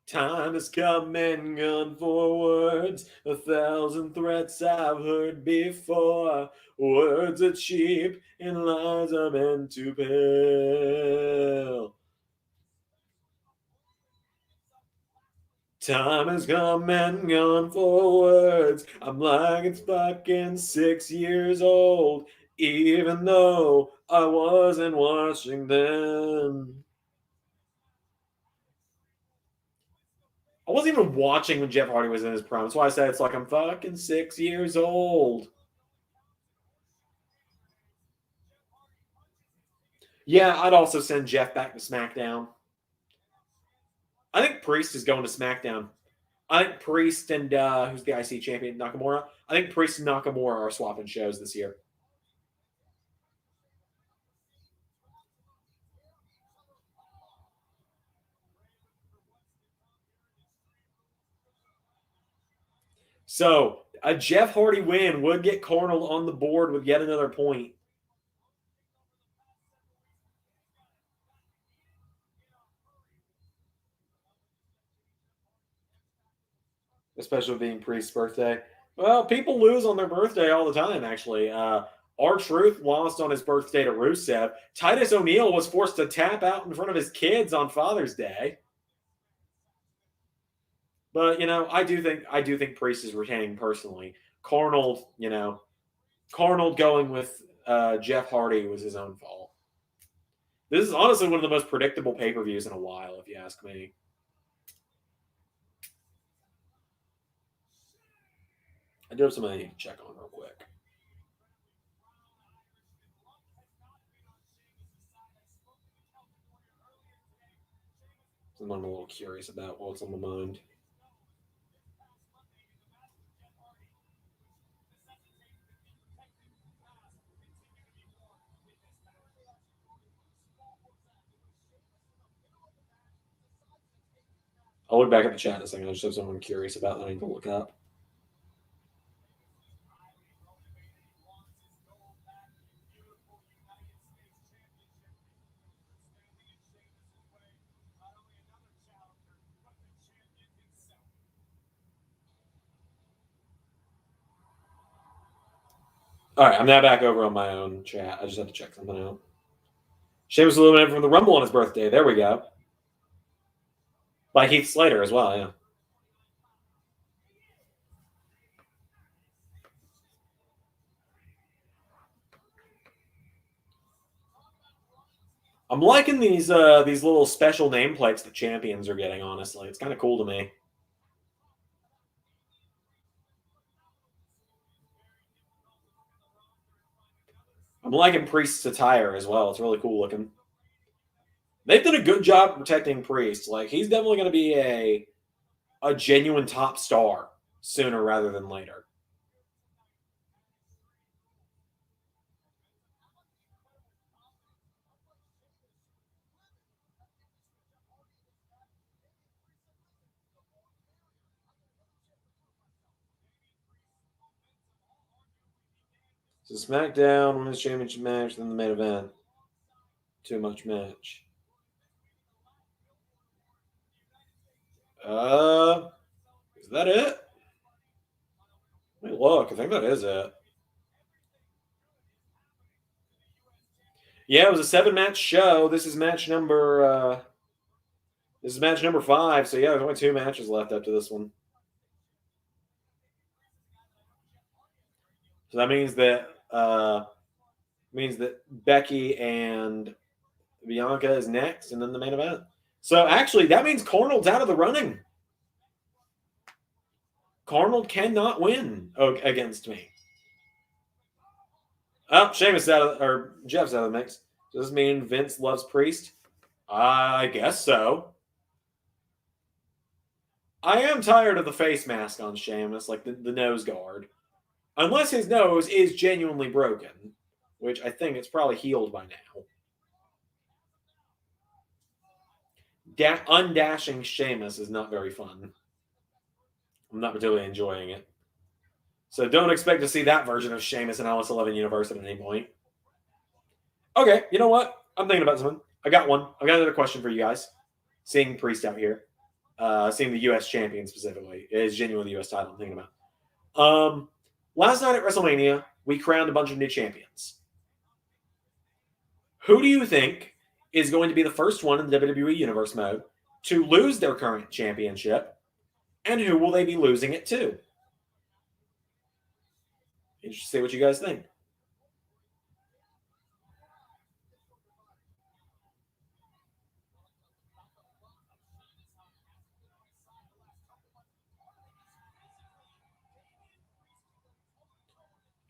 Time has come and gone for words, 1,000 threats I've heard before. Words are cheap and lies are meant to pay. Time has come and gone for words. I'm like it's fucking 6 years old, even though I wasn't watching them. I wasn't even watching when Jeff Hardy was in his prime. That's why I said it's like I'm fucking 6 years old. Yeah, I'd also send Jeff back to SmackDown. I think Priest is going to SmackDown. I think Priest and who's the IC champion, Nakamura? I think Priest and Nakamura are swapping shows this year. So a Jeff Hardy win would get Carnold on the board with yet another point. Especially being Priest's birthday. Well, people lose on their birthday all the time, actually. R-Truth lost on his birthday to Rusev. Titus O'Neil was forced to tap out in front of his kids on Father's Day. But I do think Priest is retaining personally. Carnold, Carnold going with Jeff Hardy was his own fault. This is honestly one of the most predictable pay-per-views in a while, if you ask me. I do have something I need to check on real quick. I'm a little curious about what's on my mind. I'll look back at the chat in a second. I just have someone curious about that I need to look up. All right, I'm now back over on my own chat. I just have to check something out. Sheamus was eliminated from the Rumble on his birthday. There we go. By Heath Slater as well, yeah. I'm liking these little special nameplates that champions are getting, honestly. It's kind of cool to me. I'm liking Priest's attire as well. It's really cool looking. They've done a good job protecting Priest. Like, he's definitely going to be a genuine top star sooner rather than later. So SmackDown Women's Championship match, then the main event. Too much match. Is that it? Let me look. I think that is it. Yeah, it was a 7-match show. This is match number 5. So yeah, there's only 2 matches left up to this one. So that means that Becky and Bianca is next, and then the main event. So actually, that means Carnold's out of the running. Carnold cannot win against me. Oh, Sheamus Jeff's out of the mix. Does this mean Vince loves Priest? I guess so. I am tired of the face mask on Sheamus, like the nose guard. Unless his nose is genuinely broken, which I think it's probably healed by now. Undashing Sheamus is not very fun. I'm not particularly enjoying it. So don't expect to see that version of Sheamus in Alice 11 Universe at any point. Okay, you know what? I'm thinking about something. I got one. I've got another question for you guys. Seeing Priest out here, seeing the U.S. champion specifically, it is genuinely the U.S. title I'm thinking about. Last night at WrestleMania, we crowned a bunch of new champions. Who do you think is going to be the first one in the WWE Universe mode to lose their current championship, and who will they be losing it to? Interested to see what you guys think.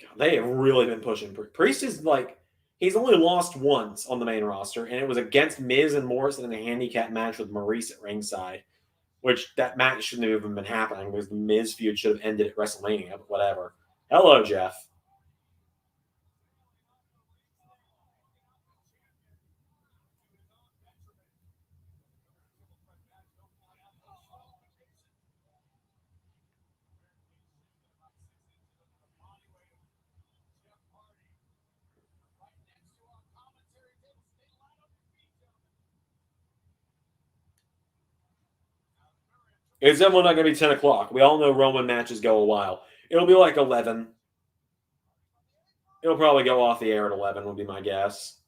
God, they have really been pushing Priest. Is like, he's only lost once on the main roster, and it was against Miz and Morrison in a handicap match with Maurice at ringside, which that match shouldn't have even been happening because the Miz feud should have ended at WrestleMania, but whatever. Hello, Jeff. It's definitely not going to be 10 o'clock. We all know Roman matches go a while. It'll be like 11. It'll probably go off the air at 11 would be my guess.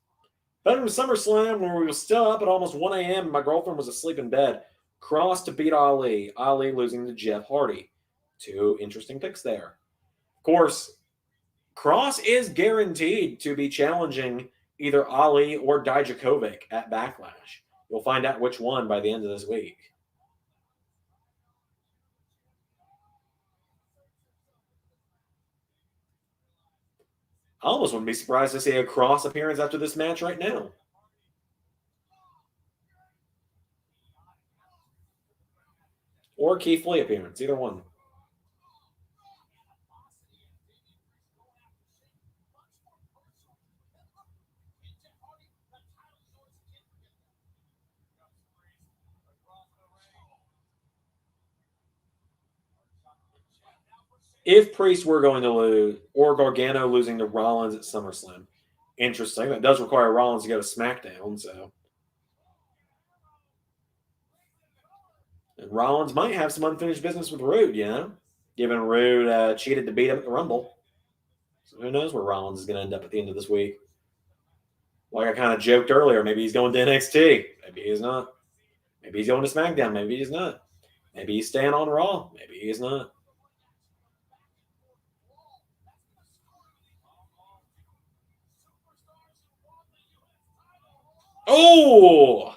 Better than SummerSlam, where we were still up at almost 1 a.m. and my girlfriend was asleep in bed. Cross to beat Ali. Ali losing to Jeff Hardy. 2 interesting picks there. Of course, Cross is guaranteed to be challenging either Ali or Dijakovic at Backlash. You'll find out which one by the end of this week. I almost wouldn't be surprised to see a Cross appearance after this match right now. Or Keith Lee appearance, either one. if Priest were going to lose, or Gargano losing to Rollins at SummerSlam, interesting. That does require Rollins to go to SmackDown, so. And Rollins might have some unfinished business with Rude, you know? Given Rude cheated to beat him at the Rumble. So who knows where Rollins is going to end up at the end of this week. Like I kind of joked earlier, maybe he's going to NXT. Maybe he's not. Maybe he's going to SmackDown. Maybe he's not. Maybe he's staying on Raw. Maybe he's not. Oh!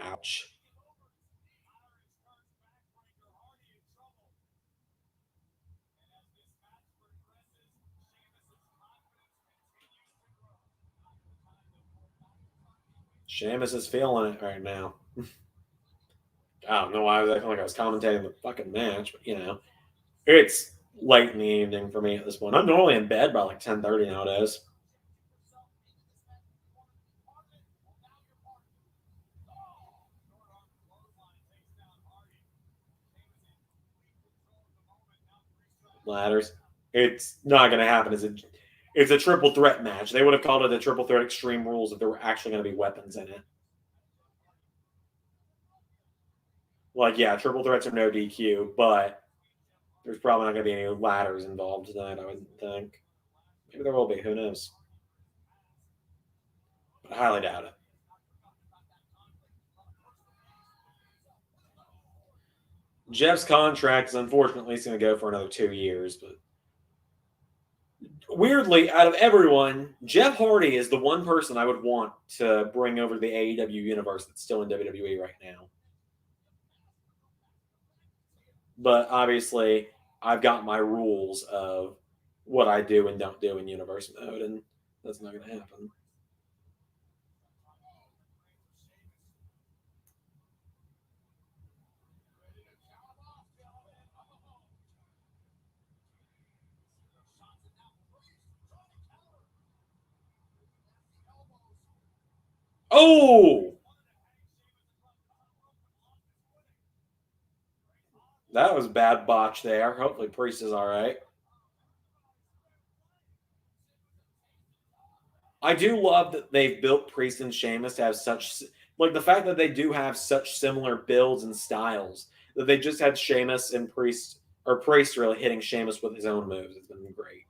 Ouch. Sheamus is feeling it right now. I don't know why I was acting like I was commentating the fucking match, but you know, it's late in the evening for me at this point. I'm normally in bed by like 10:30 nowadays. Ladders. It's not going to happen. It's a triple threat match. They would have called it a triple threat Extreme Rules if there were actually going to be weapons in it. Like, yeah, triple threats are no DQ, but there's probably not going to be any ladders involved tonight, I would think. Maybe there will be. Who knows? But I highly doubt it. Jeff's contract is unfortunately going to go for another 2 years, but weirdly, out of everyone, Jeff Hardy is the one person I would want to bring over to the AEW universe that's still in WWE right now. But obviously, I've got my rules of what I do and don't do in universe mode, and that's not going to happen. Oh! That was a bad botch there. Hopefully Priest is all right. I do love that they've built Priest and Sheamus to have such, like the fact that they do have such similar builds and styles, that they just had Sheamus and Priest, or Priest really hitting Sheamus with his own moves. It's been great.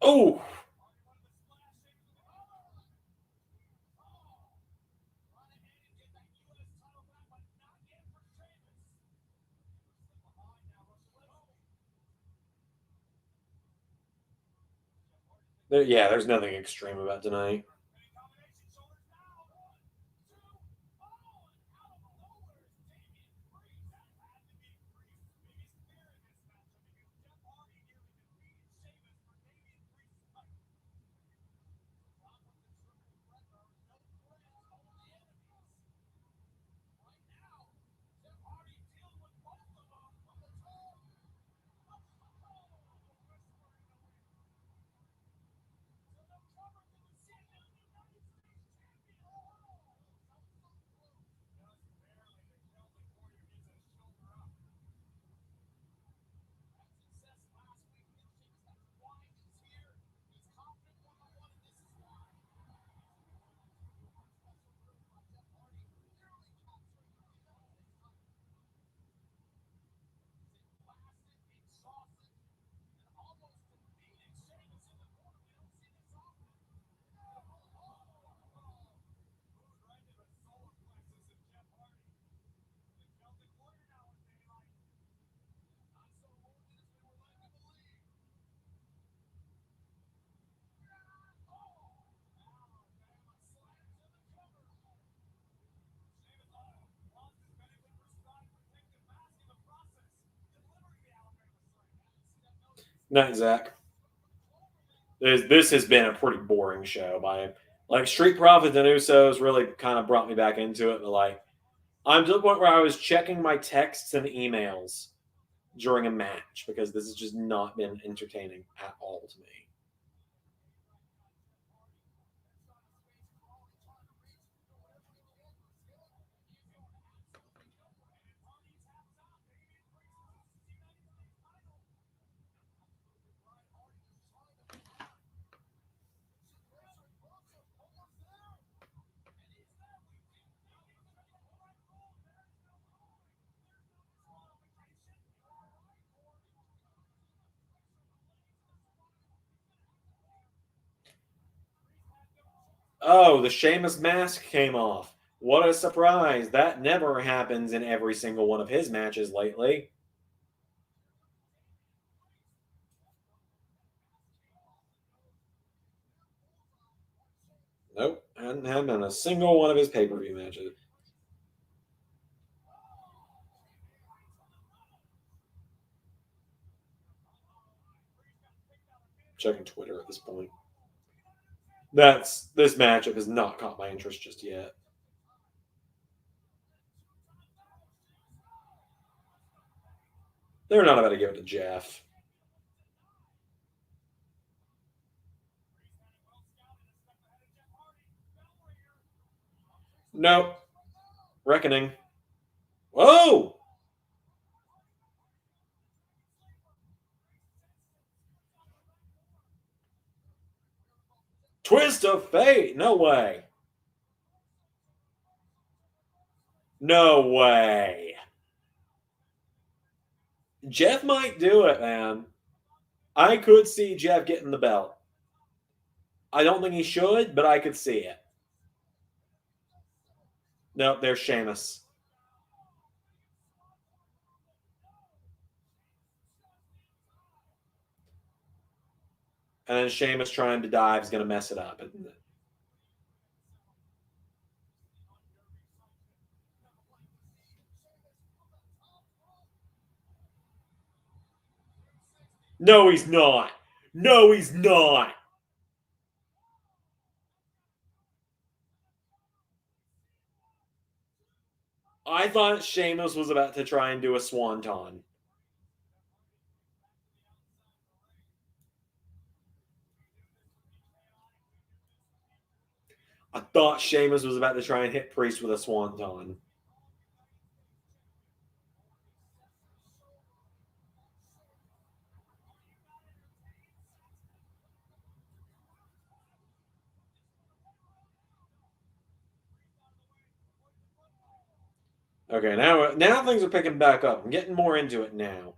Oh! Yeah, there's nothing extreme about tonight. Night, Zach. This has been a pretty boring show. Like Street Profits and Usos really kind of brought me back into it. But like, I'm to the point where I was checking my texts and emails during a match because this has just not been entertaining at all to me. Oh, the Sheamus mask came off. What a surprise. That never happens in every single one of his matches lately. Nope, hadn't happened in a single one of his pay-per-view matches. Checking Twitter at this point. This matchup has not caught my interest just yet. They're not about to give it to Jeff. Nope. Reckoning. Whoa! Twist of fate. No way. No way. Jeff might do it, man. I could see Jeff getting the belt. I don't think he should, but I could see it. Nope, there's Sheamus. And then Sheamus trying to dive is going to mess it up. No, he's not. No, he's not. I thought Sheamus was about to try and do a swanton. I thought Sheamus was about to try and hit Priest with a swanton. Okay, now things are picking back up. I'm getting more into it now.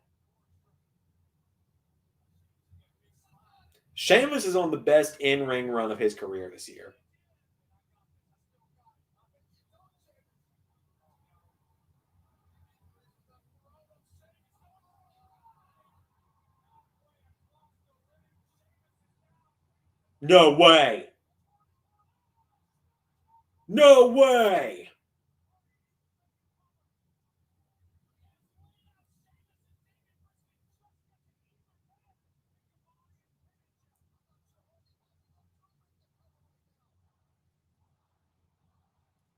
Sheamus is on the best in-ring run of his career this year. No way. No way.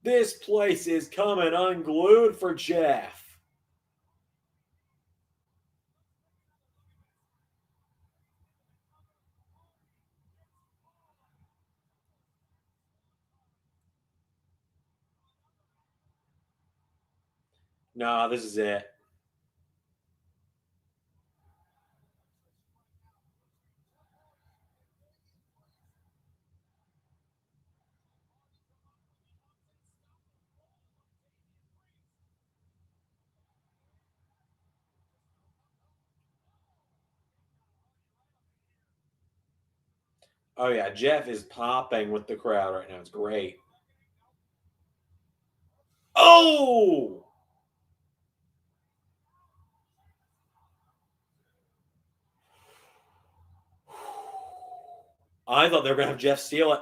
This place is coming unglued for Jeff. Nah, this is it. Oh, yeah, Jeff is popping with the crowd right now. It's great. Oh! I thought they were going to have Jeff steal it.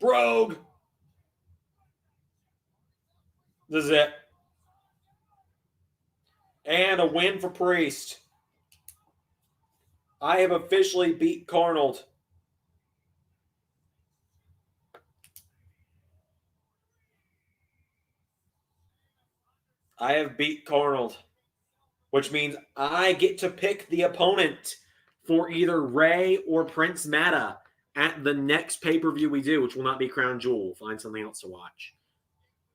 Brogue! This is it. And a win for Priest. I have officially beat Carnold. I have beat Carnold, which means I get to pick the opponent for either Ray or Prince Mada at the next pay-per-view we do, which will not be Crown Jewel. We'll find something else to watch.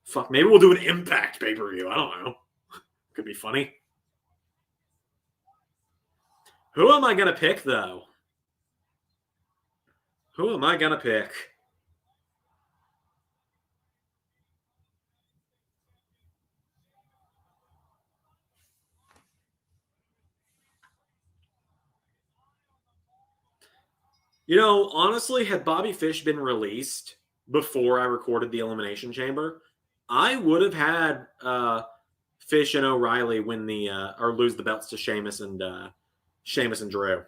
Fuck, maybe we'll do an Impact pay-per-view. I don't know. Could be funny. Who am I going to pick, though? Who am I going to pick? You know, honestly, had Bobby Fish been released before I recorded the Elimination Chamber, I would have had Fish and O'Reilly win the or lose the belts to Sheamus and Drew.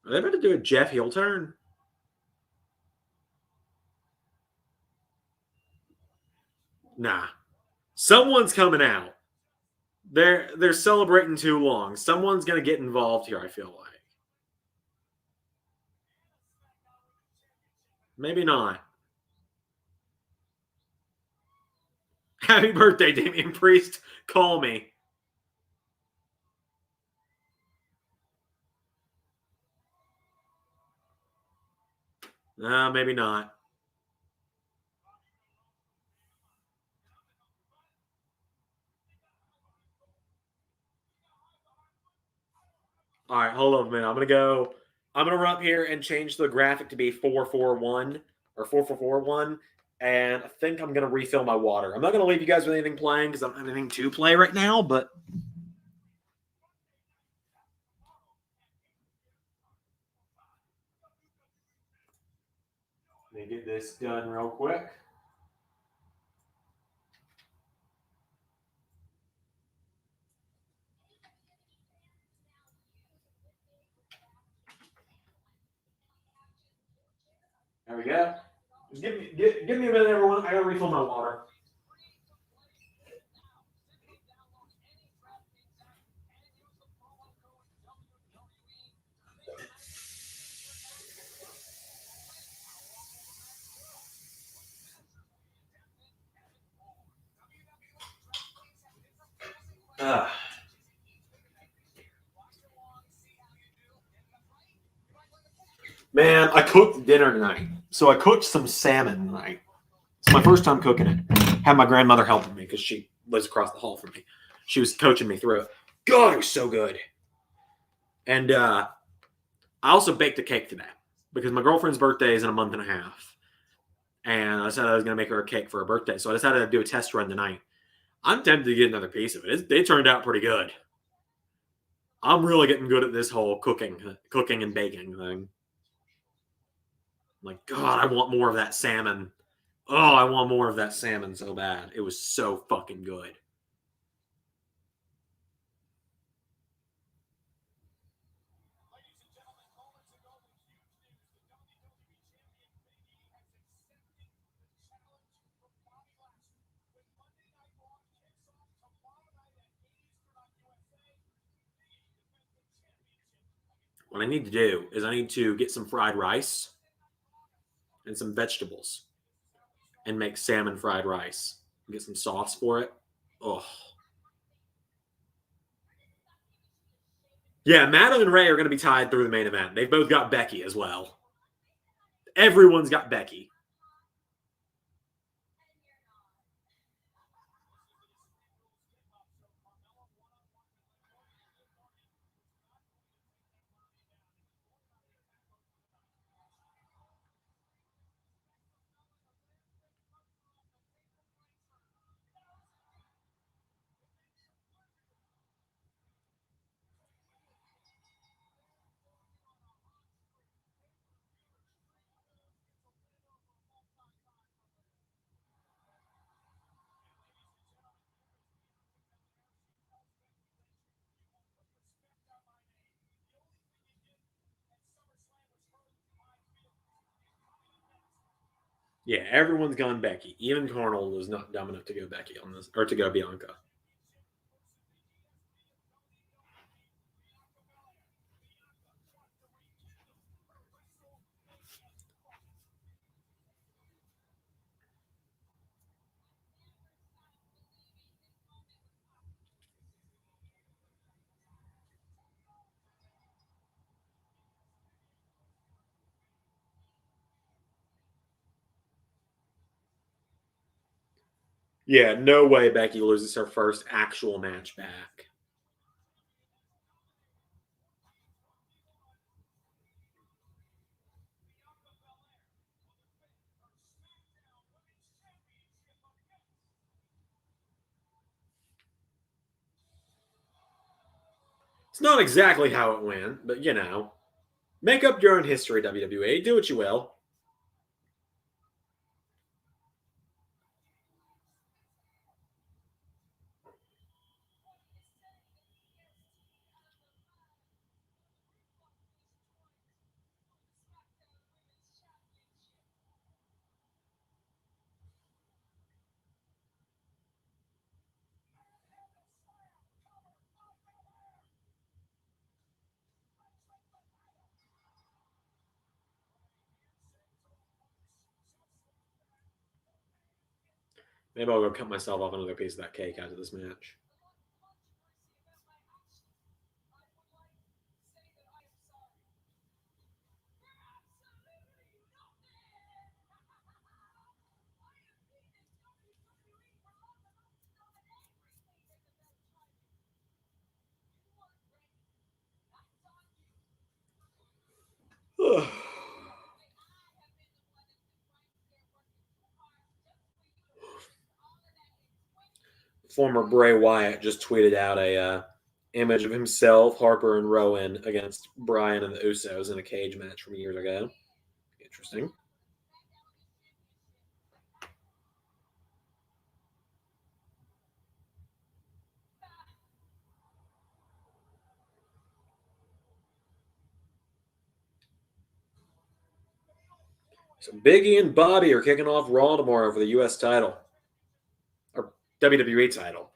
Are they about to do a Jeff heel turn? Nah. Someone's coming out. They're celebrating too long. Someone's gonna get involved here, I feel like. Maybe not. Happy birthday, Damian Priest. Call me. Maybe not. All right, hold on a minute. I'm gonna run up here and change the graphic to be 441 or 4441. And I think I'm gonna refill my water. I'm not gonna leave you guys with anything playing because I don't have anything to play right now, but let me get this done real quick. There we go. Just give me a minute, everyone. I gotta refill my water. Man, I cooked dinner tonight. So I cooked some salmon tonight. It's my first time cooking it. Had my grandmother helping me because she lives across the hall from me. She was coaching me through it. God, it was so good. And I also baked a cake today because my girlfriend's birthday is in a month and a half. And I said I was going to make her a cake for her birthday. So I decided to do a test run tonight. I'm tempted to get another piece of it. They turned out pretty good. I'm really getting good at this whole cooking and baking thing. Like, God, I want more of that salmon. Oh, I want more of that salmon so bad. It was so fucking good. What I need to do is I need to get some fried rice and some vegetables and make salmon fried rice. Get some sauce for it. Oh. Yeah, Mada and Ray are going to be tied through the main event. They've both got Becky as well. Everyone's got Becky. Yeah, everyone's gone Becky. Even Carnold was not dumb enough to go Becky on this, or to go Bianca. Yeah, no way Becky loses her first actual match back. It's not exactly how it went, but you know, make up your own history, WWE. Do what you will. Maybe I'll go cut myself off another piece of that cake after this match. Former Bray Wyatt just tweeted out a image of himself, Harper, and Rowan against Bryan and the Usos in a cage match from years ago. Interesting. So Biggie and Bobby are kicking off Raw tomorrow for the U.S. title. Or WWE title.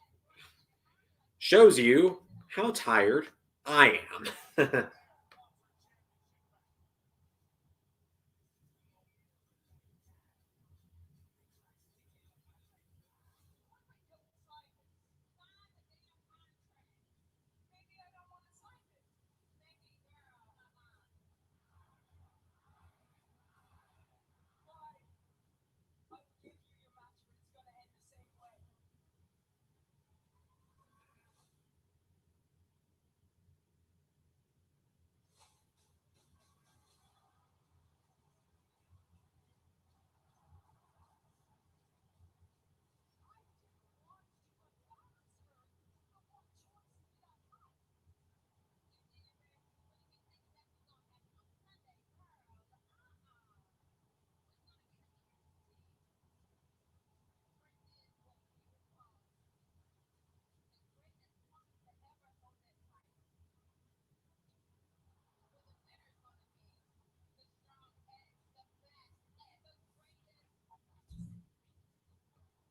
Shows you how tired I am.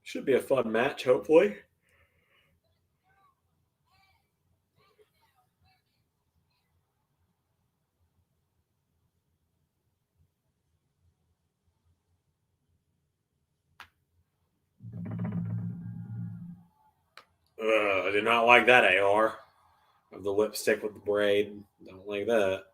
Should be a fun match, hopefully. I did not like that AR of the lipstick with the braid. Don't like that.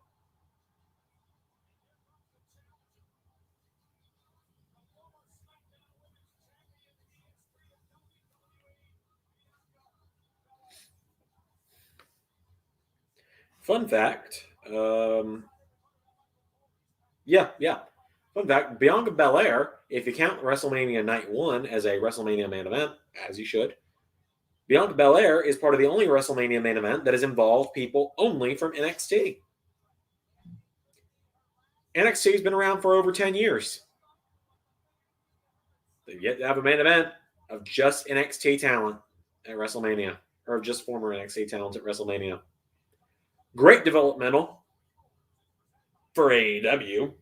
Fun fact. Yeah. Fun fact: Bianca Belair, if you count WrestleMania Night 1 as a WrestleMania main event, as you should, Bianca Belair is part of the only WrestleMania main event that has involved people only from NXT. NXT has been around for over 10 years. They've yet to have a main event of just NXT talent at WrestleMania, or just former NXT talent at WrestleMania. Great developmental for AEW.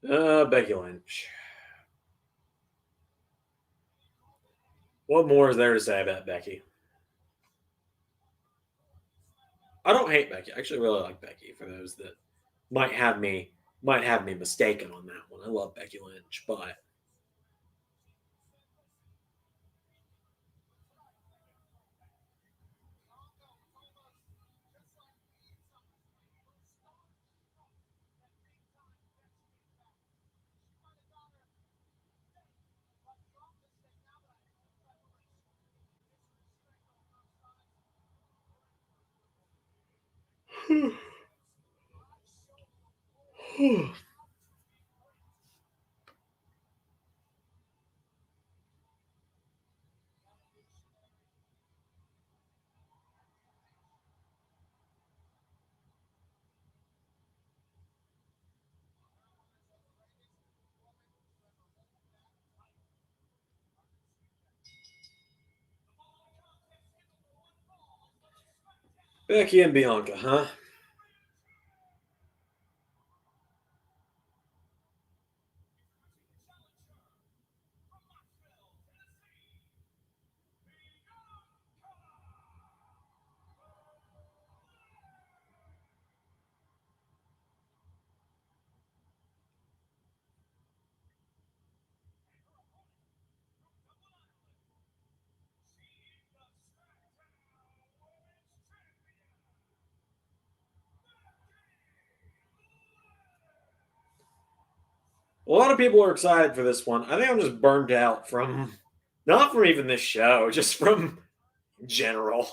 Becky Lynch. What more is there to say about Becky? I don't hate Becky. I actually really like Becky. For those that might have me mistaken on that one, I love Becky Lynch, but Becky and Bianca, huh? A lot of people are excited for this one. I think I'm just burned out from, not from even this show, just from general.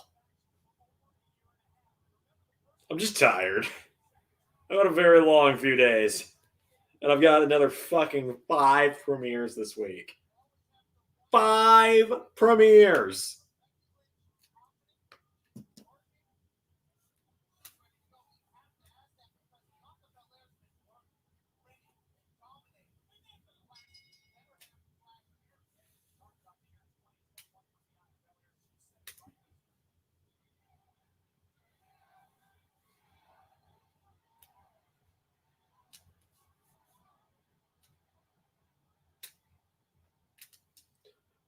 I'm just tired. I've had a very long few days, and I've got another fucking 5 premieres this week. 5 premieres.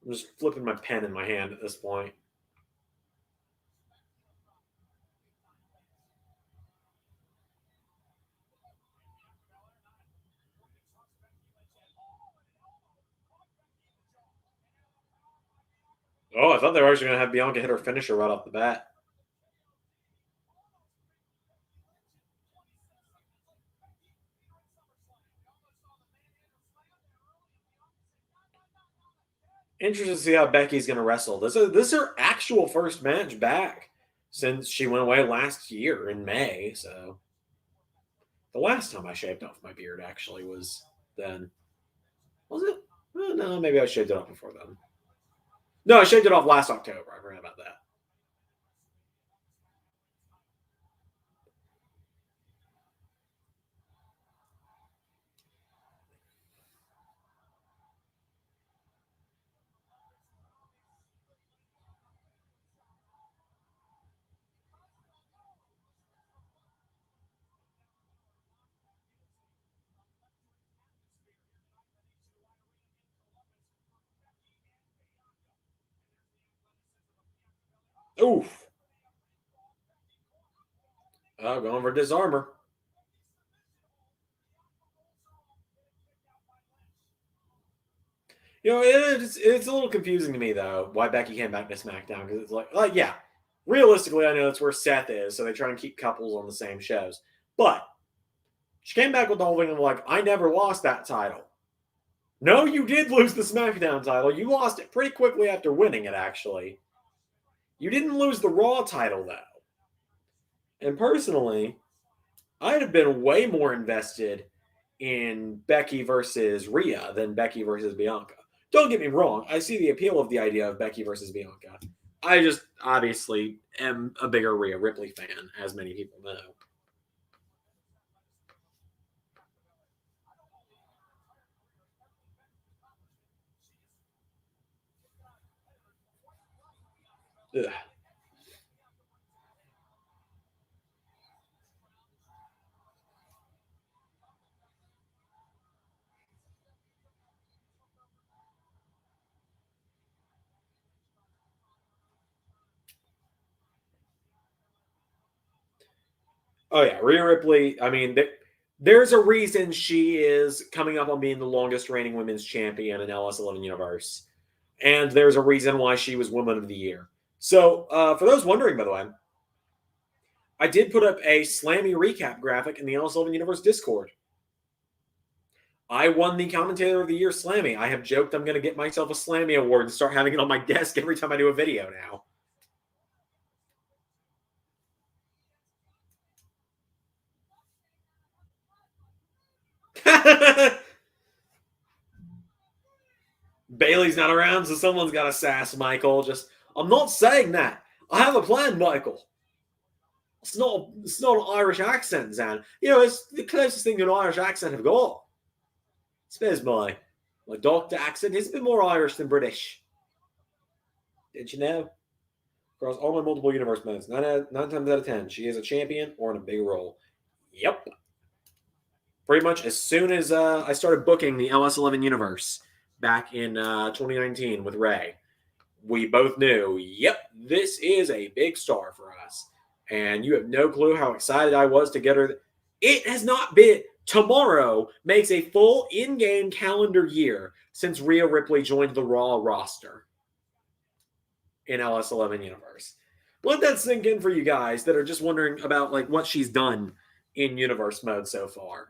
I'm just flipping my pen in my hand at this point. Oh, I thought they were actually going to have Bianca hit her finisher right off the bat. Interested to see how Becky's going to wrestle. This is her actual first match back since she went away last year in May. So the last time I shaved off my beard actually was then. Was it? No, maybe I shaved it off before then. No, I shaved it off last October. I forgot about that. Oof. Oh, going for disarmor. You know, it's a little confusing to me though why Becky came back to SmackDown because it's like yeah, realistically I know that's where Seth is, so they try and keep couples on the same shows. But she came back with the whole thing of like, I never lost that title. No, you did lose the SmackDown title. You lost it pretty quickly after winning it. Actually, you didn't lose the Raw title though. And personally, I'd have been way more invested in Becky versus Rhea than Becky versus Bianca. Don't get me wrong. I see the appeal of the idea of Becky versus Bianca. I just obviously am a bigger Rhea Ripley fan, as many people know. Ugh. Oh yeah, Rhea Ripley. I mean, there's a reason she is coming up on being the longest reigning women's champion in LS11 universe, and there's a reason why she was Woman of the Year. So, for those wondering, by the way, I did put up a Slammy recap graphic in the LS11 universe Discord. I won the Commentator of the Year Slammy. I have joked I'm going to get myself a Slammy award and start having it on my desk every time I do a video now. Bailey's not around, so someone's got to sass Michael. I'm not saying that. I have a plan, Michael. It's not an Irish accent, Zan. It's the closest thing to an Irish accent I've got. I suppose my doctor accent is a bit more Irish than British. Did you know? Across all my multiple universe modes, 9 times out of 10, she is a champion or in a big role. Yep. Pretty much as soon as I started booking the LS11 universe back in 2019 with Ray, we both knew, yep, this is a big star for us. And you have no clue how excited I was to get her. It has not been. Tomorrow makes a full in-game calendar year since Rhea Ripley joined the Raw roster in LS11 universe. Let that sink in for you guys that are just wondering about what she's done in universe mode so far.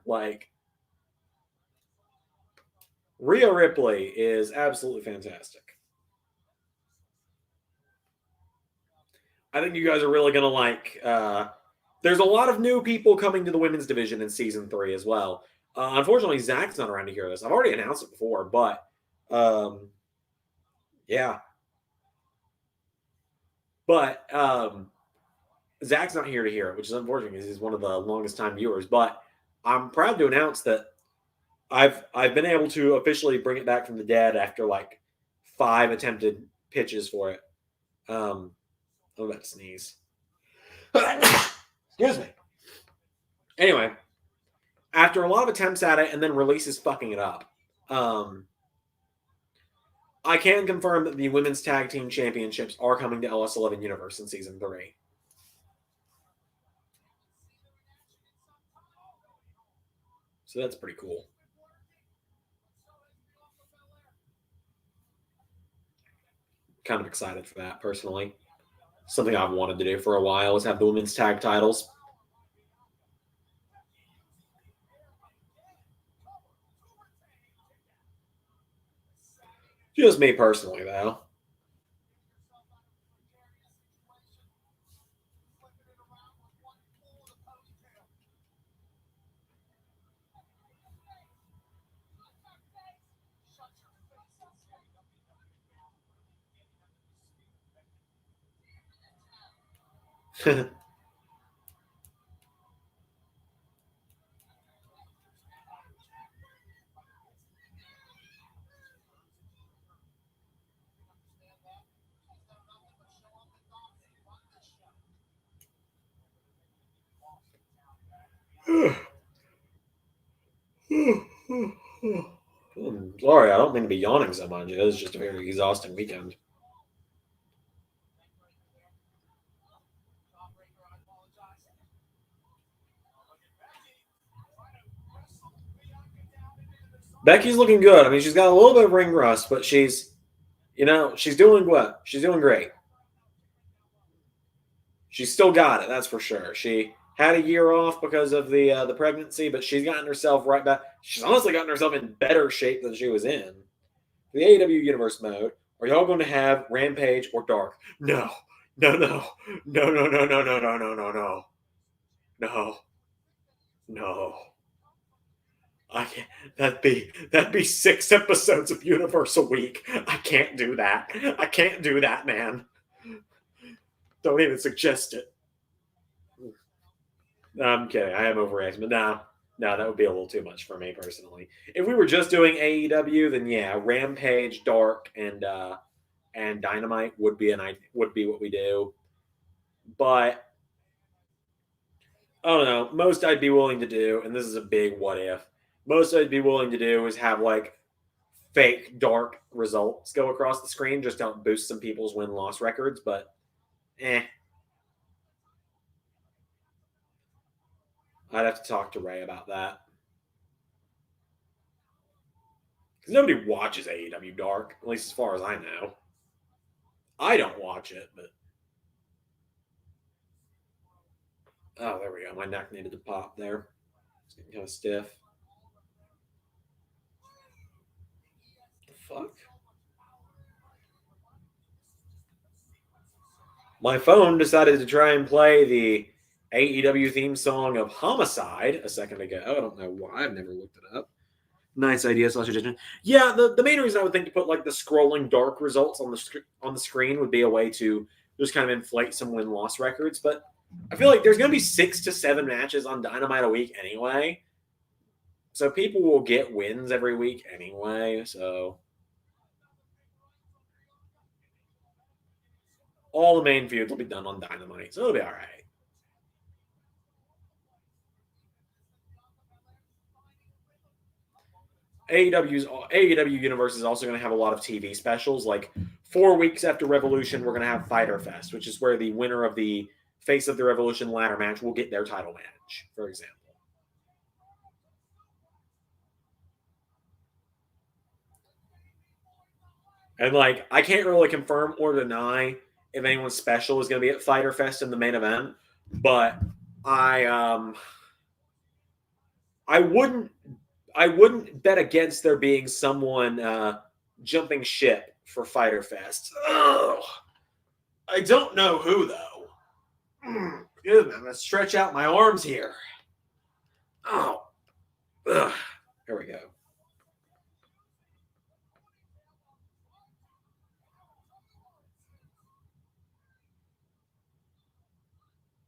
Rhea Ripley is absolutely fantastic. I think you guys are really going to like. There's a lot of new people coming to the women's division in season 3 as well. Unfortunately, Zach's not around to hear this. I've already announced it before, but yeah. But Zach's not here to hear it, which is unfortunate because he's one of the longest time viewers. But I'm proud to announce that I've been able to officially bring it back from the dead after 5 attempted pitches for it. I'm about to sneeze. Excuse me. Anyway, after a lot of attempts at it and then releases fucking it up, I can confirm that the Women's Tag Team Championships are coming to LS11 Universe in Season 3. So that's pretty cool. Kind of excited for that, personally. Something I've wanted to do for a while is have the women's tag titles. Just me personally, though. Sorry, I don't mean to be yawning so much. It is just a very exhausting weekend. Becky's looking good. I mean, she's got a little bit of ring rust, but she's doing what? She's doing great. She's still got it, that's for sure. She had a year off because of the pregnancy, but she's gotten herself right back. She's honestly gotten herself in better shape than she was in. The AEW Universe mode, are y'all going to have Rampage or Dark? No. No, no. No, no, no, no, no, no, no, no, no. No. No. I can't. That'd be 6 episodes of Universe a week. I can't do that. I can't do that, man. Don't even suggest it. No, I'm kidding. I am overreacting, but no, that would be a little too much for me personally. If we were just doing AEW, then yeah, Rampage, Dark, and Dynamite would be what we do. But I don't know. Most I'd be willing to do, and this is a big what if. Most I'd be willing to do is have fake dark results go across the screen just to help boost some people's win-loss records, but I'd have to talk to Ray about that. Because nobody watches AEW Dark, at least as far as I know. I don't watch it, but... Oh, there we go. My neck needed to pop there. It's getting kind of stiff. The fuck? My phone decided to try and play the AEW theme song of Homicide a second ago. I don't know why. I've never looked it up. Nice idea, suggestion. Yeah, the main reason I would think to put like the scrolling dark results on the screen would be a way to just kind of inflate some win-loss records. But I feel like there's going to be 6 to 7 matches on Dynamite a week anyway, so people will get wins every week anyway. So all the main feuds will be done on Dynamite, so it'll be all right. AEW universe is also going to have a lot of TV specials. Like 4 weeks after Revolution, we're going to have Fyter Fest, which is where the winner of the Face of the Revolution ladder match will get their title match, for example. And like, I can't really confirm or deny if anyone special is going to be at Fyter Fest in the main event, but I wouldn't bet against there being someone jumping ship for Fyter Fest. Ugh. I don't know who though. Good, I'm gonna stretch out my arms here. Oh, ugh. Here we go.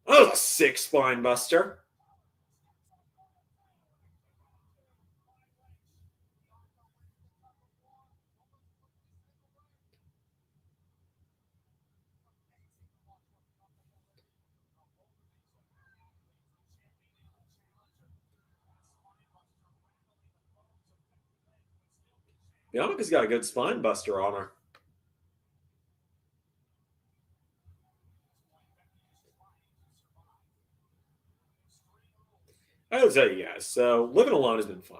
That was a sick spine buster. Bianca's got a good spine buster on her. I will tell you guys, so living alone has been fun.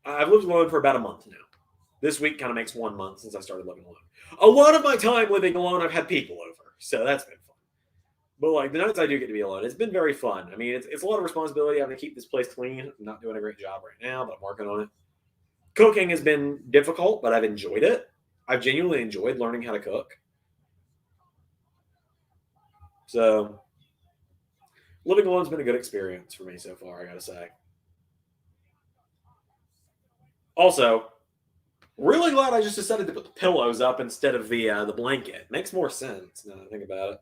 I've lived alone for about a month now. This week kind of makes 1 month since I started living alone. A lot of my time living alone, I've had people over, so that's been fun. But like the nights I do get to be alone, it's been very fun. I mean, it's a lot of responsibility having to keep this place clean. I'm not doing a great job right now, but I'm working on it. Cooking has been difficult, but I've enjoyed it. I've genuinely enjoyed learning how to cook. So living alone's been a good experience for me so far, I gotta say. Also, really glad I just decided to put the pillows up instead of the blanket. Makes more sense now that I think about it.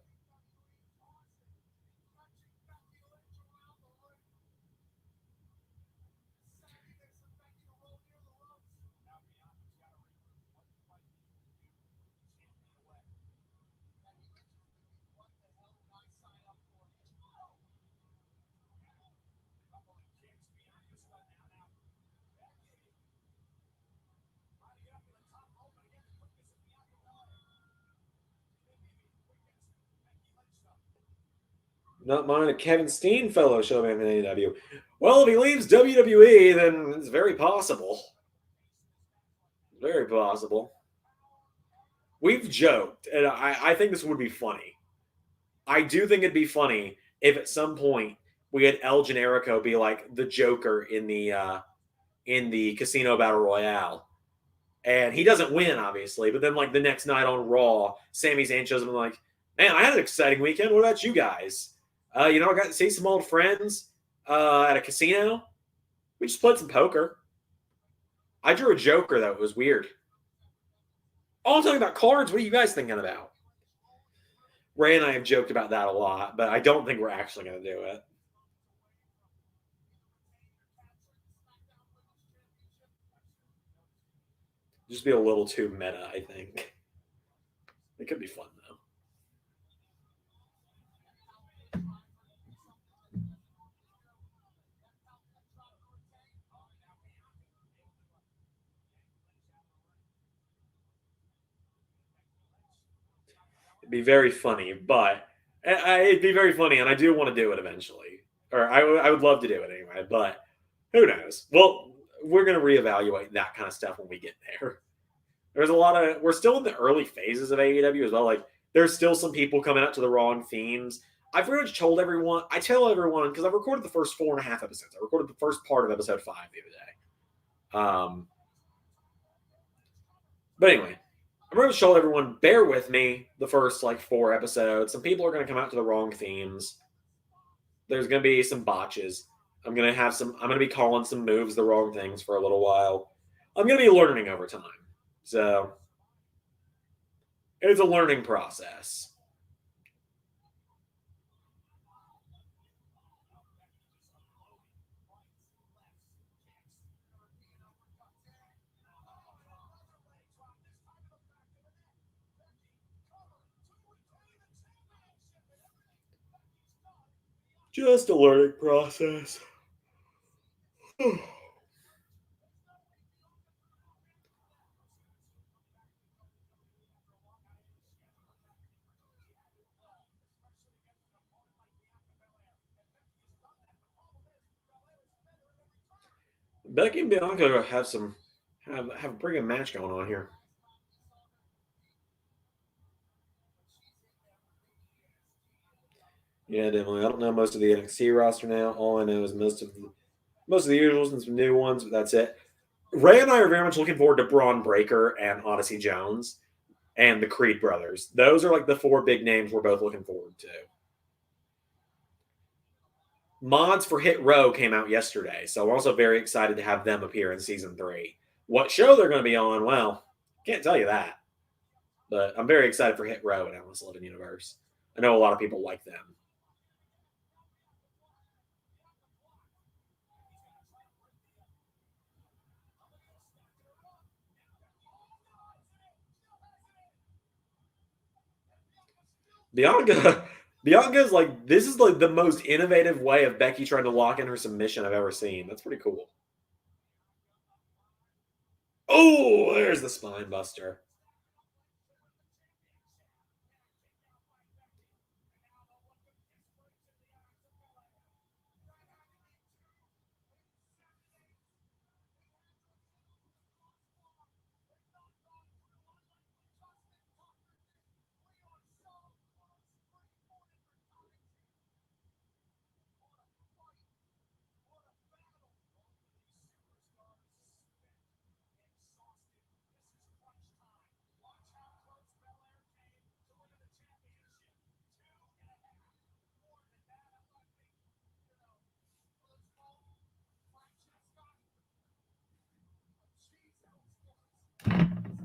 Not mind a Kevin Steen fellow showing up in AEW. Well, if he leaves WWE, then it's very possible. Very possible. We've joked, and I think this would be funny. I do think it'd be funny if at some point we had El Generico be like the Joker in the Casino Battle Royale. And he doesn't win, obviously, but then like the next night on Raw, Sami Zayn shows up and like, man, I had an exciting weekend. What about you guys? I got to see some old friends at a casino. We just played some poker. I drew a Joker, though. It was weird. Oh, I'm talking about cards. What are you guys thinking about? Ray and I have joked about that a lot, but I don't think we're actually going to do it. Just be a little too meta, I think. It could be fun, though. It'd be very funny, but it'd be very funny, and I do want to do it eventually. Or I would love to do it anyway, but who knows? Well, we're going to reevaluate that kind of stuff when we get there. There's a lot of, we're still in the early phases of AEW as well. Like, there's still some people coming out to the wrong themes. I've pretty much told everyone, I tell everyone, because I've recorded the first 4.5 episodes. I recorded the first part of episode 5 the other day. But anyway, I'm going to show everyone, bear with me the first like 4 episodes. Some people are going to come out to the wrong themes. There's going to be some botches. I'm going to be calling some moves the wrong things for a little while. I'm going to be learning over time. So it's a learning process. Just a learning process. Becky and Bianca have a pretty good match going on here. Yeah, definitely. I don't know most of the NXT roster now. All I know is most of the usuals and some new ones, but that's it. Ray and I are very much looking forward to Braun Breaker and Odyssey Jones and the Creed brothers. Those are like the 4 big names we're both looking forward to. Mods for Hit Row came out yesterday, so I'm also very excited to have them appear in season 3. What show they're going to be on, well, can't tell you that. But I'm very excited for Hit Row in Endless 11 Universe. I know a lot of people like them. Bianca's like, this is like the most innovative way of Becky trying to lock in her submission I've ever seen. That's pretty cool. Oh, there's the spine buster.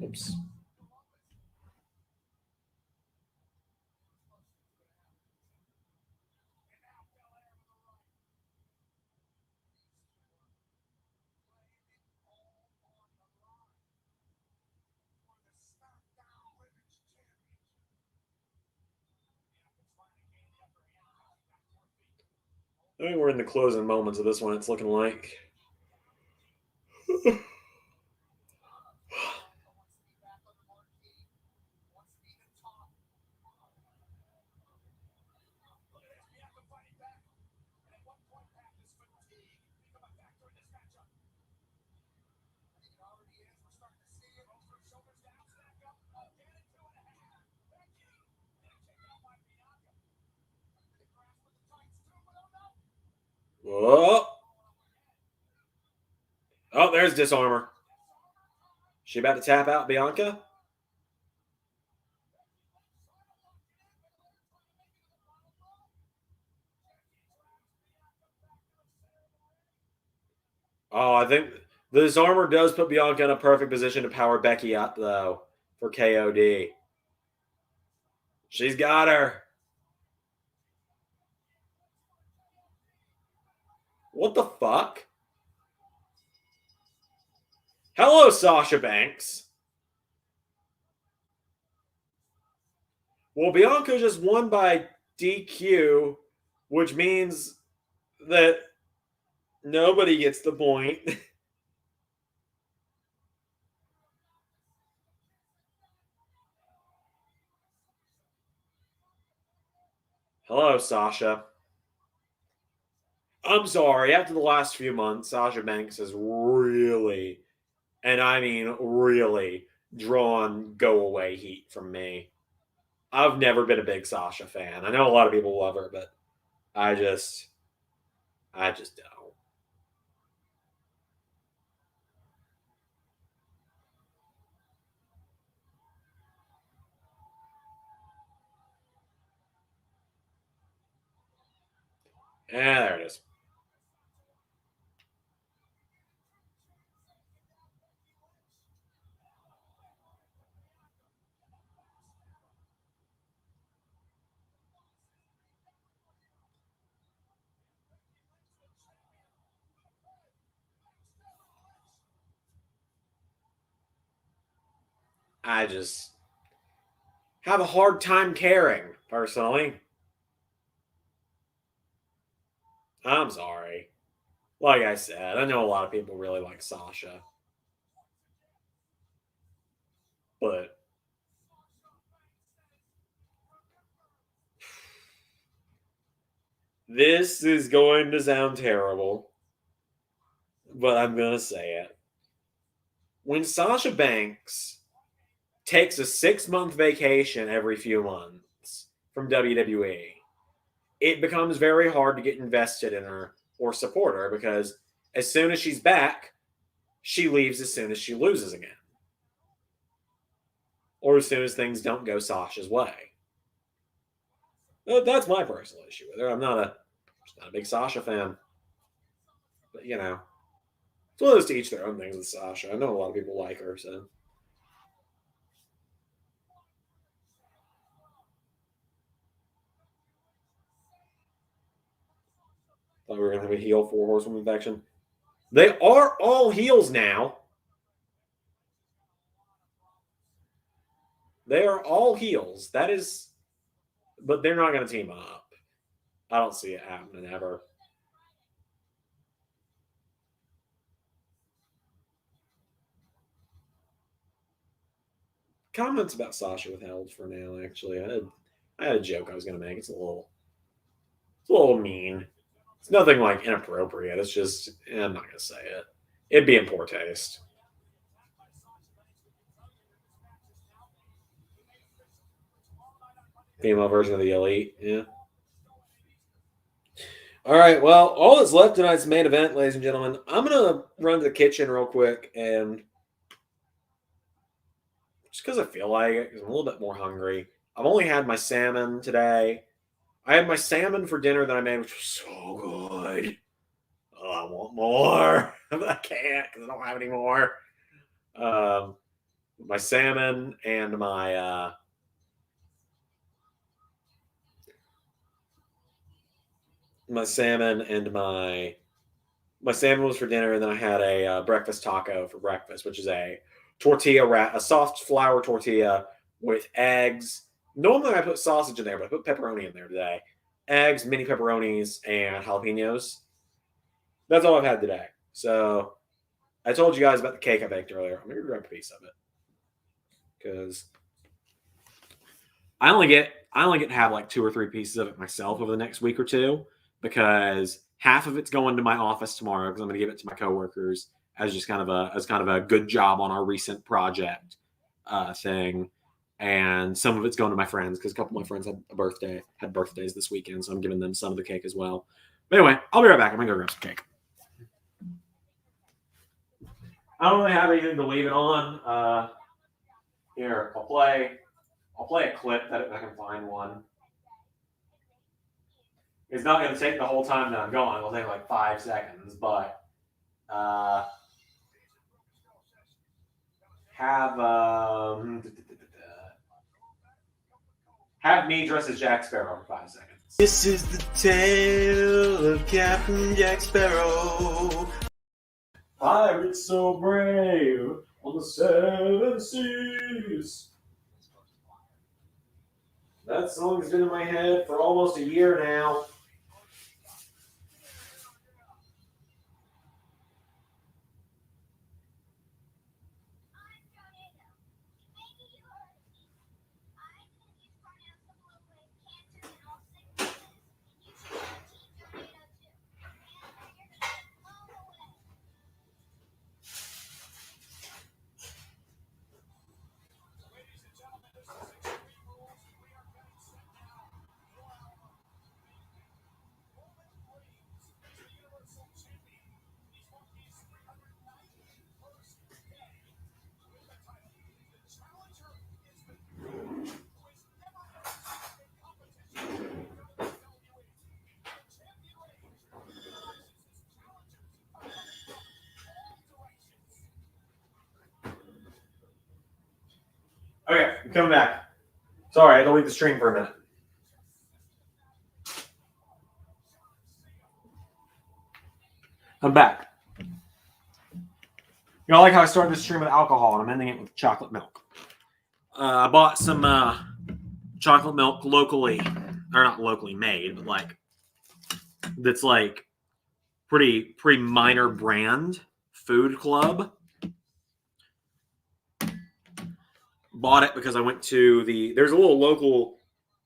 Oops. I think we're in the closing moments of this one, it's looking like. Whoa. Oh, there's Disarmor. She about to tap out Bianca? Oh, I think the Disarmor does put Bianca in a perfect position to power Becky up, though, for KOD. She's got her. What the fuck? Hello, Sasha Banks. Well, Bianca just won by DQ, which means that nobody gets the point. Hello, Sasha. I'm sorry. After the last few months, Sasha Banks has really, and I mean really, drawn go away heat from me. I've never been a big Sasha fan. I know a lot of people love her, but I just don't. There it is. I just have a hard time caring, personally. I'm sorry. Like I said, I know a lot of people really like Sasha. But this is going to sound terrible, but I'm going to say it. When Sasha Banks takes a 6-month vacation every few months from WWE, it becomes very hard to get invested in her or support her because as soon as she's back, she leaves as soon as she loses again. Or as soon as things don't go Sasha's way. That's my personal issue with her. I'm not a big Sasha fan. But, you know, it's one of those to each their own things with Sasha. I know a lot of people like her, so. Thought we were going to have a heel 4 horsewoman faction. They are all heels now. They are all heels. That is, but they're not going to team up. I don't see it happening ever. Comments about Sasha withheld for now. Actually, I had a joke I was going to make. It's a little mean. It's nothing like inappropriate. It's just I'm not going to say it. It'd be in poor taste. Female version of the Elite, yeah. All right, well, all that's left tonight's main event, ladies and gentlemen. I'm gonna run to the kitchen real quick and just because I feel like it, because I'm a little bit more hungry. I've only had my salmon today. I had my salmon for dinner that I made, which was so good. Oh, I want more. I can't because I don't have any more. My salmon and my salmon and my salmon was for dinner, and then I had a breakfast taco for breakfast, which is a tortilla wrap, a soft flour tortilla with eggs. Normally I put sausage in there, but I put pepperoni in there today. Eggs, mini pepperonis, and jalapenos. That's all I've had today. So I told you guys about the cake I baked earlier. I'm gonna grab a piece of it because I only get to have like 2 or 3 pieces of it myself over the next week or two because half of it's going to my office tomorrow because I'm going to give it to my coworkers as just kind of a good job on our recent project thing, and some of it's going to my friends because a couple of my friends had birthdays this weekend, so I'm giving them some of the cake as well. But anyway, I'll be right back. I'm gonna go grab some cake. I don't really have anything to leave it on. Here, I'll play a clip that if I can find one. It's not going to take the whole time that I'm going. It'll take like 5 seconds, but have me dressed as Jack Sparrow for 5 seconds. This is the tale of Captain Jack Sparrow. Pirates so brave on the 7 seas. That song's been in my head for almost a year now. Coming back. Sorry, I had to leave the stream for a minute. I'm back. You know, I like how I started this stream with alcohol and I'm ending it with chocolate milk. I bought some chocolate milk locally, or not locally made, but like that's like pretty minor brand food club. Bought it because I went to there's a little local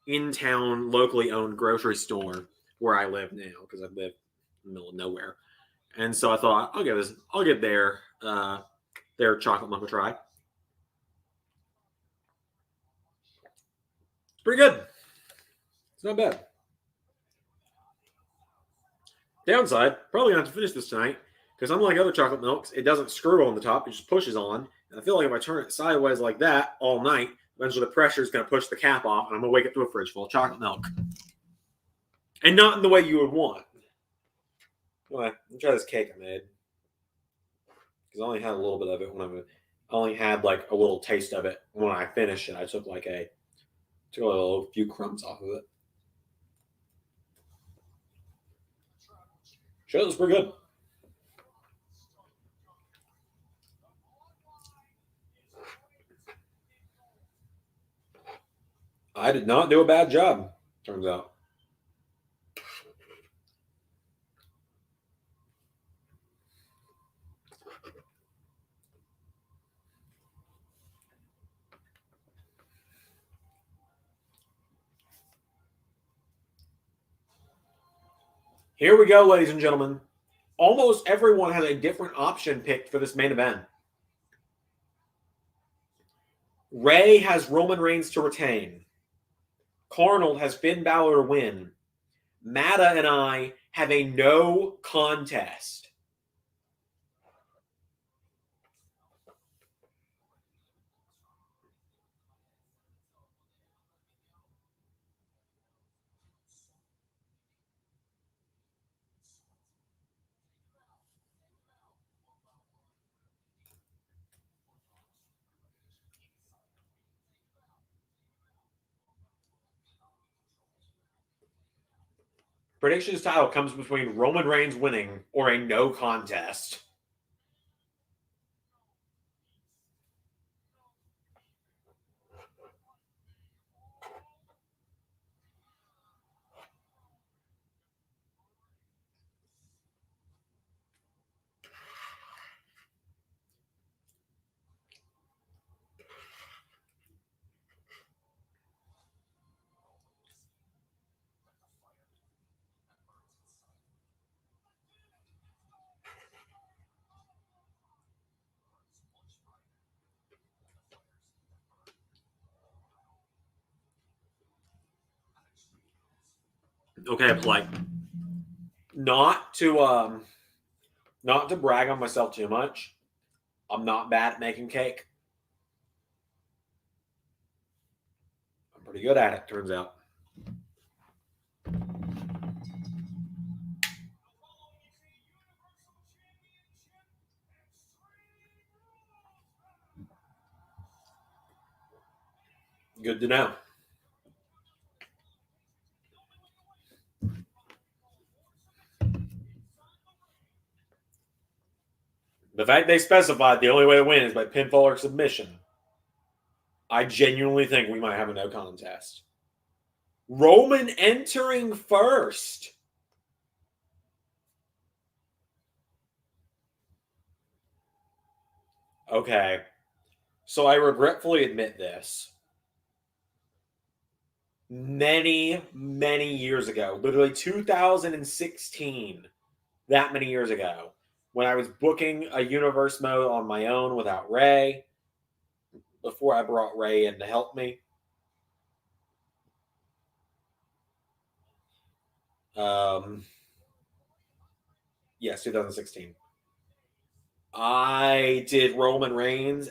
in-town locally owned grocery store where I live now because I live in the middle of nowhere. And so I thought I'll get their chocolate milk a try. It's pretty good. It's not bad. Downside, probably gonna have to finish this tonight because unlike other chocolate milks, it doesn't screw on the top; it just pushes on. And I feel like if I turn it sideways like that all night, eventually the pressure is going to push the cap off, and I'm gonna wake up to a fridge full of chocolate milk, and not in the way you would want. Well, let me try this cake I made because I only had a little bit of it I only had like a little taste of it when I finished it. I took a few crumbs off of it. Shit, it was pretty good. I did not do a bad job, turns out. Here we go, ladies and gentlemen. Almost everyone has a different option picked for this main event. Ray has Roman Reigns to retain. Carnold has Finn Balor to win. Mada and I have a no contest. Predictions title comes between Roman Reigns winning or a no contest. Okay, but like not to brag on myself too much. I'm not bad at making cake. I'm pretty good at it, turns out. Good to know. The fact they specified the only way to win is by pinfall or submission. I genuinely think we might have a no contest. Roman entering first. Okay. So I regretfully admit this. Many, many years ago, literally 2016, that many years ago, when I was booking a universe mode on my own without Ray, before I brought Ray in to help me. Yes, 2016. I did Roman Reigns,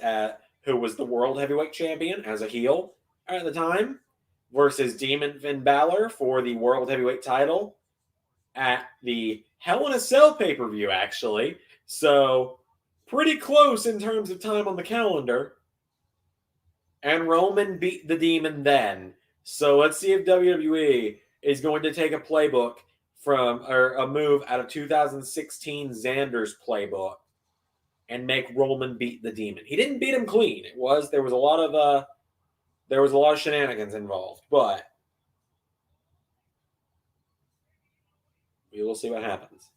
who was the World Heavyweight Champion as a heel at the time, versus Demon Finn Balor for the World Heavyweight title at the Hell in a Cell pay-per-view, actually. So, pretty close in terms of time on the calendar. And Roman beat the Demon then. So let's see if WWE is going to take a playbook from or a move out of 2016 Xander's playbook and make Roman beat the Demon. He didn't beat him clean. There was a lot of shenanigans involved, but we will see what happens.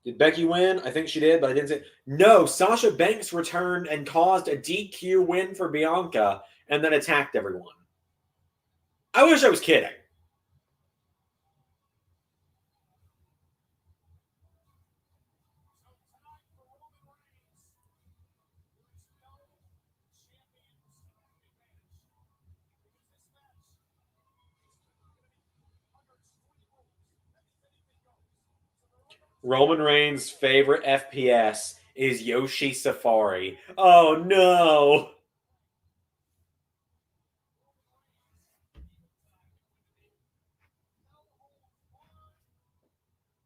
Did Becky win? I think she did, but I didn't say. No, Sasha Banks returned and caused a DQ win for Bianca and then attacked everyone. I wish I was kidding. Roman Reigns' favorite FPS is Yoshi Safari. Oh no!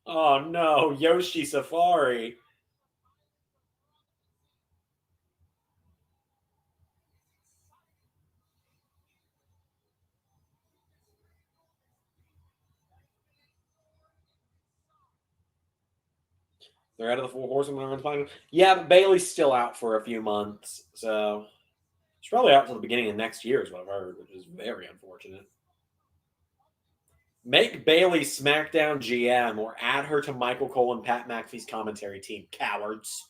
Oh no, Yoshi Safari. They're out of the Four Horsemen. Yeah, but Bailey's still out for a few months, so she's probably out until the beginning of next year, is what I've heard, which is very unfortunate. Make Bailey SmackDown GM or add her to Michael Cole and Pat McAfee's commentary team, cowards.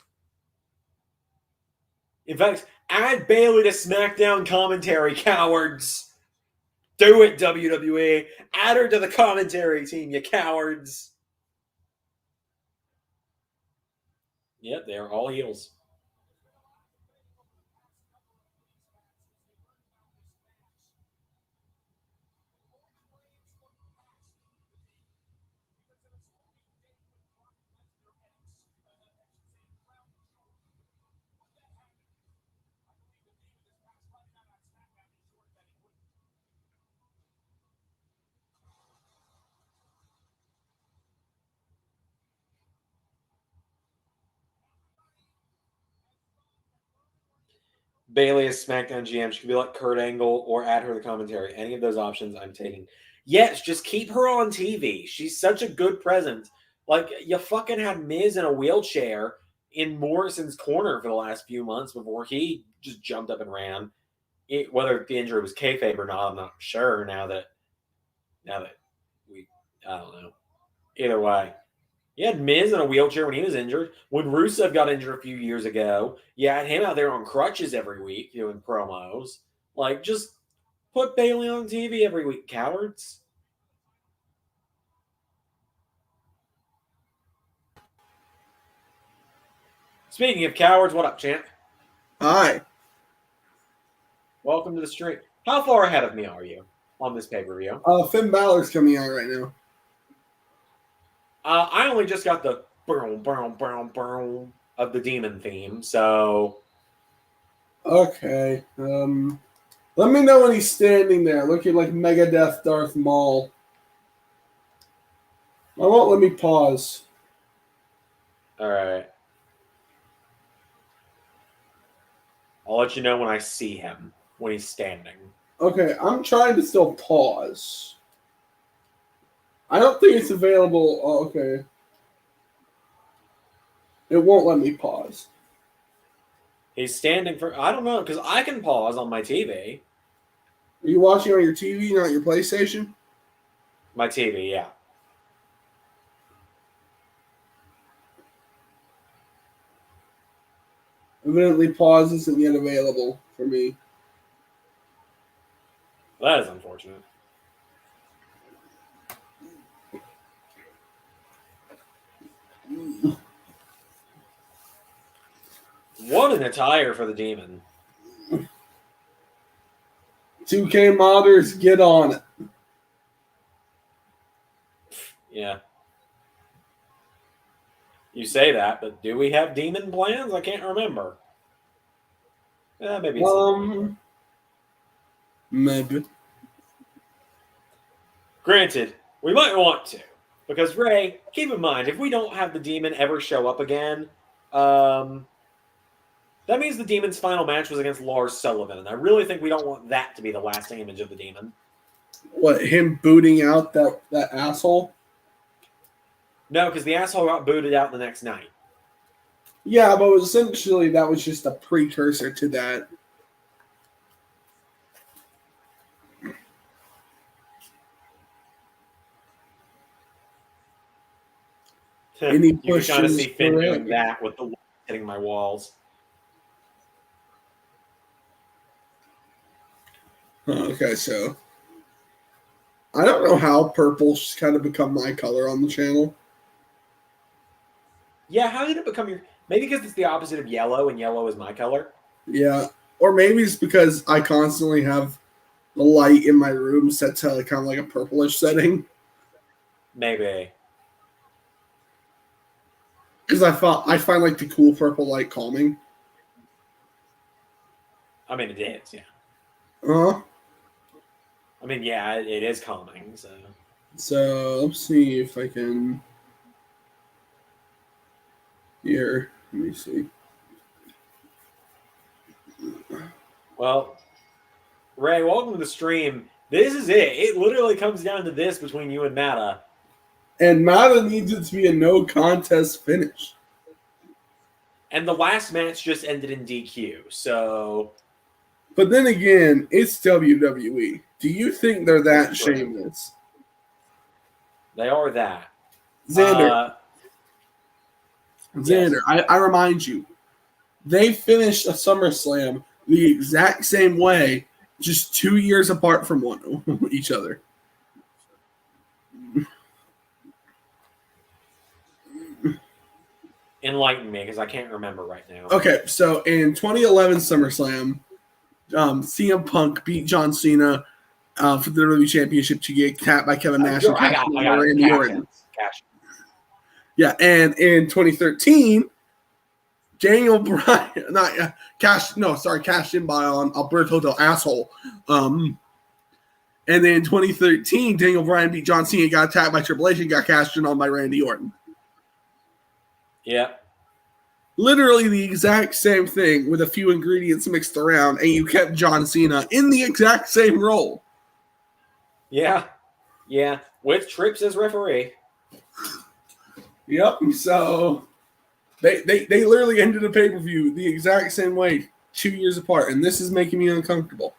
In fact, add Bailey to SmackDown commentary, cowards. Do it, WWE. Add her to the commentary team, you cowards. Yep, they are all heels. Bailey is SmackDown GM. She could be like Kurt Angle or add her to the commentary. Any of those options I'm taking. Yes, just keep her on TV. She's such a good presence. Like, you fucking had Miz in a wheelchair in Morrison's corner for the last few months before he just jumped up and ran. Whether the injury was kayfabe or not, I'm not sure now that I don't know. Either way. You had Miz in a wheelchair when he was injured. When Rusev got injured a few years ago, you had him out there on crutches every week doing promos. Like, just put Bailey on TV every week, cowards. Speaking of cowards, what up, champ? Hi. Welcome to the stream. How far ahead of me are you on this pay-per-view? Finn Balor's coming out right now. I only just got the boom, boom, boom, boom of the demon theme, so... Okay. Let me know when he's standing there, looking like Megadeth Darth Maul. I won't let me pause. All right. I'll let you know when I see him, when he's standing. Okay, I'm trying to still pause. I don't think it's available. Oh, okay. It won't let me pause. He's standing for... I don't know, because I can pause on my TV. Are you watching on your TV, not your PlayStation? My TV, yeah. Evidently, pause isn't yet available for me. That is unfortunate. What an attire for the demon. 2K modders, get on it. Yeah. You say that, but do we have demon plans? I can't remember. Maybe it's Maybe. Granted, we might want to. Because, Ray, keep in mind, if we don't have the Demon ever show up again, that means the Demon's final match was against Lars Sullivan. And I really think we don't want that to be the last image of the Demon. What, him booting out that asshole? No, because the asshole got booted out the next night. Yeah, but essentially that was just a precursor to that. And he You can pushed kind of his see Finn doing foot. that with the hitting my walls. Okay, so I don't know how purple's kind of become my color on the channel. Yeah, how did it become your... Maybe because it's the opposite of yellow, and yellow is my color. Yeah, or maybe it's because I constantly have the light in my room set to kind of like a purplish setting. Maybe. Because I find like the cool purple light calming. I mean, it is, yeah. Uh-huh. I mean, yeah, it is calming, so... So, let's see if I can... Here, let me see. Well, Ray, welcome to the stream. This is it. It literally comes down to this between you and Mada. And Mada needs it to be a no contest finish. And the last match just ended in DQ, so... But then again, it's WWE. Do you think they're that shameless? They are that. Xander, Yes. I remind you, they finished a SummerSlam the exact same way, just 2 years apart from each other. Enlighten me, because I can't remember right now. Okay, so in 2011 SummerSlam, CM Punk beat John Cena for the WWE Championship to get tapped by Kevin Nash and I got Randy it. Orton. Cash. Yeah, and in 2013, Daniel Bryan, cashed in by on Alberto Del Asshole. And then in 2013, Daniel Bryan beat John Cena, got attacked by Triple H, and got cashed in on by Randy Orton. Yeah. Literally the exact same thing with a few ingredients mixed around, and you kept John Cena in the exact same role. Yeah. Yeah. With Trips as referee. Yep. So they literally ended a pay-per-view the exact same way 2 years apart, and this is making me uncomfortable.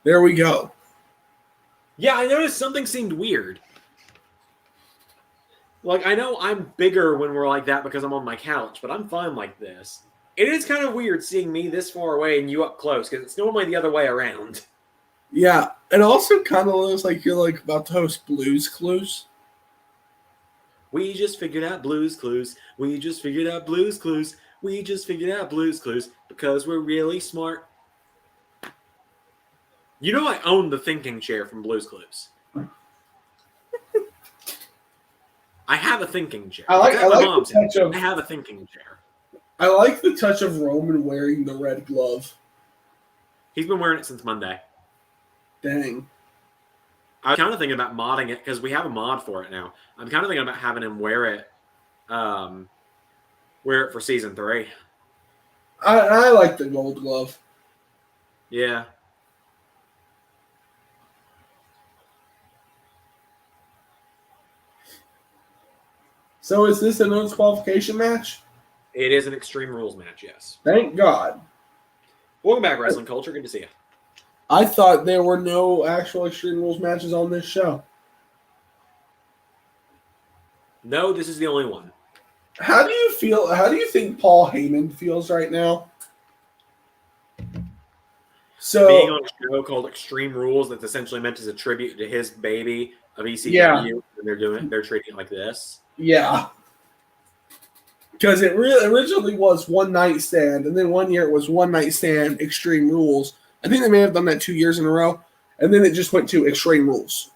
There we go. Yeah, I noticed something seemed weird. Like, I know I'm bigger when we're like that because I'm on my couch, but I'm fine like this. It is kind of weird seeing me this far away and you up close, because it's normally the other way around. Yeah, it also kind of looks like you're like about to host Blues Clues. We just figured out Blues Clues. We just figured out Blues Clues. We just figured out Blues Clues because we're really smart. You know I own the thinking chair from Blues Clues. I have a thinking chair. I like my the mom's touch of- I have a thinking chair. I like the touch of Roman wearing the red glove. He's been wearing it since Monday. Dang. I'm kind of thinking about modding it because we have a mod for it now. I'm kind of thinking about having him wear it for season 3. I like the gold glove. Yeah. So is this a no disqualification match? It is an Extreme Rules match, yes. Thank God. Welcome back, Wrestling Culture. Good to see you. I thought there were no actual Extreme Rules matches on this show. No, this is the only one. How do you feel? How do you think Paul Heyman feels right now? So Being on a show called Extreme Rules that's essentially meant as a tribute to his baby of ECW, Yeah. and they're treating it like this. yeah, because it really originally was One Night Stand, and then 1 year it was One Night Stand Extreme Rules. I think they may have done that 2 years in a row, and then it just went to Extreme Rules.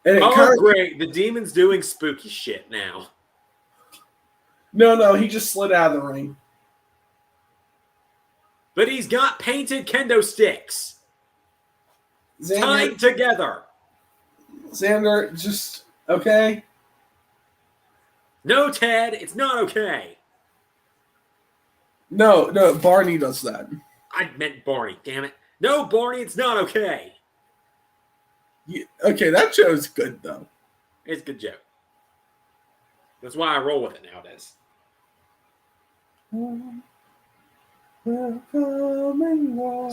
And it Great. The Demon's doing spooky shit now. No, he just slid out of the ring. But he's got painted kendo sticks. Tied together. Zander, just okay. No, Ted, it's not okay. No, Barney does that. I meant Barney, damn it. No, Barney, it's not okay. Okay, that show's good, though. It's a good joke. That's why I roll with it nowadays.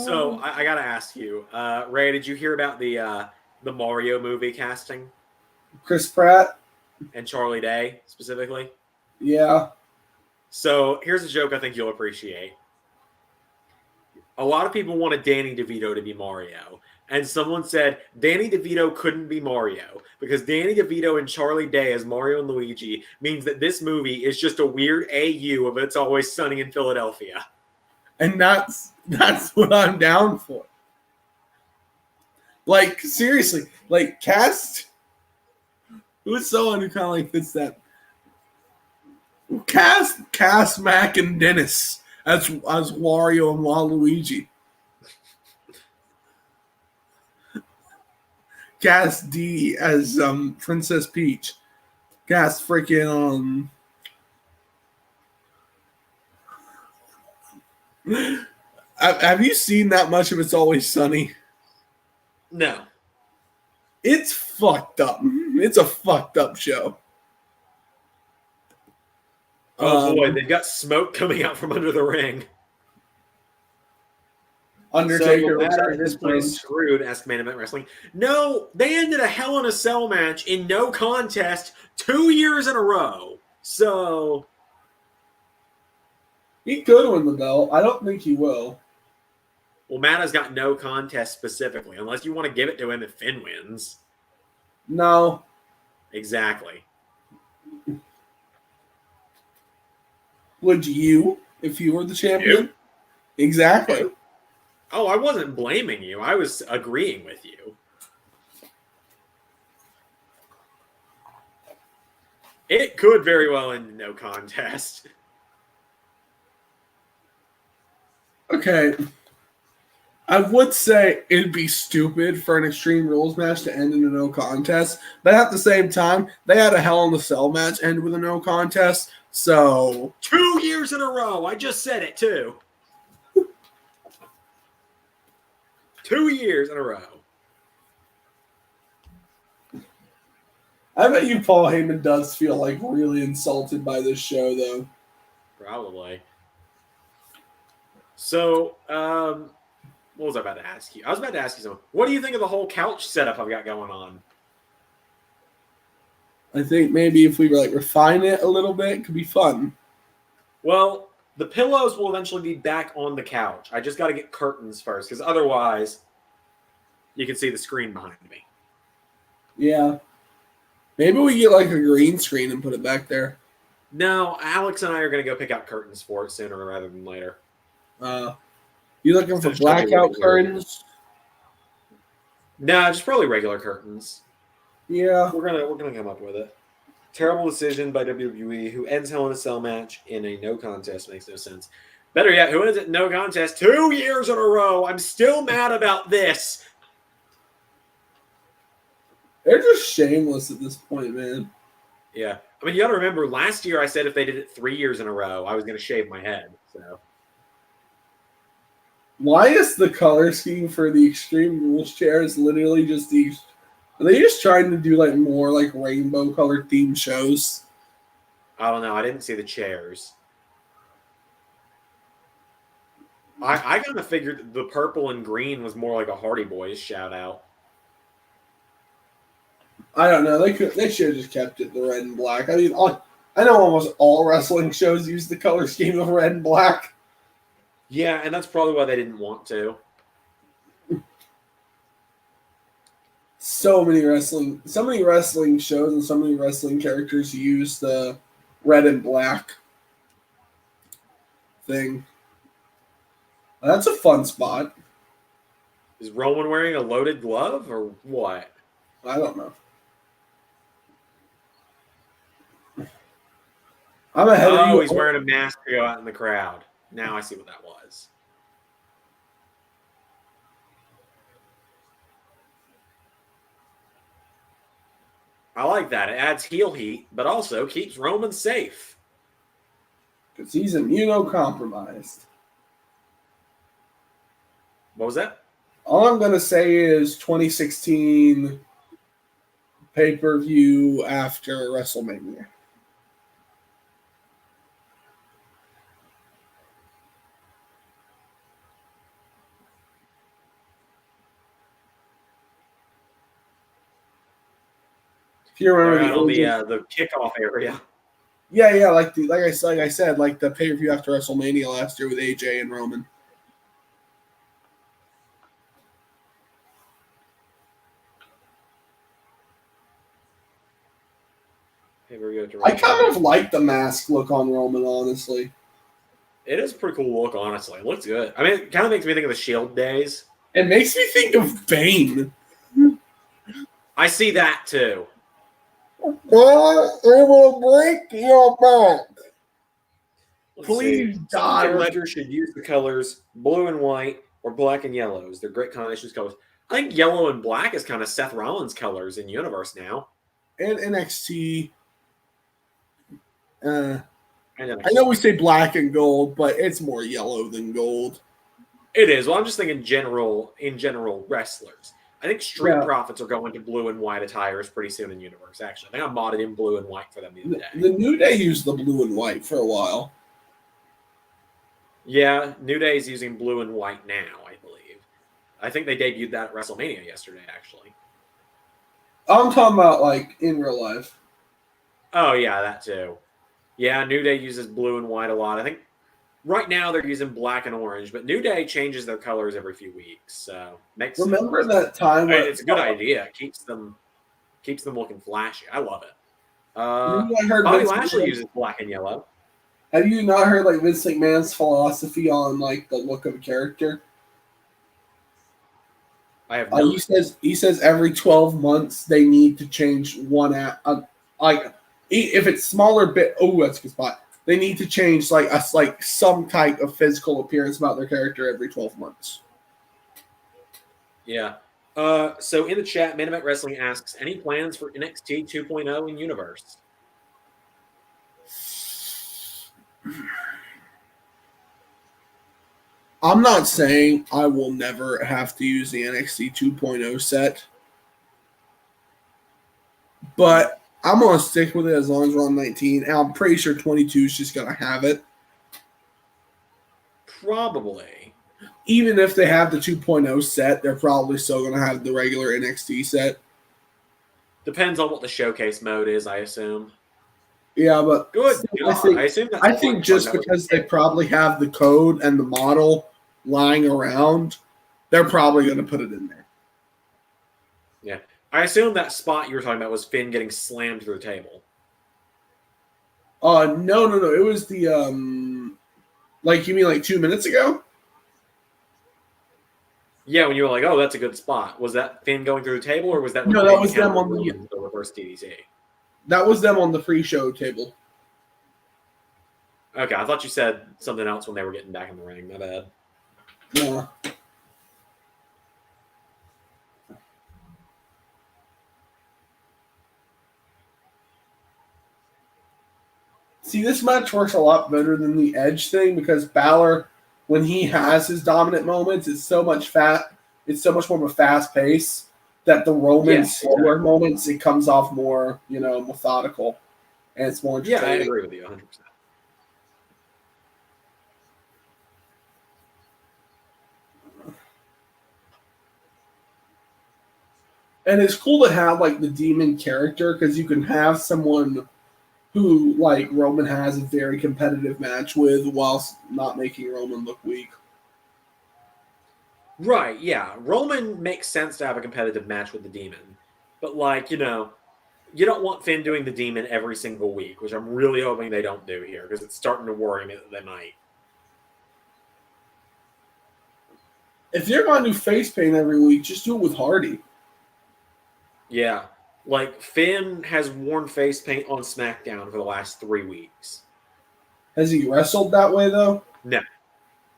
So, I got to ask you, Ray, did you hear about the Mario movie casting? Chris Pratt? And Charlie Day, specifically? Yeah. So, here's a joke I think you'll appreciate. A lot of people wanted Danny DeVito to be Mario. And someone said Danny DeVito couldn't be Mario because Danny DeVito and Charlie Day as Mario and Luigi means that this movie is just a weird AU of It's Always Sunny in Philadelphia. And that's what I'm down for. Like, seriously, like, cast who's someone who kind of like fits that. Cast Mac and Dennis as Wario and Waluigi. Cast D as Princess Peach. Cast freaking Have you seen that much of It's Always Sunny? No. It's fucked up. It's a fucked up show. Oh boy, they've got smoke coming out from under the ring. Undertaker so this place screwed, asked Main Event Wrestling. No, they ended a Hell in a Cell match in no contest 2 years in a row. So he could win the belt. I don't think he will. Well, Mada's got no contest specifically, unless you want to give it to him if Finn wins. No. Exactly. Would you, if you were the champion? You? Exactly. Oh, I wasn't blaming you. I was agreeing with you. It could very well end no contest. Okay. I would say it'd be stupid for an Extreme Rules match to end in a no contest, but at the same time, they had a Hell in a Cell match end with a no contest, so 2 years in a row. I just said it too. 2 years in a row. I bet you Paul Heyman does feel like really insulted by this show, though. Probably. So, what was I about to ask you? I was about to ask you something. What do you think of the whole couch setup I've got going on? I think maybe if we like refine it a little bit, it could be fun. Well, the pillows will eventually be back on the couch. I just got to get curtains first, because otherwise, you can see the screen behind me. Yeah. Maybe we get like a green screen and put it back there. No, Alex and I are going to go pick out curtains for it sooner rather than later. You looking for blackout curtains? Nah, just probably regular curtains. Yeah. We're gonna come up with it. Terrible decision by WWE, who ends Hell in a Cell match in a no contest. Makes no sense. Better yet, who ends it no contest 2 years in a row? I'm still mad about this. They're just shameless at this point, man. Yeah. I mean, you got to remember, last year I said if they did it 3 years in a row, I was going to shave my head. So, why is the color scheme for the Extreme Rules chairs literally just these? Are they just trying to do like more like rainbow colored themed shows? I don't know. I didn't see the chairs. I kind of figured the purple and green was more like a Hardy Boys shout out. I don't know. They should have just kept it the red and black. I mean, I know almost all wrestling shows use the color scheme of red and black. Yeah, and that's probably why they didn't want to. So many wrestling shows and so many wrestling characters use the red and black thing. That's a fun spot. Is Roman wearing a loaded glove or what? I don't know. I'm ahead of you. Oh, he's wearing a mask to go out in the crowd. Now I see what that was. I like that. It adds heel heat, but also keeps Roman safe. Because he's immunocompromised. What was that? All I'm going to say is 2016 pay-per-view after WrestleMania. If you remember the kickoff area. Yeah, like I said, like the pay-per-view after WrestleMania last year with AJ and Roman. I kind of like the mask look on Roman, honestly. It is a pretty cool look, honestly. It looks good. I mean, it kind of makes me think of the Shield days. It makes me think of Bane. I see that too. Well, it will break your back. Please, God. Ledger should use the colors blue and white or black and yellows. They're great combinations of colors. I think yellow and black is kind of Seth Rollins' colors in Universe now. And NXT. I know we say black and gold, but it's more yellow than gold. It is. Well, I'm just thinking in general wrestlers. I think Street Profits are going to blue and white attires pretty soon in Universe, actually. I think I modded in blue and white for them the other day. The New Day used the blue and white for a while. Yeah, New Day is using blue and white now, I believe. I think they debuted that at WrestleMania yesterday, actually. I'm talking about, like, in real life. Oh, yeah, that too. Yeah, New Day uses blue and white a lot. I think right now they're using black and orange, but New Day changes their colors every few weeks. So remember that time? It's a good idea. It keeps them looking flashy. I love it. Bobby Lashley uses black and yellow. Have you not heard like Vince McMahon's philosophy on like the look of a character? I have not. He says every 12 months they need to change one if it's smaller bit. Oh, that's a good spot. They need to change like some type of physical appearance about their character every 12 months. Yeah. So in the chat, Man Event Wrestling asks, any plans for NXT 2.0 in Universe? I'm not saying I will never have to use the NXT 2.0 set, but I'm going to stick with it as long as we're on 19, and I'm pretty sure 22 is just going to have it. Probably. Even if they have the 2.0 set, they're probably still going to have the regular NXT set. Depends on what the showcase mode is, I assume. Yeah, but good. I think just because they probably have the code and the model lying around, they're probably going to put it in there. Yeah. I assume that spot you were talking about was Finn getting slammed through the table. No. It was the like, you mean like 2 minutes ago? Yeah, when you were like, "Oh, that's a good spot." Was that Finn going through the table, or was that no? That was them on the reverse DDT. That was them on the pre-show table. Okay, I thought you said something else when they were getting back in the ring. My bad. Yeah. See, this match works a lot better than the Edge thing because Balor, when he has his dominant moments, it's so much more of a fast pace that the Roman slower moments, it comes off more, methodical, and it's more entertaining. Yeah, I agree with you 100%. And it's cool to have like the demon character because you can have someone who, like Roman has a very competitive match with, whilst not making Roman look weak. Right, yeah. Roman makes sense to have a competitive match with the Demon. But, you don't want Finn doing the Demon every single week, which I'm really hoping they don't do here, because it's starting to worry me that they might. If you're going to do face paint every week, just do it with Hardy. Yeah. Finn has worn face paint on SmackDown for the last 3 weeks. Has he wrestled that way, though? No.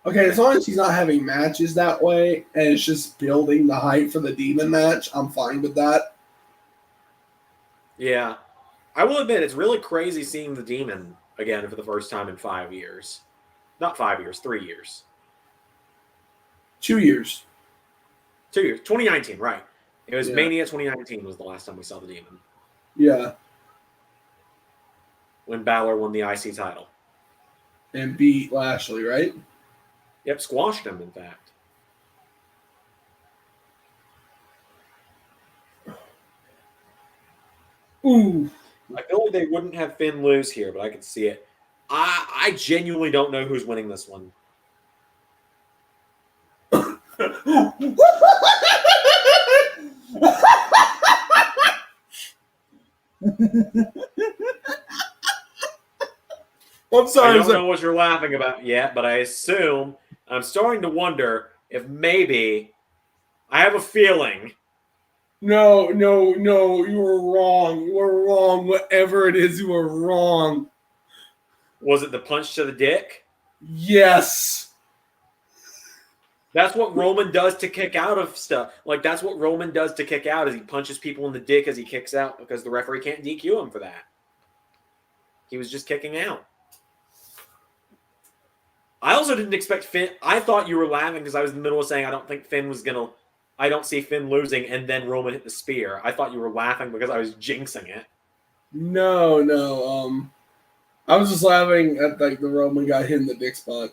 Okay, as long as he's not having matches that way, and it's just building the hype for the Demon match, I'm fine with that. Yeah. I will admit, it's really crazy seeing the Demon again for the first time in 5 years. Not 5 years, 3 years. 2 years. 2 years. 2019, right. It was Yeah. Mania 2019 was the last time we saw the Demon. Yeah. When Balor won the IC title. And beat Lashley, right? Yep, squashed him, in fact. Ooh. I feel like they wouldn't have Finn lose here, but I could see it. I genuinely don't know who's winning this one. I'm sorry. I don't know what you're laughing about yet, but I assume I'm starting to wonder if maybe I have a feeling. No, you were wrong. You were wrong. Whatever it is, you were wrong. Was it the punch to the dick? Yes. That's what Roman does to kick out of stuff. Like, that's what Roman does to kick out, is he punches people in the dick as he kicks out because the referee can't DQ him for that. He was just kicking out. I also didn't expect Finn. I thought you were laughing because I was in the middle of saying I don't see Finn losing, and then Roman hit the spear. I thought you were laughing because I was jinxing it. No. I was just laughing at like the Roman guy hitting the dick spot.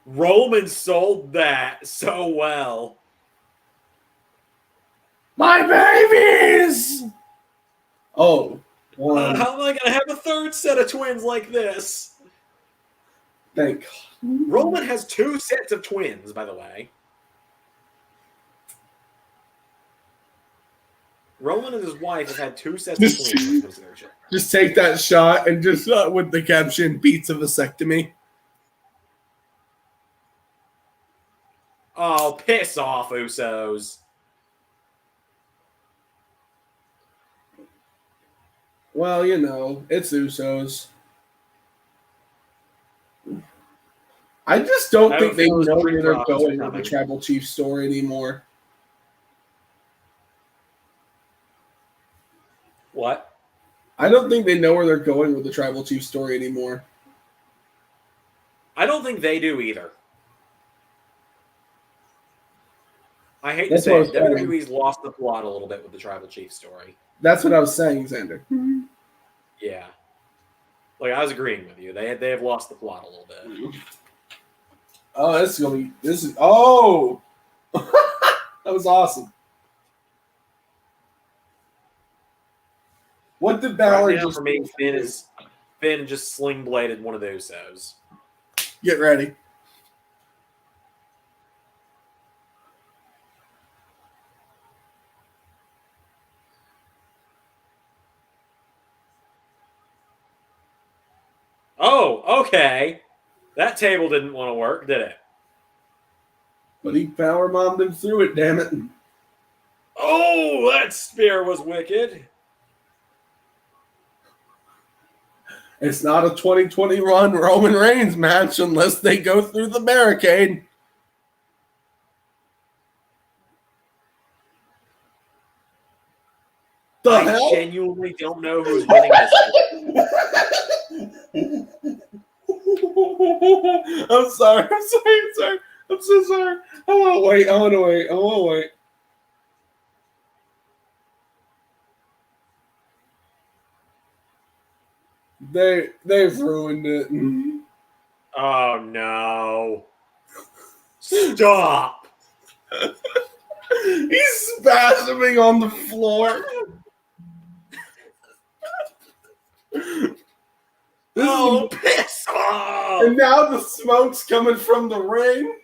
Roman sold that so well. My babies! Oh. One. How am I going to have a third set of twins like this? Thank God. Roman has 2 sets of twins, by the way. Roman and his wife have had 2 sets of twins. Just take that shot and just with the caption, beats a vasectomy. Oh, piss off, Usos. Well, you know, it's Usos. I just don't think they know where they're going with the Tribal Chief story anymore. What? I don't think they know where they're going with the Tribal Chief story anymore. I don't think they do either. I hate to say it, WWE's lost the plot a little bit with the Tribal Chief story. That's what I was saying, Zander. Yeah. Like, I was agreeing with you. They have lost the plot a little bit. Oh, this is oh that was awesome. What did Balor right now, just for me, Finn just sling bladed one of the Usos. Get ready. Oh, okay. That table didn't want to work, did it? But he powerbombed him through it, damn it. Oh, that spear was wicked. It's not a 2021 Roman Reigns match unless they go through the barricade. I genuinely don't know who's winning this. I'm sorry. I'm so sorry. I want to wait. They've ruined it. Oh no. Stop. He's spasming on the floor. Oh, piss off! And now the smoke's coming from the ring.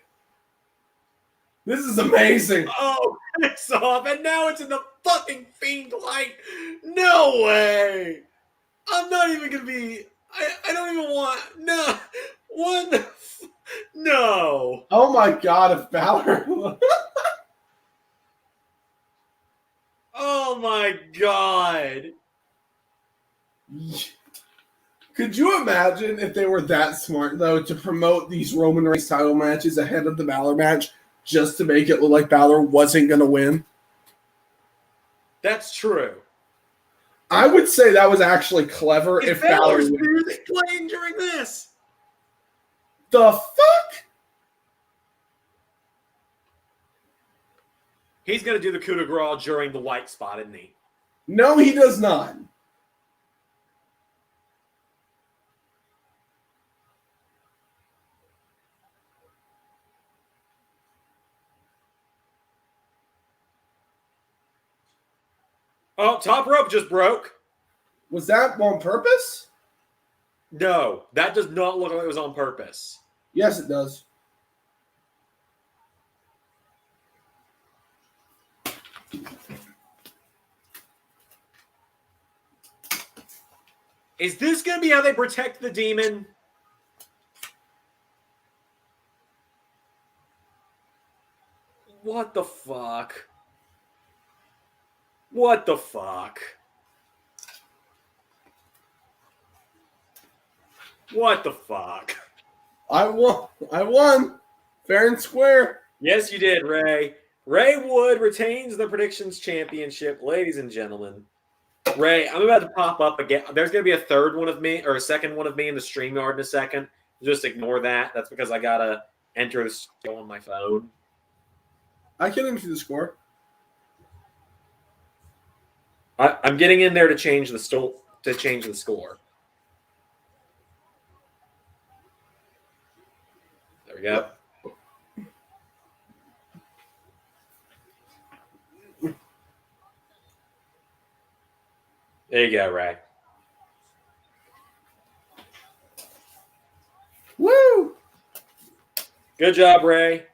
This is amazing. Oh, piss off! And now it's in the fucking Fiend light. No way! I'm not even gonna be. I don't even want. No. What? No. Oh my God! If Balor. Oh my God. Could you imagine if they were that smart, though, to promote these Roman Reigns title matches ahead of the Balor match just to make it look like Balor wasn't going to win? That's true. I would say that was actually clever if Balor Balor's would. music playing during this. The fuck? He's going to do the coup de grace during the white spot, isn't he? No, he does not. Oh, top rope just broke. Was that on purpose? No, that does not look like it was on purpose. Yes, it does. Is this going to be how they protect the demon? What the fuck? What the fuck? What the fuck? I won. I won. Fair and square. Yes, you did, Ray. Ray Wood retains the predictions championship, ladies and gentlemen. Ray, I'm about to pop up again. There's going to be a third one of me, or a second one of me in the StreamYard in a second. Just ignore that. That's because I got to enter the score on my phone. I can enter the score. I'm getting in there to change the score. There we go. There you go, Ray. Woo! Good job, Ray.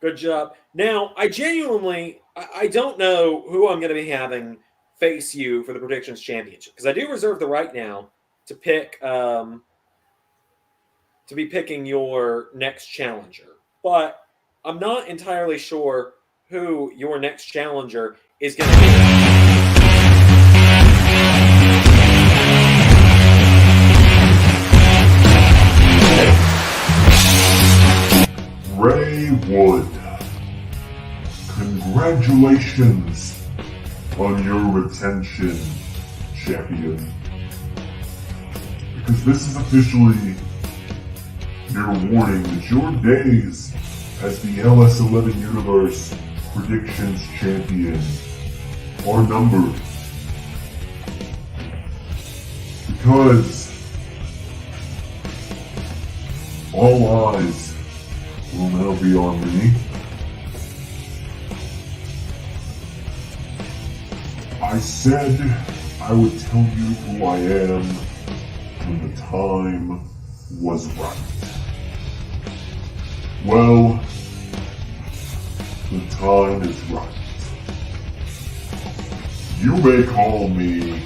Good job. Now, I genuinely, I don't know who I'm going to be having face you for the predictions championship, because I do reserve the right now to pick, to be picking your next challenger. But I'm not entirely sure who your next challenger is going to be. Ray Wood, congratulations on your retention, champion. Because this is officially your warning that your days as the LS11 Universe Predictions Champion are numbered. Because all eyes will now be on me. I said I would tell you who I am when the time was right. Well, the time is right. You may call me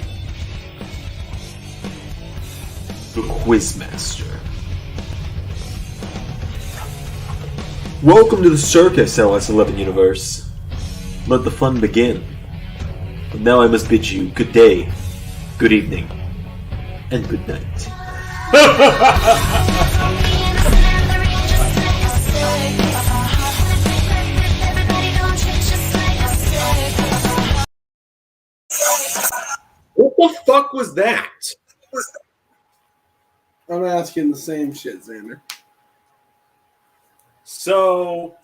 The Quizmaster. Welcome to the circus, LS11 Universe. Let the fun begin. But now I must bid you good day, good evening, and good night. What the fuck was that? I'm asking the same shit, Xander. So,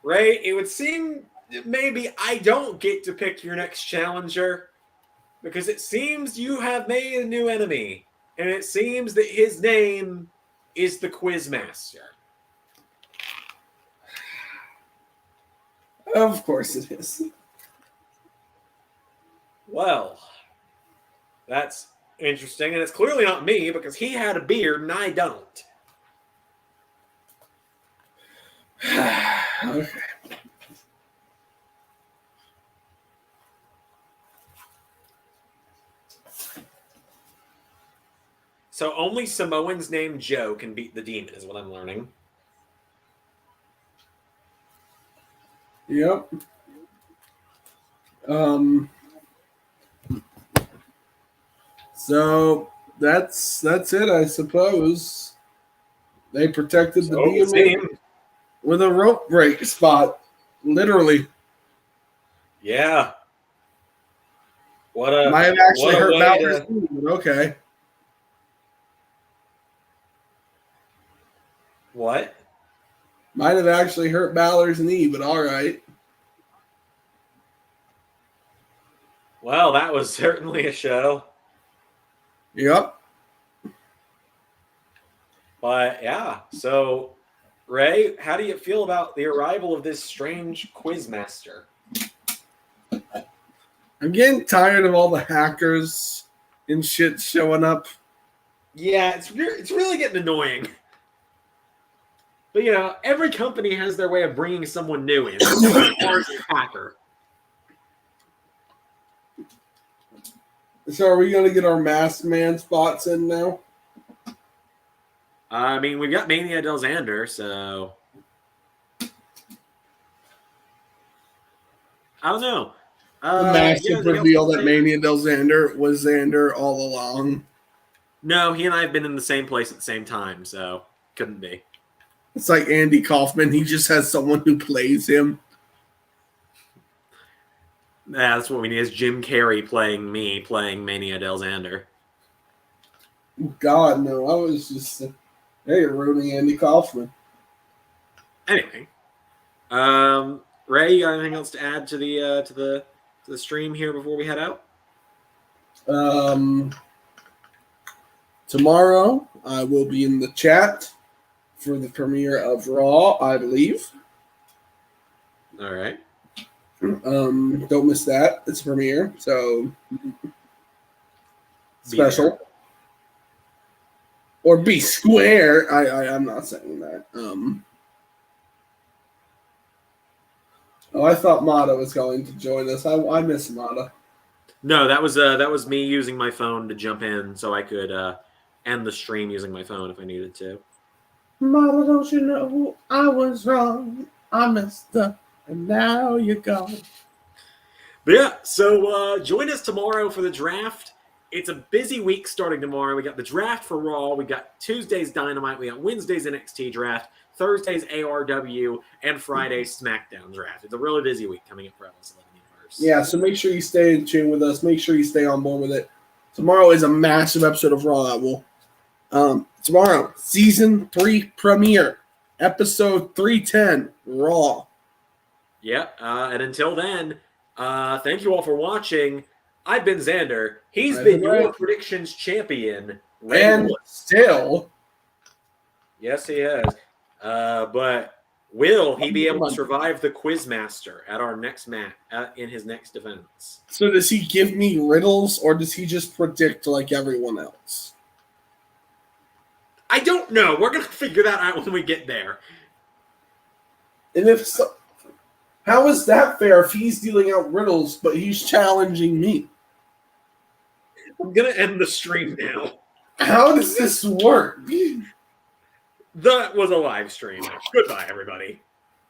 Ray, it would seem maybe I don't get to pick your next challenger, because it seems you have made a new enemy, and it seems that his name is the Quizmaster. Of course it is. Well, that's interesting, and it's clearly not me, because he had a beard and I don't. Okay. So only Samoans named Joe can beat the demon, is what I'm learning. Yep. So that's it, I suppose. They protected the demon with a rope break spot, literally. Yeah. What a Might have actually what a hurt way Balor's to- knee, but okay. What? Might have actually hurt Balor's knee, but all right. Well, that was certainly a show. Yep. But yeah, so Ray, how do you feel about the arrival of this strange quizmaster? I'm getting tired of all the hackers and shit showing up. Yeah, it's really getting annoying. But you know, every company has their way of bringing someone new in. Ours is hacker. So are we going to get our masked man spots in now? I mean, we've got Mania Del Xander, so I don't know. The massive yeah, reveal that Mania Del Xander was Xander all along. No, he and I have been in the same place at the same time, so couldn't be. It's like Andy Kaufman. He just has someone who plays him. Yeah, that's what we need is Jim Carrey playing me, playing Mania Del Xander. God, no. I was just... Hey, you're ruining Andy Kaufman. Anyway, Ray, you got anything else to add to the stream here before we head out? Tomorrow, I will be in the chat for the premiere of Raw, I believe. All right. Don't miss that. It's a premiere, so special. Or be square. I'm not saying that. I thought Mada was going to join us. I miss Mada. No, that was me using my phone to jump in so I could end the stream using my phone if I needed to. Mada, don't you know I was wrong? I messed up, and now you're gone. But yeah, so join us tomorrow for the draft. It's a busy week starting tomorrow. We got the draft for Raw. We got Tuesday's Dynamite. We got Wednesday's NXT draft, Thursday's ARW, and Friday's SmackDown draft. It's a really busy week coming up for LS11 Universe. Yeah, so make sure you stay in tune with us. Make sure you stay on board with it. Tomorrow is a massive episode of Raw that will. Tomorrow, Season 3 premiere, Episode 310, Raw. Yeah, and until then, thank you all for watching. I've been Zander. He's been your predictions champion. Ray And still. Yes, he has. But will he be able to survive the Quizmaster at our next match, in his next defense? So does he give me riddles, or does he just predict like everyone else? I don't know. We're going to figure that out when we get there. And if so, how is that fair if he's dealing out riddles, but he's challenging me? I'm going to end the stream now. How does this work? That was a live stream. Goodbye, everybody.